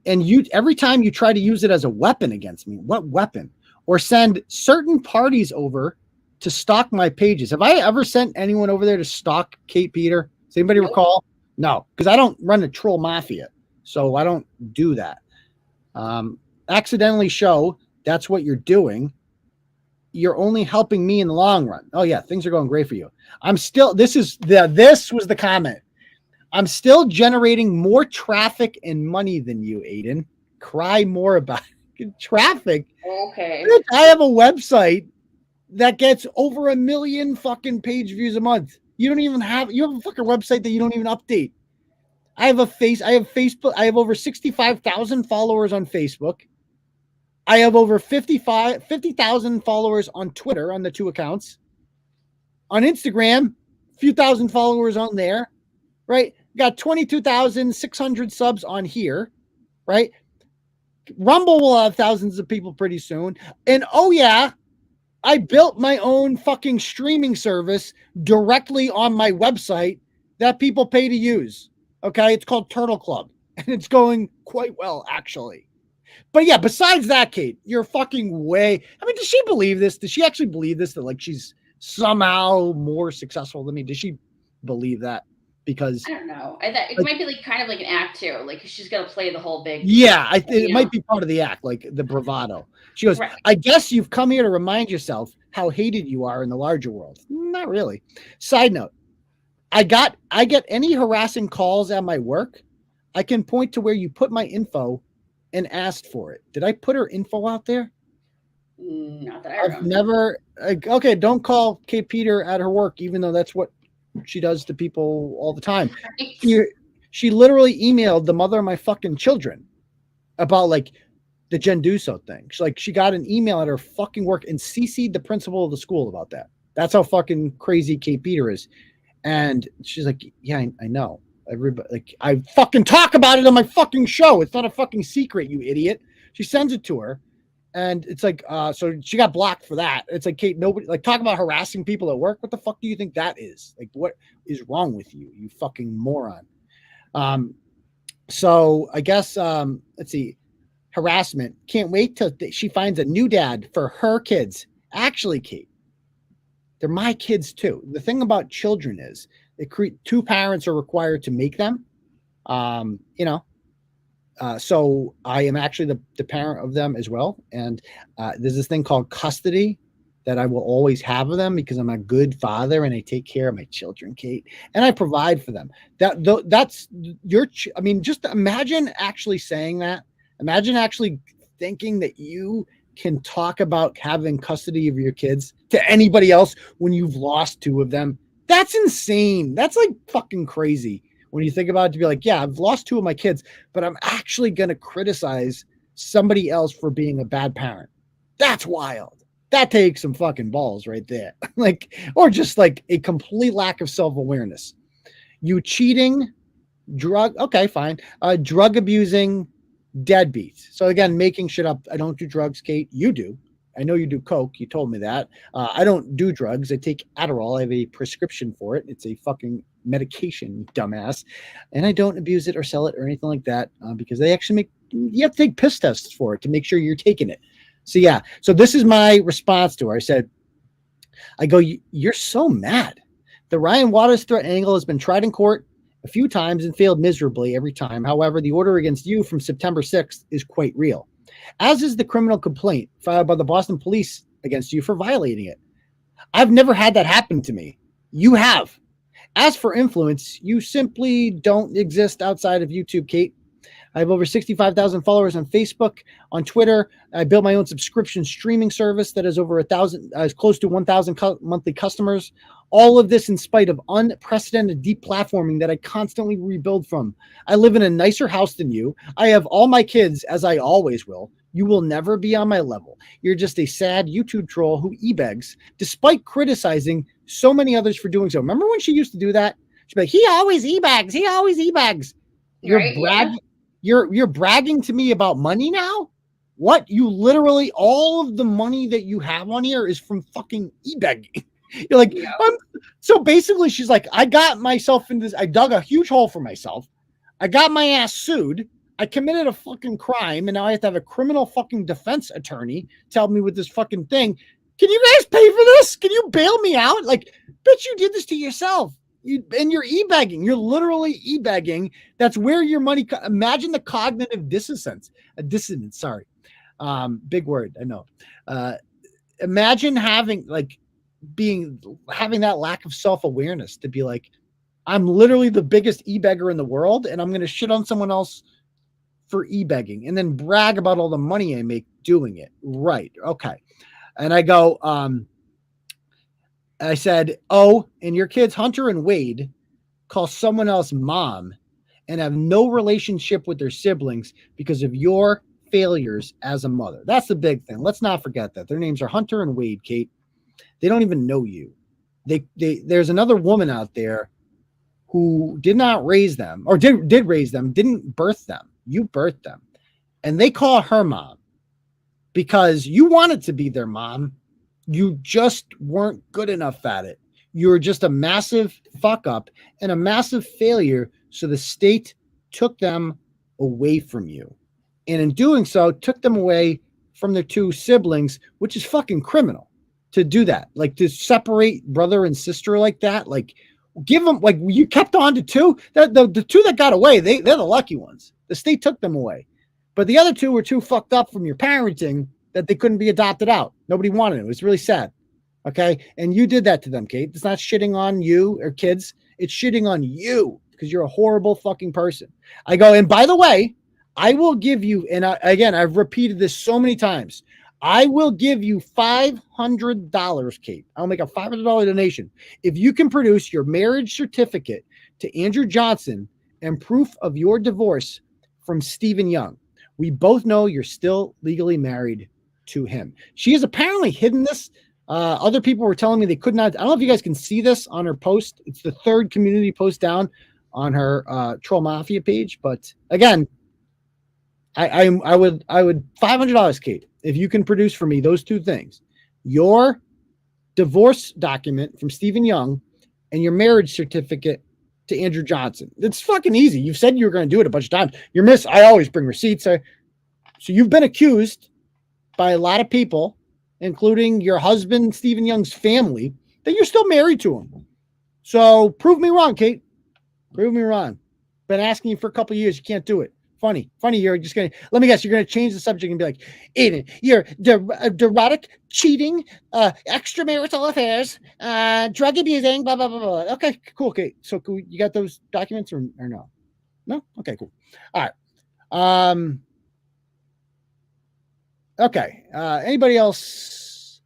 And you, every time you try to use it as a weapon against me, what weapon? Or send certain parties over to stalk my pages. Have I ever sent anyone over there to stalk Kate Peter? Does anybody recall? No, because I don't run a troll mafia. So I don't do that. Accidentally show that's what you're doing. You're only helping me in the long run. Oh yeah, things are going great for you. I'm still, this was the comment. I'm still generating more traffic and money than you, Aidan. Cry more about it. Traffic. Okay. I have a website that gets over 1 million fucking page views a month. You have a fucking website that you don't even update. I have Facebook. I have over 65,000 followers on Facebook. I have over 50,000 followers on Twitter on the 2 accounts. On Instagram, a few thousand followers on there, right? Got 22,600 subs on here, right? Rumble will have thousands of people pretty soon. And oh yeah, I built my own fucking streaming service directly on my website that people pay to use. Okay, it's called Turtle Club, and it's going quite well, actually. But yeah, besides that, Kate, you're fucking way. I mean, does she believe this? Does she actually believe this? That like she's somehow more successful than me? Does she believe that? Because I don't know. It might be like kind of like an act too. Like she's gonna play the whole big. Yeah, it might be part of the act, like the bravado. She goes, right. I guess you've come here to remind yourself how hated you are in the larger world. Not really. Side note, I get any harassing calls at my work. I can point to where you put my info and asked for it. Did I put her info out there? Not that I remember. I've never. Okay, don't call Kate Peter at her work, even though that's what she does to people all the time. She literally emailed the mother of my fucking children about like the Genduso thing. She got an email at her fucking work and CC'd the principal of the school about that. That's how fucking crazy Kate Peter is. And she's like, yeah, I know. Everybody, like, I fucking talk about it on my fucking show. It's not a fucking secret, you idiot. She sends it to her. And it's like, so she got blocked for that. It's like, Kate, nobody, like, talk about harassing people at work. What the fuck do you think that is? Like, what is wrong with you, you fucking moron? So I guess, let's see, harassment. Can't wait till she finds a new dad for her kids. Actually, Kate, they're my kids too. The thing about children is two parents are required to make them, so I am actually the parent of them as well. And there's this thing called custody that I will always have of them because I'm a good father and I take care of my children, Kate, and I provide for them. That's I mean, just imagine actually saying that. Imagine actually thinking that you can talk about having custody of your kids to anybody else when you've lost 2 of them. That's insane. That's like fucking crazy. When you think about it, to be like, yeah, I've lost 2 of my kids, but I'm actually going to criticize somebody else for being a bad parent. That's wild. That takes some fucking balls right there. Like, or just like a complete lack of self-awareness. You cheating, okay, fine. Drug abusing, deadbeats. So again, making shit up. I don't do drugs, Kate. You do. I know you do coke. You told me that. I don't do drugs. I take Adderall. I have a prescription for it. It's a fucking medication, dumbass. And I don't abuse it or sell it or anything like that because they actually you have to take piss tests for it to make sure you're taking it. So yeah. So this is my response to her. I go, you're so mad. The Ryan Waters threat angle has been tried in court a few times and failed miserably every time. However, the order against you from September 6th is quite real, as is the criminal complaint filed by the Boston police against you for violating it. I've never had that happen to me. You have. As for influence, you simply don't exist outside of YouTube, Kate. I have over 65,000 followers on Facebook, on Twitter. I built my own subscription streaming service that has over 1,000, close to 1,000 monthly customers. All of this in spite of unprecedented deplatforming that I constantly rebuild from. I live in a nicer house than you. I have all my kids, as I always will. You will never be on my level. You're just a sad YouTube troll who e-begs, despite criticizing so many others for doing so. Remember when she used to do that? She'd be like, he always e-begs. He always e-begs. You're bragging. Yeah. You're bragging to me about money now? What? You literally, all of the money that you have on here is from fucking e-begging. You're like, yeah. So basically she's like, I got myself in this. I dug a huge hole for myself. I got my ass sued. I committed a fucking crime, and now I have to have a criminal fucking defense attorney tell me with this fucking thing. Can you guys pay for this? Can you bail me out? Like, bitch, you did this to yourself. And you're e-begging. You're literally e-begging. That's where your money. Imagine the cognitive dissonance. Sorry, big word. I know. Imagine having that lack of self-awareness to be like, I'm literally the biggest e-beggar in the world, and I'm going to shit on someone else for e-begging and then brag about all the money I make doing it. Right. Okay. And I go, I said, oh, and your kids, Hunter and Wade, call someone else mom and have no relationship with their siblings because of your failures as a mother. That's the big thing. Let's not forget that. Their names are Hunter and Wade, Kate. They don't even know you. There's another woman out there who did not raise them, or did raise them, didn't birth them. You birthed them. And they call her mom because you wanted to be their mom. You just weren't good enough at it. You were just a massive fuck up and a massive failure. So the state took them away from you. And in doing so, took them away from their two siblings, which is fucking criminal to do that. Like, to separate brother and sister like that. Like, give them, like, you kept on to two. The two that got away, they're the lucky ones. The state took them away. But the other two were too fucked up from your parenting that they couldn't be adopted out. Nobody wanted it. It was really sad. Okay. And you did that to them, Kate. It's not shitting on you or kids. It's shitting on you because you're a horrible fucking person. I go, and by the way, I will give you, and again, I've repeated this so many times. I will give you $500, Kate. I'll make a $500 donation if you can produce your marriage certificate to Andrew Johnson and proof of your divorce from Stephen Young. We both know you're still legally married to him. She has apparently hidden this. Other people were telling me they could not. I don't know if you guys can see this on her post. It's the third community post down on her Troll Mafia page. But again, I would $500, Kate, if you can produce for me those two things: your divorce document from Stephen Young and your marriage certificate to Andrew Johnson. It's fucking easy. You've said you were going to do it a bunch of times. I always bring receipts. So you've been accused by a lot of people, including your husband, Stephen Young's family, that you're still married to him. So prove me wrong, Kate. Prove me wrong. Been asking you for a couple of years. You can't do it. Funny. You're just going to, let me guess, you're going to change the subject and be like, Aidan, you're neurotic, cheating, extramarital affairs, drug abusing, blah, blah, blah, blah. Okay, cool. Okay. So you got those documents or no? No? Okay, cool. All right. Okay. Anybody else?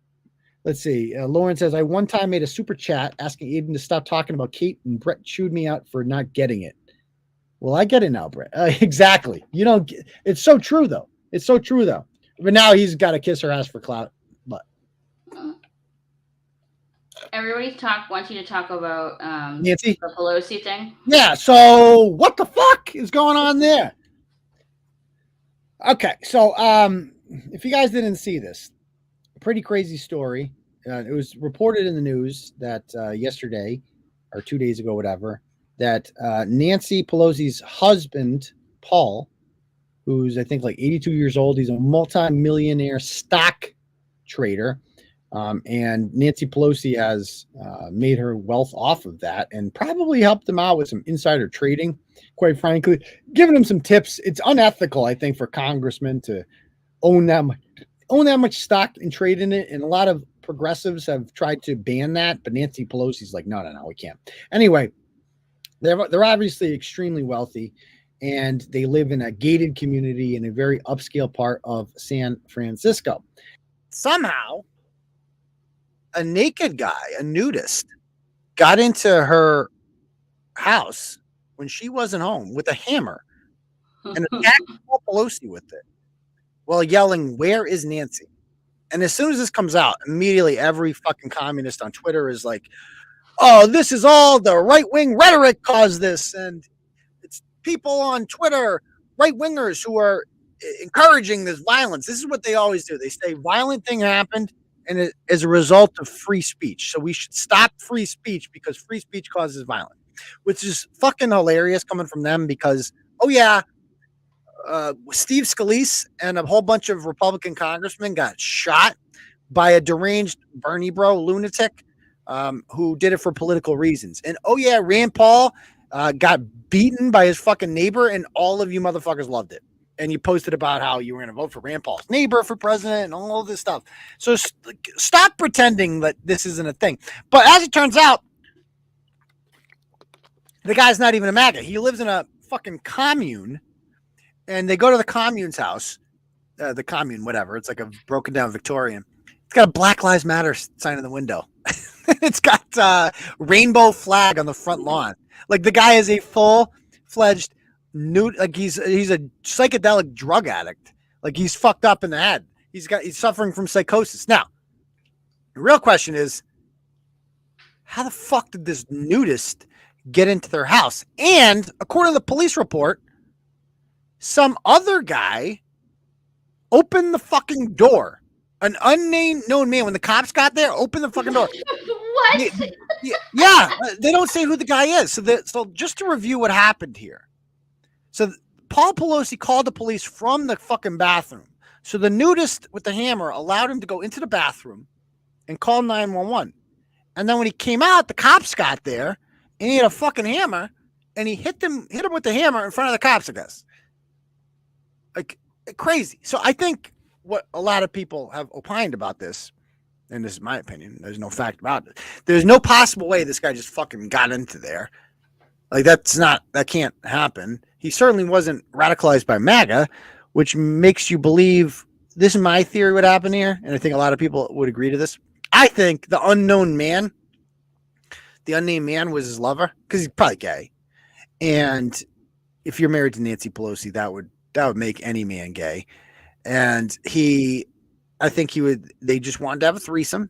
Let's see. Lauren says, I one time made a super chat asking Aidan to stop talking about Kate, and Brett chewed me out for not getting it. Well, I get it now, Brett. Exactly. You don't get, it's so true though. It's so true though. But now he's got to kiss her ass for clout. But everybody wants you to talk about Nancy, the Pelosi thing. Yeah. So what the fuck is going on there? Okay. So if you guys didn't see this, pretty crazy story. It was reported in the news that yesterday or 2 days ago, whatever, that Nancy Pelosi's husband, Paul, who's I think like 82 years old, he's a multi-millionaire stock trader. And Nancy Pelosi has made her wealth off of that and probably helped him out with some insider trading, quite frankly, giving him some tips. It's unethical, I think, for congressmen to own that much stock and trade in it. And a lot of progressives have tried to ban that, but Nancy Pelosi's like, no, we can't. Anyway, they're obviously extremely wealthy, and they live in a gated community in a very upscale part of San Francisco. Somehow, a naked guy, a nudist, got into her house when she wasn't home with a hammer and attacked Paul Pelosi with it while yelling, "Where is Nancy?" And as soon as this comes out, immediately every fucking communist on Twitter is like, "Oh, this is all the right-wing rhetoric caused this." And it's people on Twitter, right-wingers, who are encouraging this violence. This is what they always do. They say violent thing happened and it is a result of free speech. So we should stop free speech because free speech causes violence, which is fucking hilarious coming from them because, oh yeah, Steve Scalise and a whole bunch of Republican congressmen got shot by a deranged Bernie bro lunatic who did it for political reasons. And oh yeah, Rand Paul got beaten by his fucking neighbor, and all of you motherfuckers loved it. And you posted about how you were going to vote for Rand Paul's neighbor for president and all this stuff. So stop pretending that this isn't a thing. But as it turns out, the guy's not even a MAGA. He lives in a fucking commune. And they go to the commune's house, the commune, whatever. It's like a broken down Victorian. It's got a Black Lives Matter sign in the window. It's got rainbow flag on the front lawn. Like the guy is a full-fledged nude. Like he's a psychedelic drug addict. Like he's fucked up in the head. He's suffering from psychosis. Now, the real question is, how the fuck did this nudist get into their house? And according to the police report, some other guy opened the fucking door. An unknown man, when the cops got there, opened the fucking door. What? Yeah, they don't say who the guy is. So just to review what happened here. So Paul Pelosi called the police from the fucking bathroom. So the nudist with the hammer allowed him to go into the bathroom and call 911. And then when he came out, the cops got there and he had a fucking hammer and he hit him with the hammer in front of the cops, I guess. Like crazy. So I think what a lot of people have opined about this, and this is my opinion, there's no fact about it. There's no possible way this guy just fucking got into there. Like that can't happen. He certainly wasn't radicalized by MAGA, which makes you believe, this is my theory what happened here, and I think a lot of people would agree to this. I think the unnamed man was his lover, because he's probably gay. And if you're married to Nancy Pelosi, that would make any man gay. And they just wanted to have a threesome,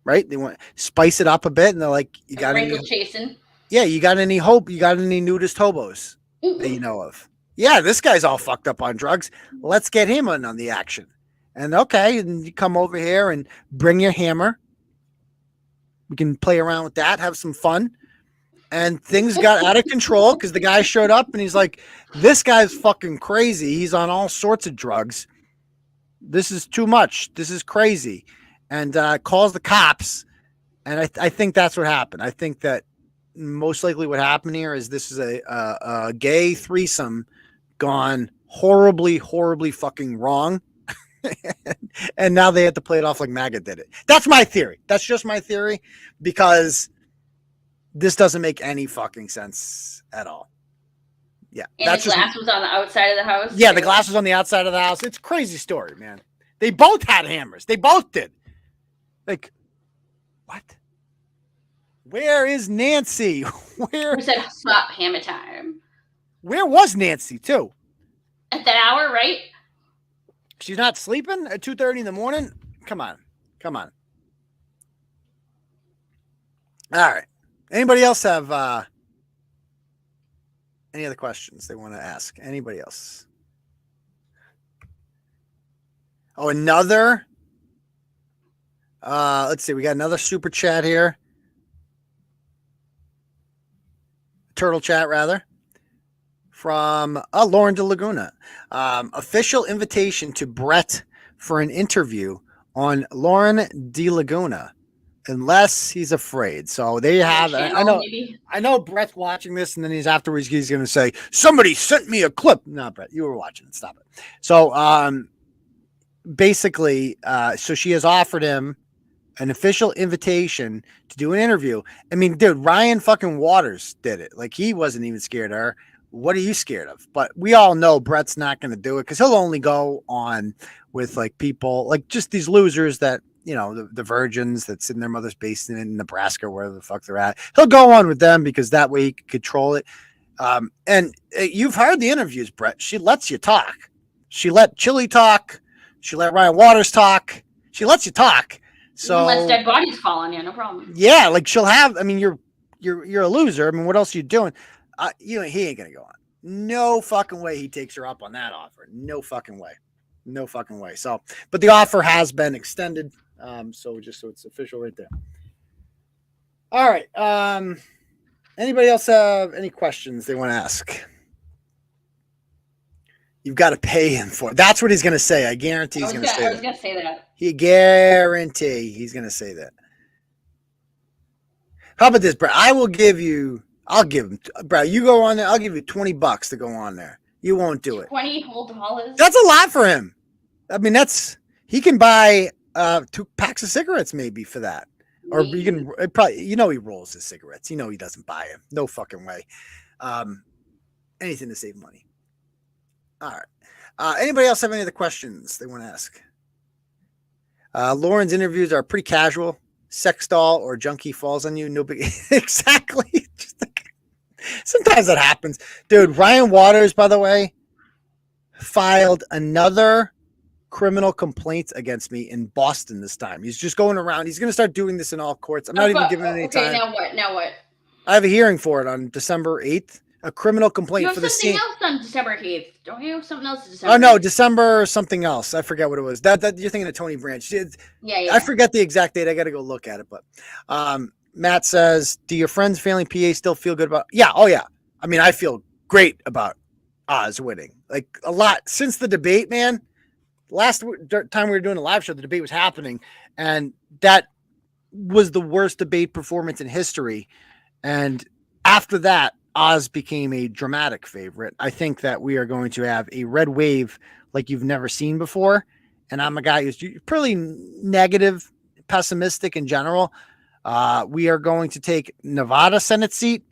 right? They want to spice it up a bit. And they're like, you got any nudist hobos that you know of? Yeah, this guy's all fucked up on drugs. Let's get him on the action. And okay, and you come over here and bring your hammer. We can play around with that, have some fun. And things got out of control because the guy showed up and he's like, this guy's fucking crazy. He's on all sorts of drugs. This is too much. This is crazy. And calls the cops. And I think that's what happened. I think that most likely what happened here is this is a gay threesome gone horribly, horribly fucking wrong. And now they have to play it off like MAGA did it. That's my theory. That's just my theory because this doesn't make any fucking sense at all. Yeah. And the glass was on the outside of the house? Yeah, the glass was on the outside of the house. It's a crazy story, man. They both had hammers. They both did. Like, what? Where is Nancy? We said stop hammer time. Where was Nancy, too? At that hour, right? She's not sleeping at 2:30 in the morning? Come on. All right. Anybody else have any other questions they want to ask? Anybody else? Oh, another. Let's see. We got another super chat here. Turtle chat, rather. From Lauren de Laguna. Official invitation to Brett for an interview on Lauren de Laguna. Unless he's afraid. So there you have it. I know Brett's watching this, and then he's going to say, somebody sent me a clip. No, Brett, you were watching it. Stop it. So basically, so she has offered him an official invitation to do an interview. I mean, dude, Ryan fucking Waters did it. Like, he wasn't even scared of her. What are you scared of? But we all know Brett's not going to do it because he'll only go on with like people like just these losers that, you know, the virgins that sit in their mother's basement in Nebraska, wherever the fuck they're at. He'll go on with them because that way he can control it. And you've heard the interviews, Brett. She lets you talk. She let Chili talk. She let Ryan Waters talk. She lets you talk. So lets dead bodies fall on you, no problem. Yeah, like she'll have. I mean, you're a loser. I mean, what else are you doing? He ain't gonna go on. No fucking way he takes her up on that offer. No fucking way. No fucking way. So, but the offer has been extended. So just so it's official right there. All right. Anybody else have any questions they want to ask? You've got to pay him for it. That's what he's going to say. I guarantee he's going to say that. I was going to say that. He guarantee he's going to say that. How about this, Brad? I'll give him, Brad, you go on there. I'll give you $20 to go on there. You won't do it. $20 whole dollars? That's a lot for him. I mean, he can buy 2 packs of cigarettes maybe for that. Or you can probably, you know, he rolls his cigarettes. You know, he doesn't buy them. No fucking way. Anything to save money. All right. Anybody else have any other questions they want to ask? Lauren's interviews are pretty casual. Sex doll or junkie falls on you. No big. Exactly. Just like, sometimes that happens. Dude, Ryan Waters, by the way, filed another criminal complaints against me in Boston this time. He's just going around. He's going to start doing this in all courts. I'm not even giving it any time. Now what? I have a hearing for it on December 8th. A criminal complaint for the scene. You have something else on December 8th. Don't you have something else December? Oh, no, December something else. I forget what it was. That you're thinking of Tony Branch. Yeah. I forget the exact date. I got to go look at it. But Matt says, do your friends failing PA still feel good about? Yeah. Oh, yeah. I mean, I feel great about Oz winning. Like a lot since the debate, man. Last time we were doing a live show, the debate was happening, and that was the worst debate performance in history. And after that, Oz became a dramatic favorite. I think that we are going to have a red wave like you've never seen before. And I'm a guy who's pretty negative, pessimistic in general. We are going to take Nevada Senate seat.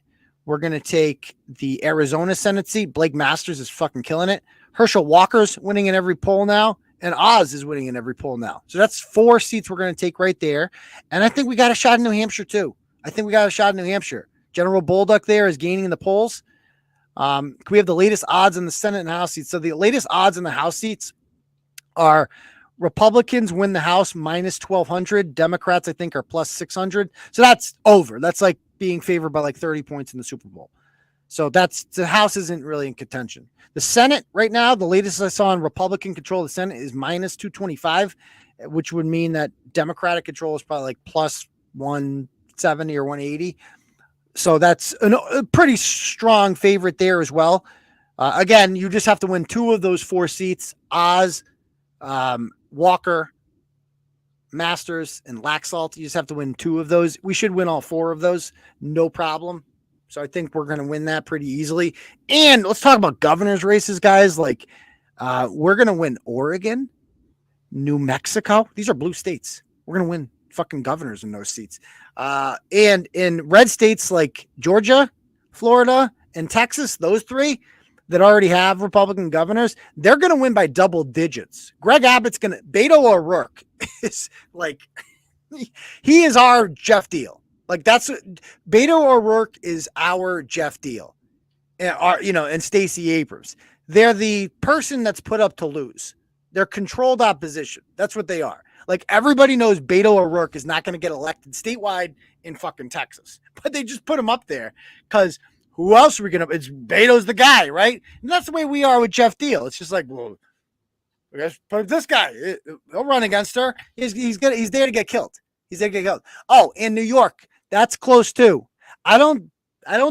We're going to take the Arizona Senate seat. Blake Masters is fucking killing it. Herschel Walker's winning in every poll now. And Oz is winning in every poll now. So that's 4 seats we're going to take right there. And I think we got a shot in New Hampshire too. General Bolduc there is gaining in the polls. Can we have the latest odds in the Senate and House seats? So the latest odds in the House seats are Republicans win the House minus 1,200. Democrats, I think, are plus 600. So that's over. That's like being favored by like 30 points in the Super Bowl. So the House isn't really in contention. The Senate right now, the latest I saw on Republican control of the Senate is minus 225, which would mean that Democratic control is probably like plus 170 or 180. So that's a pretty strong favorite there as well. Again, you just have to win 2 of those 4 seats. Oz, Walker, Masters, and Laxalt. You just have to win 2 of those. We should win all 4 of those. No problem. So I think we're going to win that pretty easily. And let's talk about governor's races, guys. Like, we're going to win Oregon, New Mexico. These are blue states. We're going to win fucking governors in those seats. And in red states like Georgia, Florida, and Texas, those 3 that already have Republican governors, they're going to win by double digits. Greg Abbott's going to, Beto O'Rourke is like, he is our Jeff Deal. Like Beto O'Rourke is our Jeff Deal, and Stacey Abrams. They're the person that's put up to lose. They're controlled opposition. That's what they are. Like everybody knows Beto O'Rourke is not going to get elected statewide in fucking Texas, but they just put him up there because who else are we going to, it's Beto's the guy, right? And that's the way we are with Jeff Deal. It's just like, well, we got to put this guy, he'll run against her. He's there to get killed. Oh, in New York, that's close too. I don't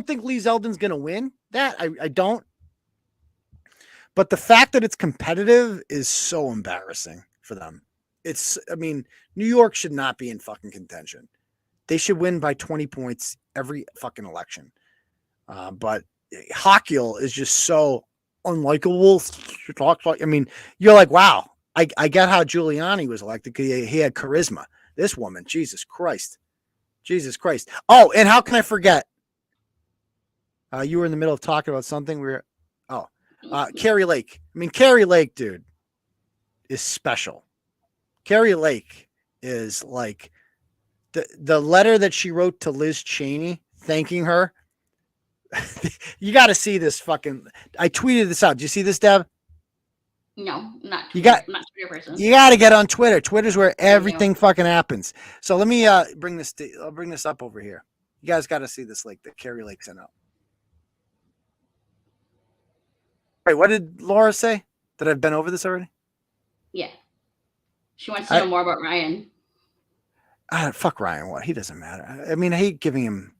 think Lee Zeldin's going to win that. I don't. But the fact that it's competitive is so embarrassing for them. New York should not be in fucking contention. They should win by 20 points every fucking election. But Hochul is just so unlikable. You're like, wow, I get how Giuliani was elected because he had charisma. This woman, Jesus Christ. Oh, and how can I forget? You were in the middle of talking about something. Carrie Lake. I mean, Carrie Lake, dude, is special. Carrie Lake is like the letter that she wrote to Liz Cheney thanking her. You got to see this fucking. I tweeted this out. Do you see this, Deb? No, not Twitter. You got. Not Twitter person. You got to get on Twitter. Twitter's where everything fucking happens. So let me bring this. I'll bring this up over here. You guys got to see this link that Carrie Lake sent out. Wait, what did Laura say? That I've been over this already? Yeah. She wants to know more about Ryan. Fuck Ryan. What? He doesn't matter. I mean, I hate giving him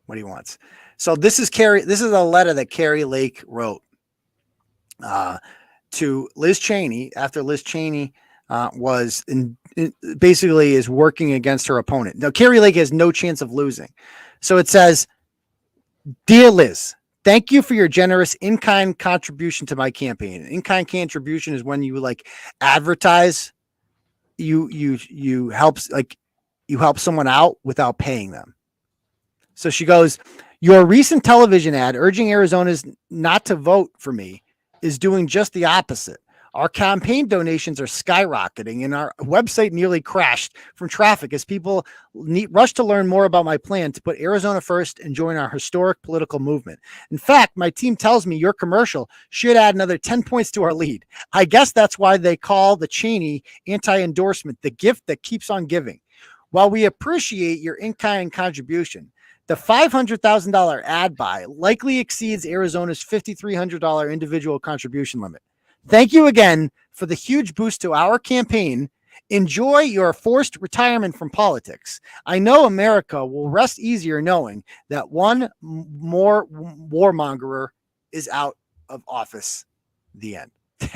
what he wants. So this is Carrie. This is a letter that Carrie Lake wrote to Liz Cheney after Liz Cheney was basically is working against her opponent. Now, Carrie Lake has no chance of losing. So it says, "Dear Liz, thank you for your generous in-kind contribution to my campaign." In-kind contribution is when you like advertise, you help someone out without paying them. So she goes, "Your recent television ad urging Arizonans not to vote for me is doing just the opposite. Our campaign donations are skyrocketing and our website nearly crashed from traffic as people rush to learn more about my plan to put Arizona first and join our historic political movement. In fact, my team tells me your commercial should add another 10 points to our lead. I guess that's why they call the Cheney anti-endorsement the gift that keeps on giving. While we appreciate your in-kind contribution, the $500,000 ad buy likely exceeds Arizona's $5,300 individual contribution limit. Thank you again for the huge boost to our campaign. Enjoy your forced retirement from politics. I know America will rest easier knowing that one more warmonger is out of office." The end.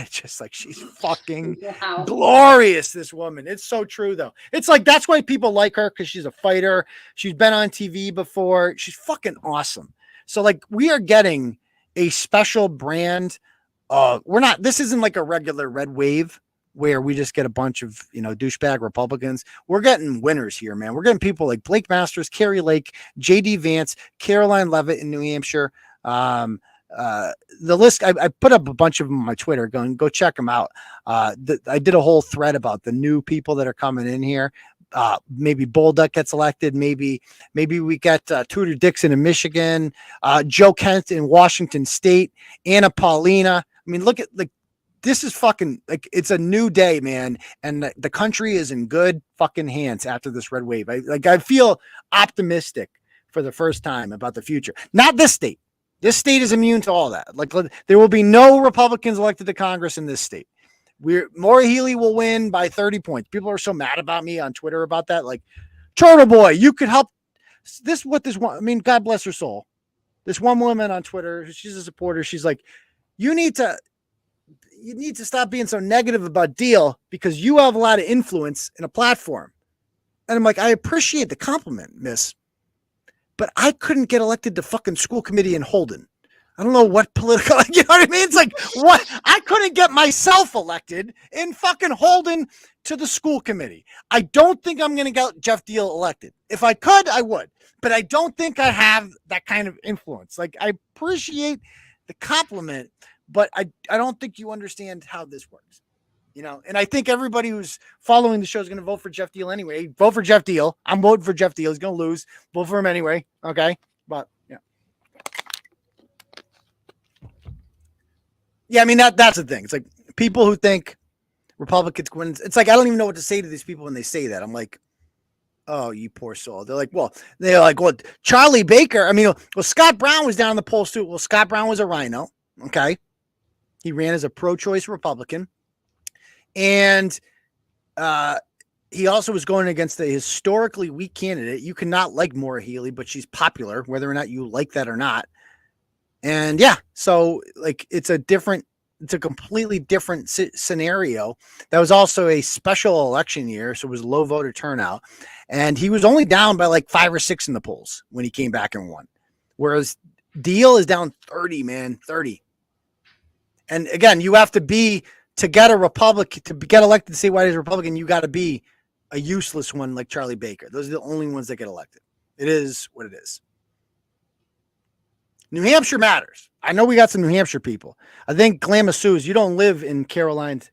Just like she's fucking glorious, this woman. It's so true, though. It's like that's why people like her, because she's a fighter. She's been on TV before. She's fucking awesome. So, like, we are getting a special brand. This isn't like a regular red wave where we just get a bunch of, douchebag Republicans. We're getting winners here, man. We're getting people like Blake Masters, Carrie Lake, JD Vance, Caroline Levitt in New Hampshire. The list, I put up a bunch of them on my Twitter. Go check them out. I did a whole thread about the new people that are coming in here. Maybe Bolduc gets elected. Maybe we get Tudor Dixon in Michigan, Joe Kent in Washington State, Anna Paulina. I mean, look at this is fucking like it's a new day, man, and the country is in good fucking hands after this red wave. I feel optimistic for the first time about the future. Not this state. This state is immune to all that. Like, there will be no Republicans elected to Congress in this state. Maura Healey will win by 30 points. People are so mad about me on Twitter about that. Like, Turtle Boy, you could help. I mean, God bless her soul. This one woman on Twitter, she's a supporter. She's like, you need to stop being so negative about Deal because you have a lot of influence and a platform. And I'm like, I appreciate the compliment, miss, but I couldn't get elected to fucking school committee in Holden. I don't know what political, you know what I mean? It's like, what? I couldn't get myself elected in fucking Holden to the school committee. I don't think I'm going to get Jeff Deal elected. If I could, I would, but I don't think I have that kind of influence. Like, I appreciate the compliment, but I don't think you understand how this works, and I think everybody who's following the show is going to vote for Jeff Deal anyway. Vote for Jeff Deal. I'm voting for Jeff Deal. He's going to lose. Vote for him anyway. Okay. But yeah. Yeah. I mean, that's the thing. It's like people who think Republicans win. It's like, I don't even know what to say to these people when they say that. I'm like, oh, you poor soul. They're like, well, Charlie Baker. I mean, well, Scott Brown was down in the polls too. Well, Scott Brown was a rhino. Okay. He ran as a pro-choice Republican. And he also was going against a historically weak candidate. You cannot like Maura Healey, but she's popular, whether or not you like that or not. And yeah, so like it's a completely different scenario. That was also a special election year, so it was low voter turnout. And he was only down by like 5 or 6 in the polls when he came back and won. Whereas Deal is down 30, man, 30. And again, you have to be, to get a Republican, to get elected to statewide as a Republican, you got to be a useless one like Charlie Baker. Those are the only ones that get elected. It is what it is. New Hampshire matters. I know we got some New Hampshire people. I think Glamasu's, you don't live in Carolines.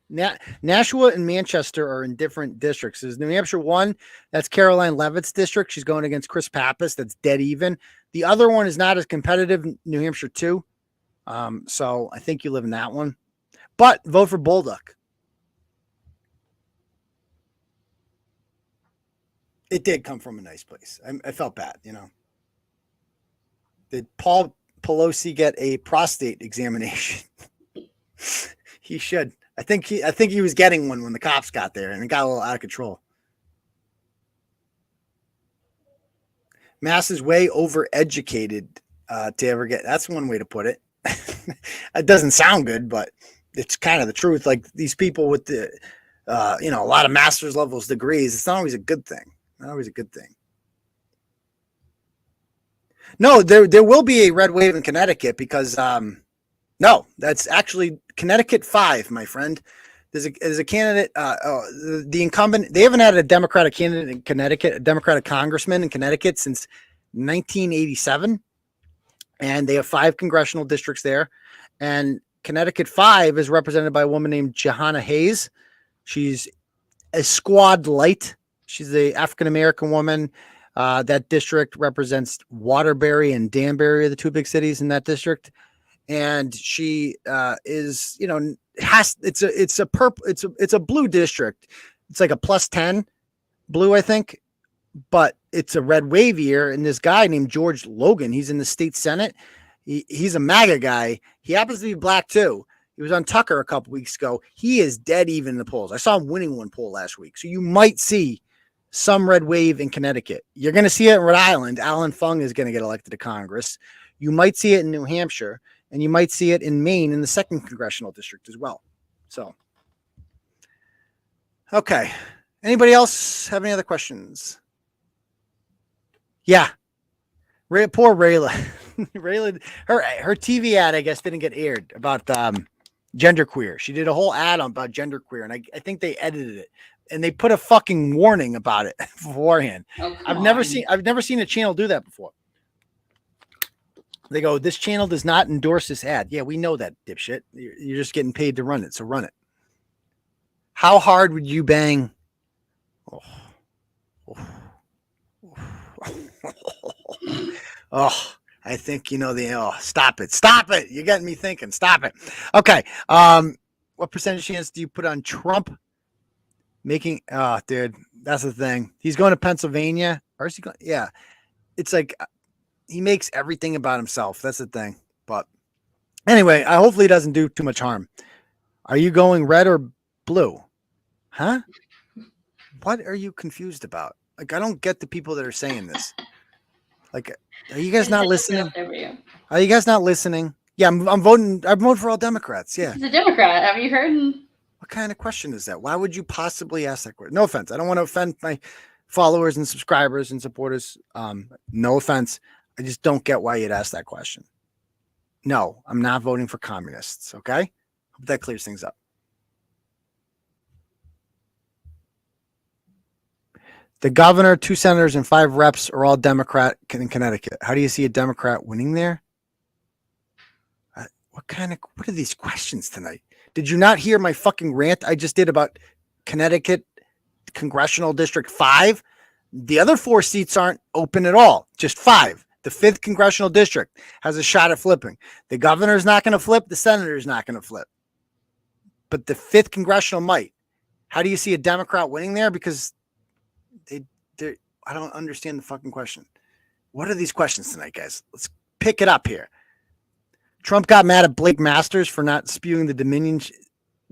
Nashua and Manchester are in different districts. There's New Hampshire one, that's Caroline Levitt's district. She's going against Chris Pappas. That's dead even. The other one is not as competitive, New Hampshire 2. So I think you live in that one. But vote for Bolduc. It did come from a nice place. I felt bad, you know. Did Paul Pelosi get a prostate examination? He should. I think he was getting one when the cops got there, and it got a little out of control. Mass is way overeducated to ever get. That's one way to put it. It doesn't sound good, but it's kind of the truth. Like these people with the, a lot of master's levels degrees. It's not always a good thing. Not always a good thing. No, there will be a red wave in Connecticut because no, that's actually Connecticut 5, my friend. There's a candidate, the incumbent. They haven't had a Democratic candidate in Connecticut, a Democratic congressman in Connecticut since 1987, and they have 5 congressional districts there. And Connecticut 5 is represented by a woman named Johanna Hayes. She's a squad light. She's the African American woman. That district represents Waterbury and Danbury are the 2 big cities in that district. And she is, it's a blue district. It's like a +10 blue, I think, but it's a red wave year. And this guy named George Logan, he's in the state Senate. He's a MAGA guy. He happens to be black too. He was on Tucker a couple weeks ago. He is dead even in the polls. I saw him winning one poll last week. So you might see some red wave in Connecticut. You're going to see it in Rhode Island. Alan Fung is going to get elected to Congress. You might see it in New Hampshire, and you might see it in Maine in the 2nd congressional district as well. So, okay. Anybody else have any other questions? Yeah. Poor Rayla. Rayla, her TV ad, I guess, didn't get aired about genderqueer. She did a whole ad about genderqueer, and I think they edited it. And they put a fucking warning about it beforehand. Oh, I've never seen a channel do that before. They go, this channel does not endorse this ad. Yeah, we know that, dipshit. You're just getting paid to run it, so run it. How hard would you bang? Oh, I think stop it. You're getting me thinking. Stop it. Okay. What percentage chance do you put on Trump? Dude, that's the thing. He's going to Pennsylvania. Or is he going? Yeah. It's like he makes everything about himself. That's the thing. But anyway, hopefully he doesn't do too much harm. Are you going red or blue? Huh? What are you confused about? Like, I don't get the people that are saying this. Like, are you guys not listening? Are you guys not listening? Yeah, I'm voting. I'm voting for all Democrats. Yeah. He's a Democrat. Have you heard? What kind of question is that? Why would you possibly ask that question? No offense. I don't want to offend my followers and subscribers and supporters. No offense. I just don't get why you'd ask that question. No, I'm not voting for communists. Okay. Hope that clears things up. The governor, 2 senators, and 5 reps are all Democrat in Connecticut. How do you see a Democrat winning there? What are these questions tonight? Did you not hear my fucking rant I just did about Connecticut Congressional District 5? The other 4 seats aren't open at all, just 5. The 5th Congressional District has a shot at flipping. The governor's not going to flip. The senator's not going to flip. But the 5th Congressional might. How do you see a Democrat winning there? Because I don't understand the fucking question. What are these questions tonight, guys? Let's pick it up here. Trump got mad at Blake Masters for not spewing the Dominion.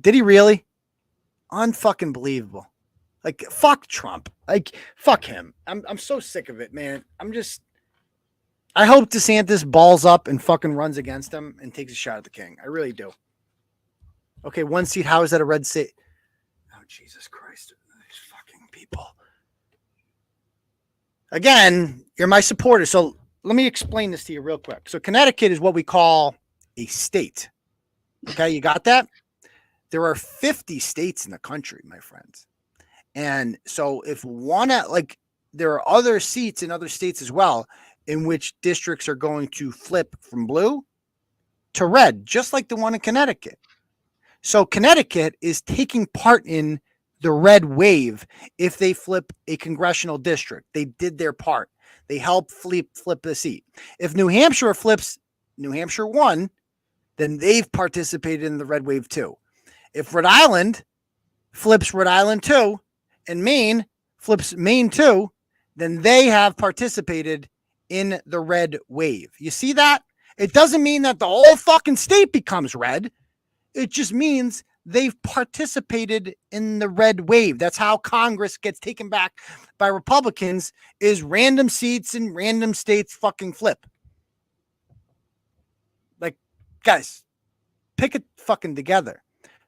Did he really? Unfucking believable. Like, fuck Trump. Like, fuck him. I'm so sick of it, man. I hope DeSantis balls up and fucking runs against him and takes a shot at the king. I really do. Okay, 1 seat. How is that a red state? Oh, Jesus Christ. These fucking people. Again, you're my supporter. So let me explain this to you real quick. So Connecticut is what we call a state. Okay, you got that? There are 50 states in the country, my friends. And so if there are other seats in other states as well. in which districts are going to flip from blue to red, just like the one in Connecticut. So Connecticut is taking part in the red wave if they flip a congressional district. They did their part. They helped flip the seat. If New Hampshire flips New Hampshire 1, then they've participated in the red wave too. If Rhode Island flips Rhode Island 2 and Maine flips Maine 2, then they have participated in the red wave. You see that? It doesn't mean that the whole fucking state becomes red. It just means they've participated in the red wave. That's how Congress gets taken back by Republicans, is random seats in random states fucking flip. Like, guys, pick it fucking together.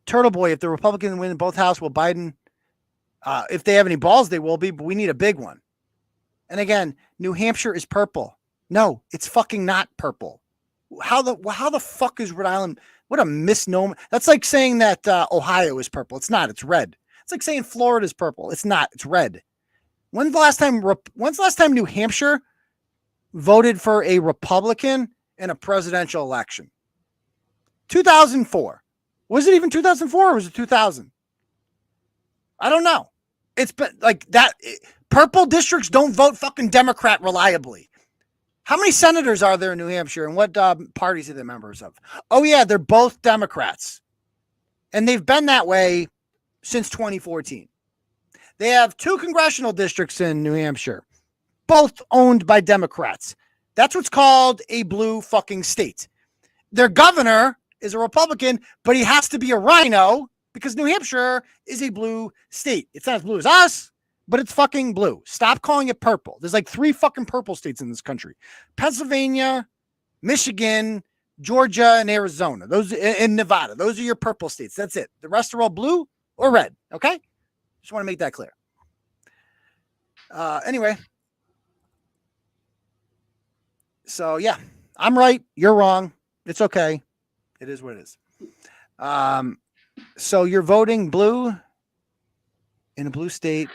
Turtle Boy, if the Republicans win both houses, will Biden, if they have any balls, they will be, but we need a big one. And again, New Hampshire is purple. No, it's fucking not purple. How the fuck is Rhode Island? What a misnomer. That's like saying that Ohio is purple. It's not. It's red. It's like saying Florida is purple. It's not. It's red. When's the last time New Hampshire voted for a Republican in a presidential election? 2004. Was it even 2004 or was it 2000? I don't know. It's been like that. Purple districts don't vote fucking Democrat reliably. How many senators are there in New Hampshire, and what parties are they members of? Oh, yeah, they're both Democrats. And they've been that way since 2014. They have 2 congressional districts in New Hampshire, both owned by Democrats. That's what's called a blue fucking state. Their governor is a Republican, but he has to be a rhino because New Hampshire is a blue state. It's not as blue as us, but it's fucking blue. Stop calling it purple. There's like 3 fucking purple states in this country. Pennsylvania, Michigan, Georgia, and Arizona. Those in Nevada. Those are your purple states. That's it. The rest are all blue or red. Okay? Just want to make that clear. Anyway. So, yeah. I'm right. You're wrong. It's okay. It is what it is. So you're voting blue in a blue state.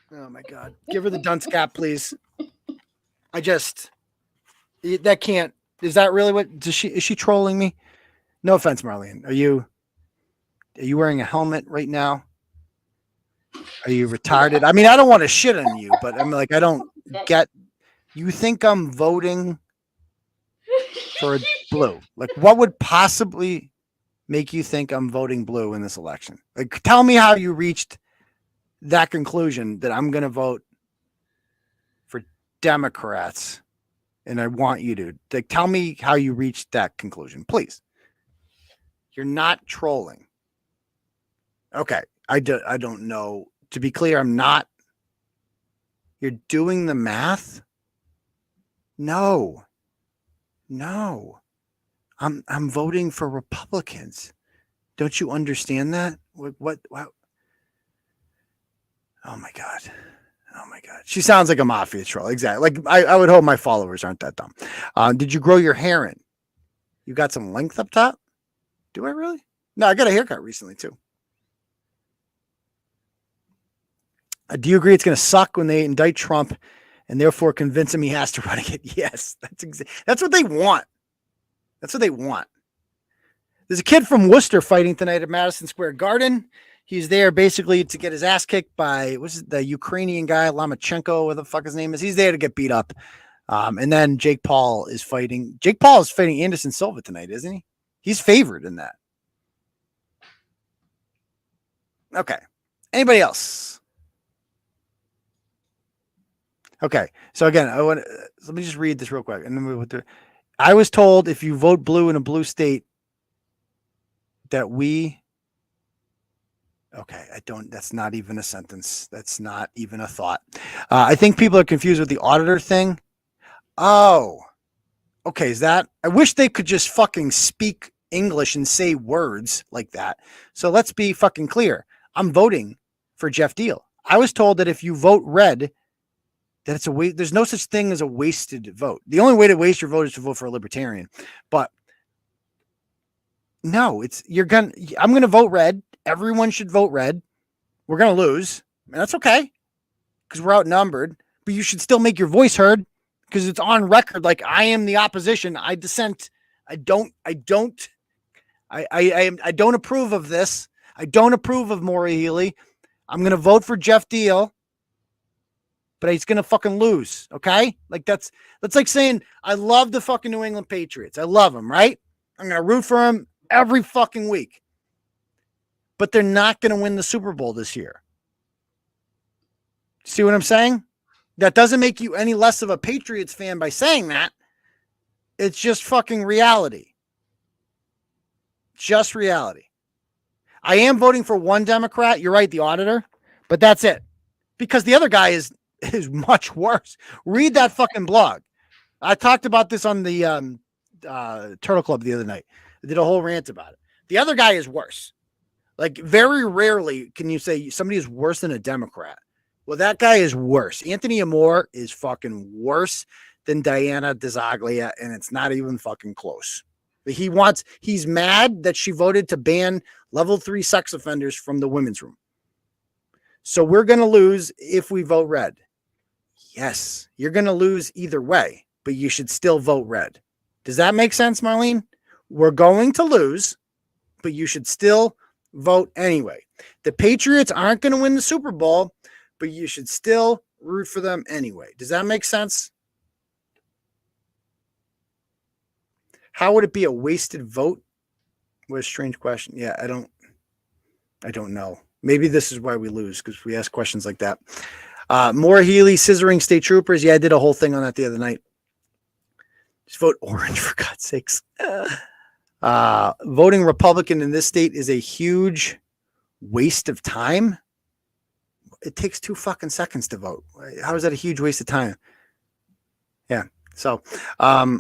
Oh my God. Give her the dunce cap, please. That can't, is that really what, is she trolling me? No offense, Marlene. Are you wearing a helmet right now? Are you retarded? I mean, I don't want to shit on you, but I'm like, I don't get, you think I'm voting for blue? Like, what would possibly make you think I'm voting blue in this election? Like, tell me how you reached that conclusion that I'm going to vote for Democrats. And I want you to, like, tell me how you reached that conclusion, please. You're not trolling. Okay. I don't know. To be clear, I'm not. You're doing the math? No. I'm voting for Republicans. Don't you understand that? What? Oh my God. She sounds like a mafia troll. Exactly. Like I would hope my followers aren't that dumb. Did you grow your hair in? You got some length up top? Do I really? No, I got a haircut recently too. Do you agree it's going to suck when they indict Trump and therefore convince him he has to run again? Yes, that's what they want. That's what they want. There's a kid from Worcester fighting tonight at Madison Square Garden. He's there basically to get his ass kicked by the Ukrainian guy, Lomachenko, whatever the fuck his name is. He's there to get beat up. And then Jake Paul is fighting. Jake Paul is fighting Anderson Silva tonight, isn't he? He's favored in that. Okay. Anybody else? Okay. So again, let me just read this real quick. And then I was told if you vote blue in a blue state that we, okay, that's not even a sentence. That's not even a thought. I think people are confused with the auditor thing. Oh, okay. I wish they could just fucking speak English and say words like that. So let's be fucking clear. I'm voting for Jeff Deal. I was told that if you vote red, that it's a waste. There's no such thing as a wasted vote. The only way to waste your vote is to vote for a libertarian. But no, I'm going to vote red. everyone should vote red. We're going to lose. And that's okay because we're outnumbered. But you should still make your voice heard because it's on record. Like, I am the opposition. I dissent. I don't approve of this. I don't approve of Maura Healey. I'm going to vote for Jeff Deal, but he's going to fucking lose. Okay. Like that's like saying, I love the fucking New England Patriots. I love them. Right. I'm going to root for them every fucking week, but they're not going to win the Super Bowl this year. See what I'm saying? That doesn't make you any less of a Patriots fan by saying that. It's just fucking reality. Just reality. I am voting for one Democrat. You're right, the auditor, but that's it. Because the other guy is much worse. Read that fucking blog. I talked about this on the Turtle Club the other night. I did a whole rant about it. The other guy is worse. Like, very rarely can you say somebody is worse than a Democrat. Well, that guy is worse. Anthony Amore is fucking worse than Diana DeZaglia, and it's not even fucking close. He's mad that she voted to ban level 3 sex offenders from the women's room. So we're going to lose if we vote red. Yes, you're going to lose either way, but you should still vote red. Does that make sense, Marlene? We're going to lose, but you should still vote anyway. The Patriots aren't going to win the Super Bowl, but you should still root for them anyway. Does that make sense? How would it be a wasted vote? What a strange question. Yeah, I don't know. Maybe this is why we lose, because we ask questions like that. Maura Healey, scissoring state troopers. Yeah, I did a whole thing on that the other night. Just vote orange, for God's sakes. Voting Republican in this state is a huge waste of time. It takes 2 fucking seconds to vote. How is that a huge waste of time? Yeah. So, yeah,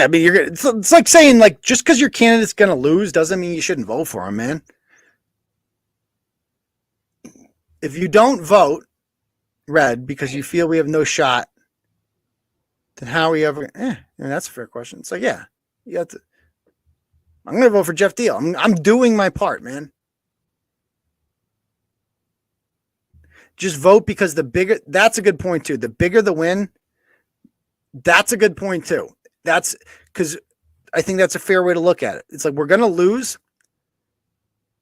I mean, it's like saying, like, just because your candidate's going to lose doesn't mean you shouldn't vote for him, man. If you don't vote red because you feel we have no shot, then how are we ever? That's a fair question. It's like, yeah, you got to. I'm going to vote for Jeff Deal. I'm doing my part, man. Just vote because that's a good point too. The bigger the win, that's a good point too. That's because I think that's a fair way to look at it. It's like, we're going to lose,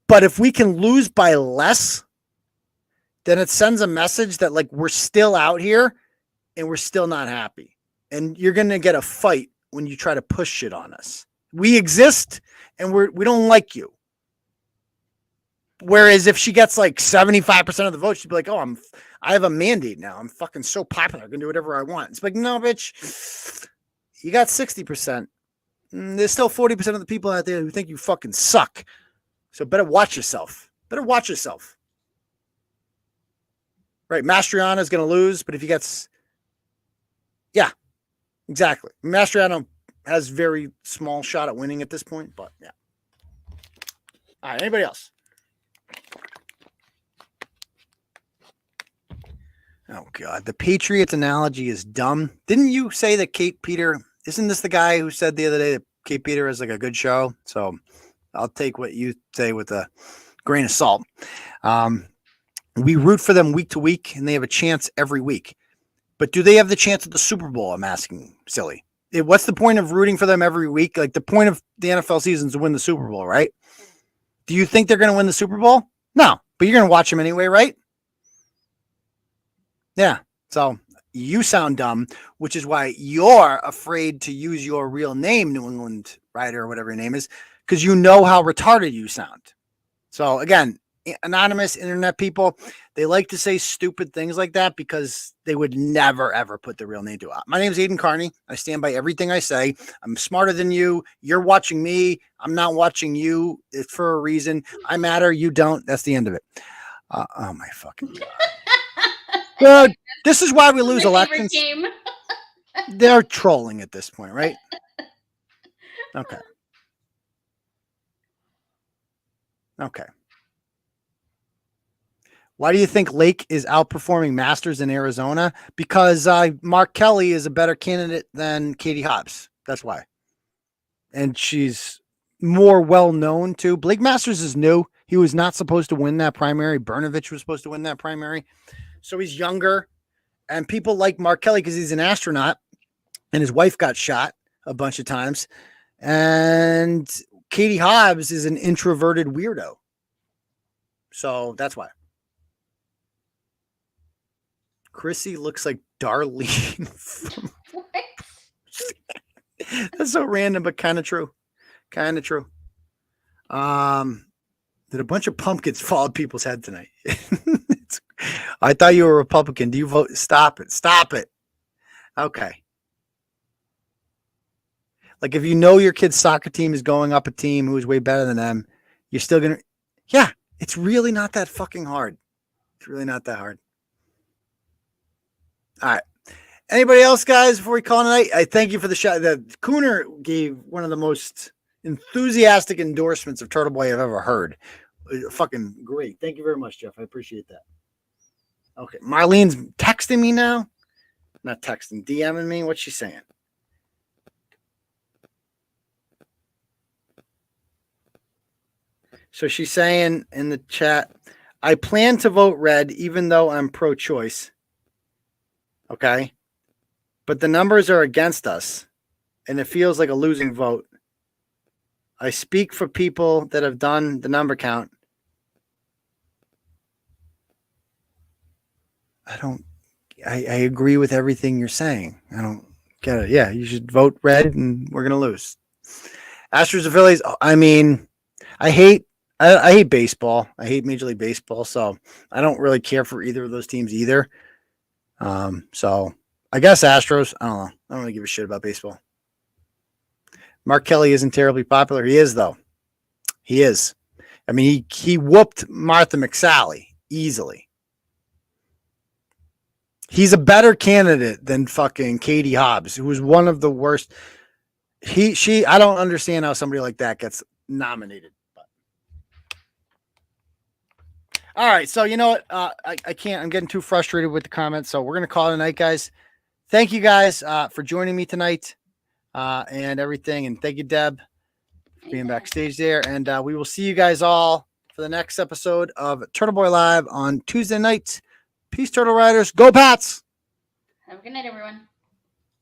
but if we can lose by less, then it sends a message that, like, we're still out here and we're still not happy. And you're going to get a fight when you try to push shit on us. We exist and we don't like you. Whereas if she gets like 75% of the vote, she'd be like, oh, I have a mandate now. I'm fucking so popular. I can do whatever I want. It's like, no, bitch, you got 60%. There's still 40% of the people out there who think you fucking suck. So better watch yourself. Right. Mastriano is going to lose, but if he gets, yeah, exactly. Mastriano has very small shot at winning at this point, but yeah. All right. Anybody else? Oh, God. The Patriots analogy is dumb. Didn't you say that Kate Peter, isn't this the guy who said the other day that Kate Peter is like a good show? So I'll take what you say with a grain of salt. We root for them week to week, and they have a chance every week. But do they have the chance at the Super Bowl? I'm asking, silly. What's the point of rooting for them every week? Like, the point of the NFL season is to win the Super Bowl, right? Do you think they're going to win the Super Bowl? No, but you're going to watch them anyway, right? Yeah. So you sound dumb, which is why you're afraid to use your real name, New England Rider, or whatever your name is, because you know how retarded you sound. So again, anonymous internet people, they like to say stupid things like that because they would never, ever put their real name to it. My name is Aidan Kearney. I stand by everything I say. I'm smarter than you. You're watching me. I'm not watching you. It's for a reason. I matter. You don't. That's the end of it. Oh my fucking God. Good. This is why we lose elections. They're trolling at this point, right? Okay. Why do you think Lake is outperforming Masters in Arizona? Because Mark Kelly is a better candidate than Katie Hobbs. That's why. And she's more well known too. Blake Masters is new. He was not supposed to win that primary. Brnovich was supposed to win that primary. So he's younger. And people like Mark Kelly because he's an astronaut and his wife got shot a bunch of times. And Katie Hobbs is an introverted weirdo. So that's why. Chrissy looks like Darlene. That's so random, but kind of true. Kind of true. Did a bunch of pumpkins fall on people's head tonight? I thought you were a Republican. Do you vote? Stop it. Stop it. Okay. Like if you know your kid's soccer team is going up a team who is way better than them, you're still going to, yeah, it's really not that fucking hard. It's really not that hard. All right. Anybody else, guys, before we call tonight? I thank you for the shot. The Cooner gave one of the most enthusiastic endorsements of Turtle Boy I've ever heard. Fucking great. Thank you very much, Jeff. I appreciate that. Okay. Marlene's texting me now. Not texting, DMing me. What's she saying? So she's saying in the chat, I plan to vote red even though I'm pro-choice. Okay. But the numbers are against us, and it feels like a losing vote. I speak for people that have done the number count. I agree with everything you're saying. I don't get it. Yeah, you should vote red, and we're going to lose. Astros and Phillies, I mean, I hate baseball. I hate Major League Baseball, so I don't really care for either of those teams either. So I guess Astros. I don't know. I don't really give a shit about baseball. Mark Kelly isn't terribly popular. He is, though. He is. I mean, he whooped Martha McSally easily. He's a better candidate than fucking Katie Hobbs, who was one of the worst. I don't understand how somebody like that gets nominated. All right, so you know what? I can't. I'm getting too frustrated with the comments, so we're gonna call it a night, guys. Thank you guys for joining me tonight and everything, and thank you, Deb, for being backstage there. And we will see you guys all for the next episode of Turtle Boy Live on Tuesday night. Peace, Turtle Riders. Go Pats! Have a good night, everyone.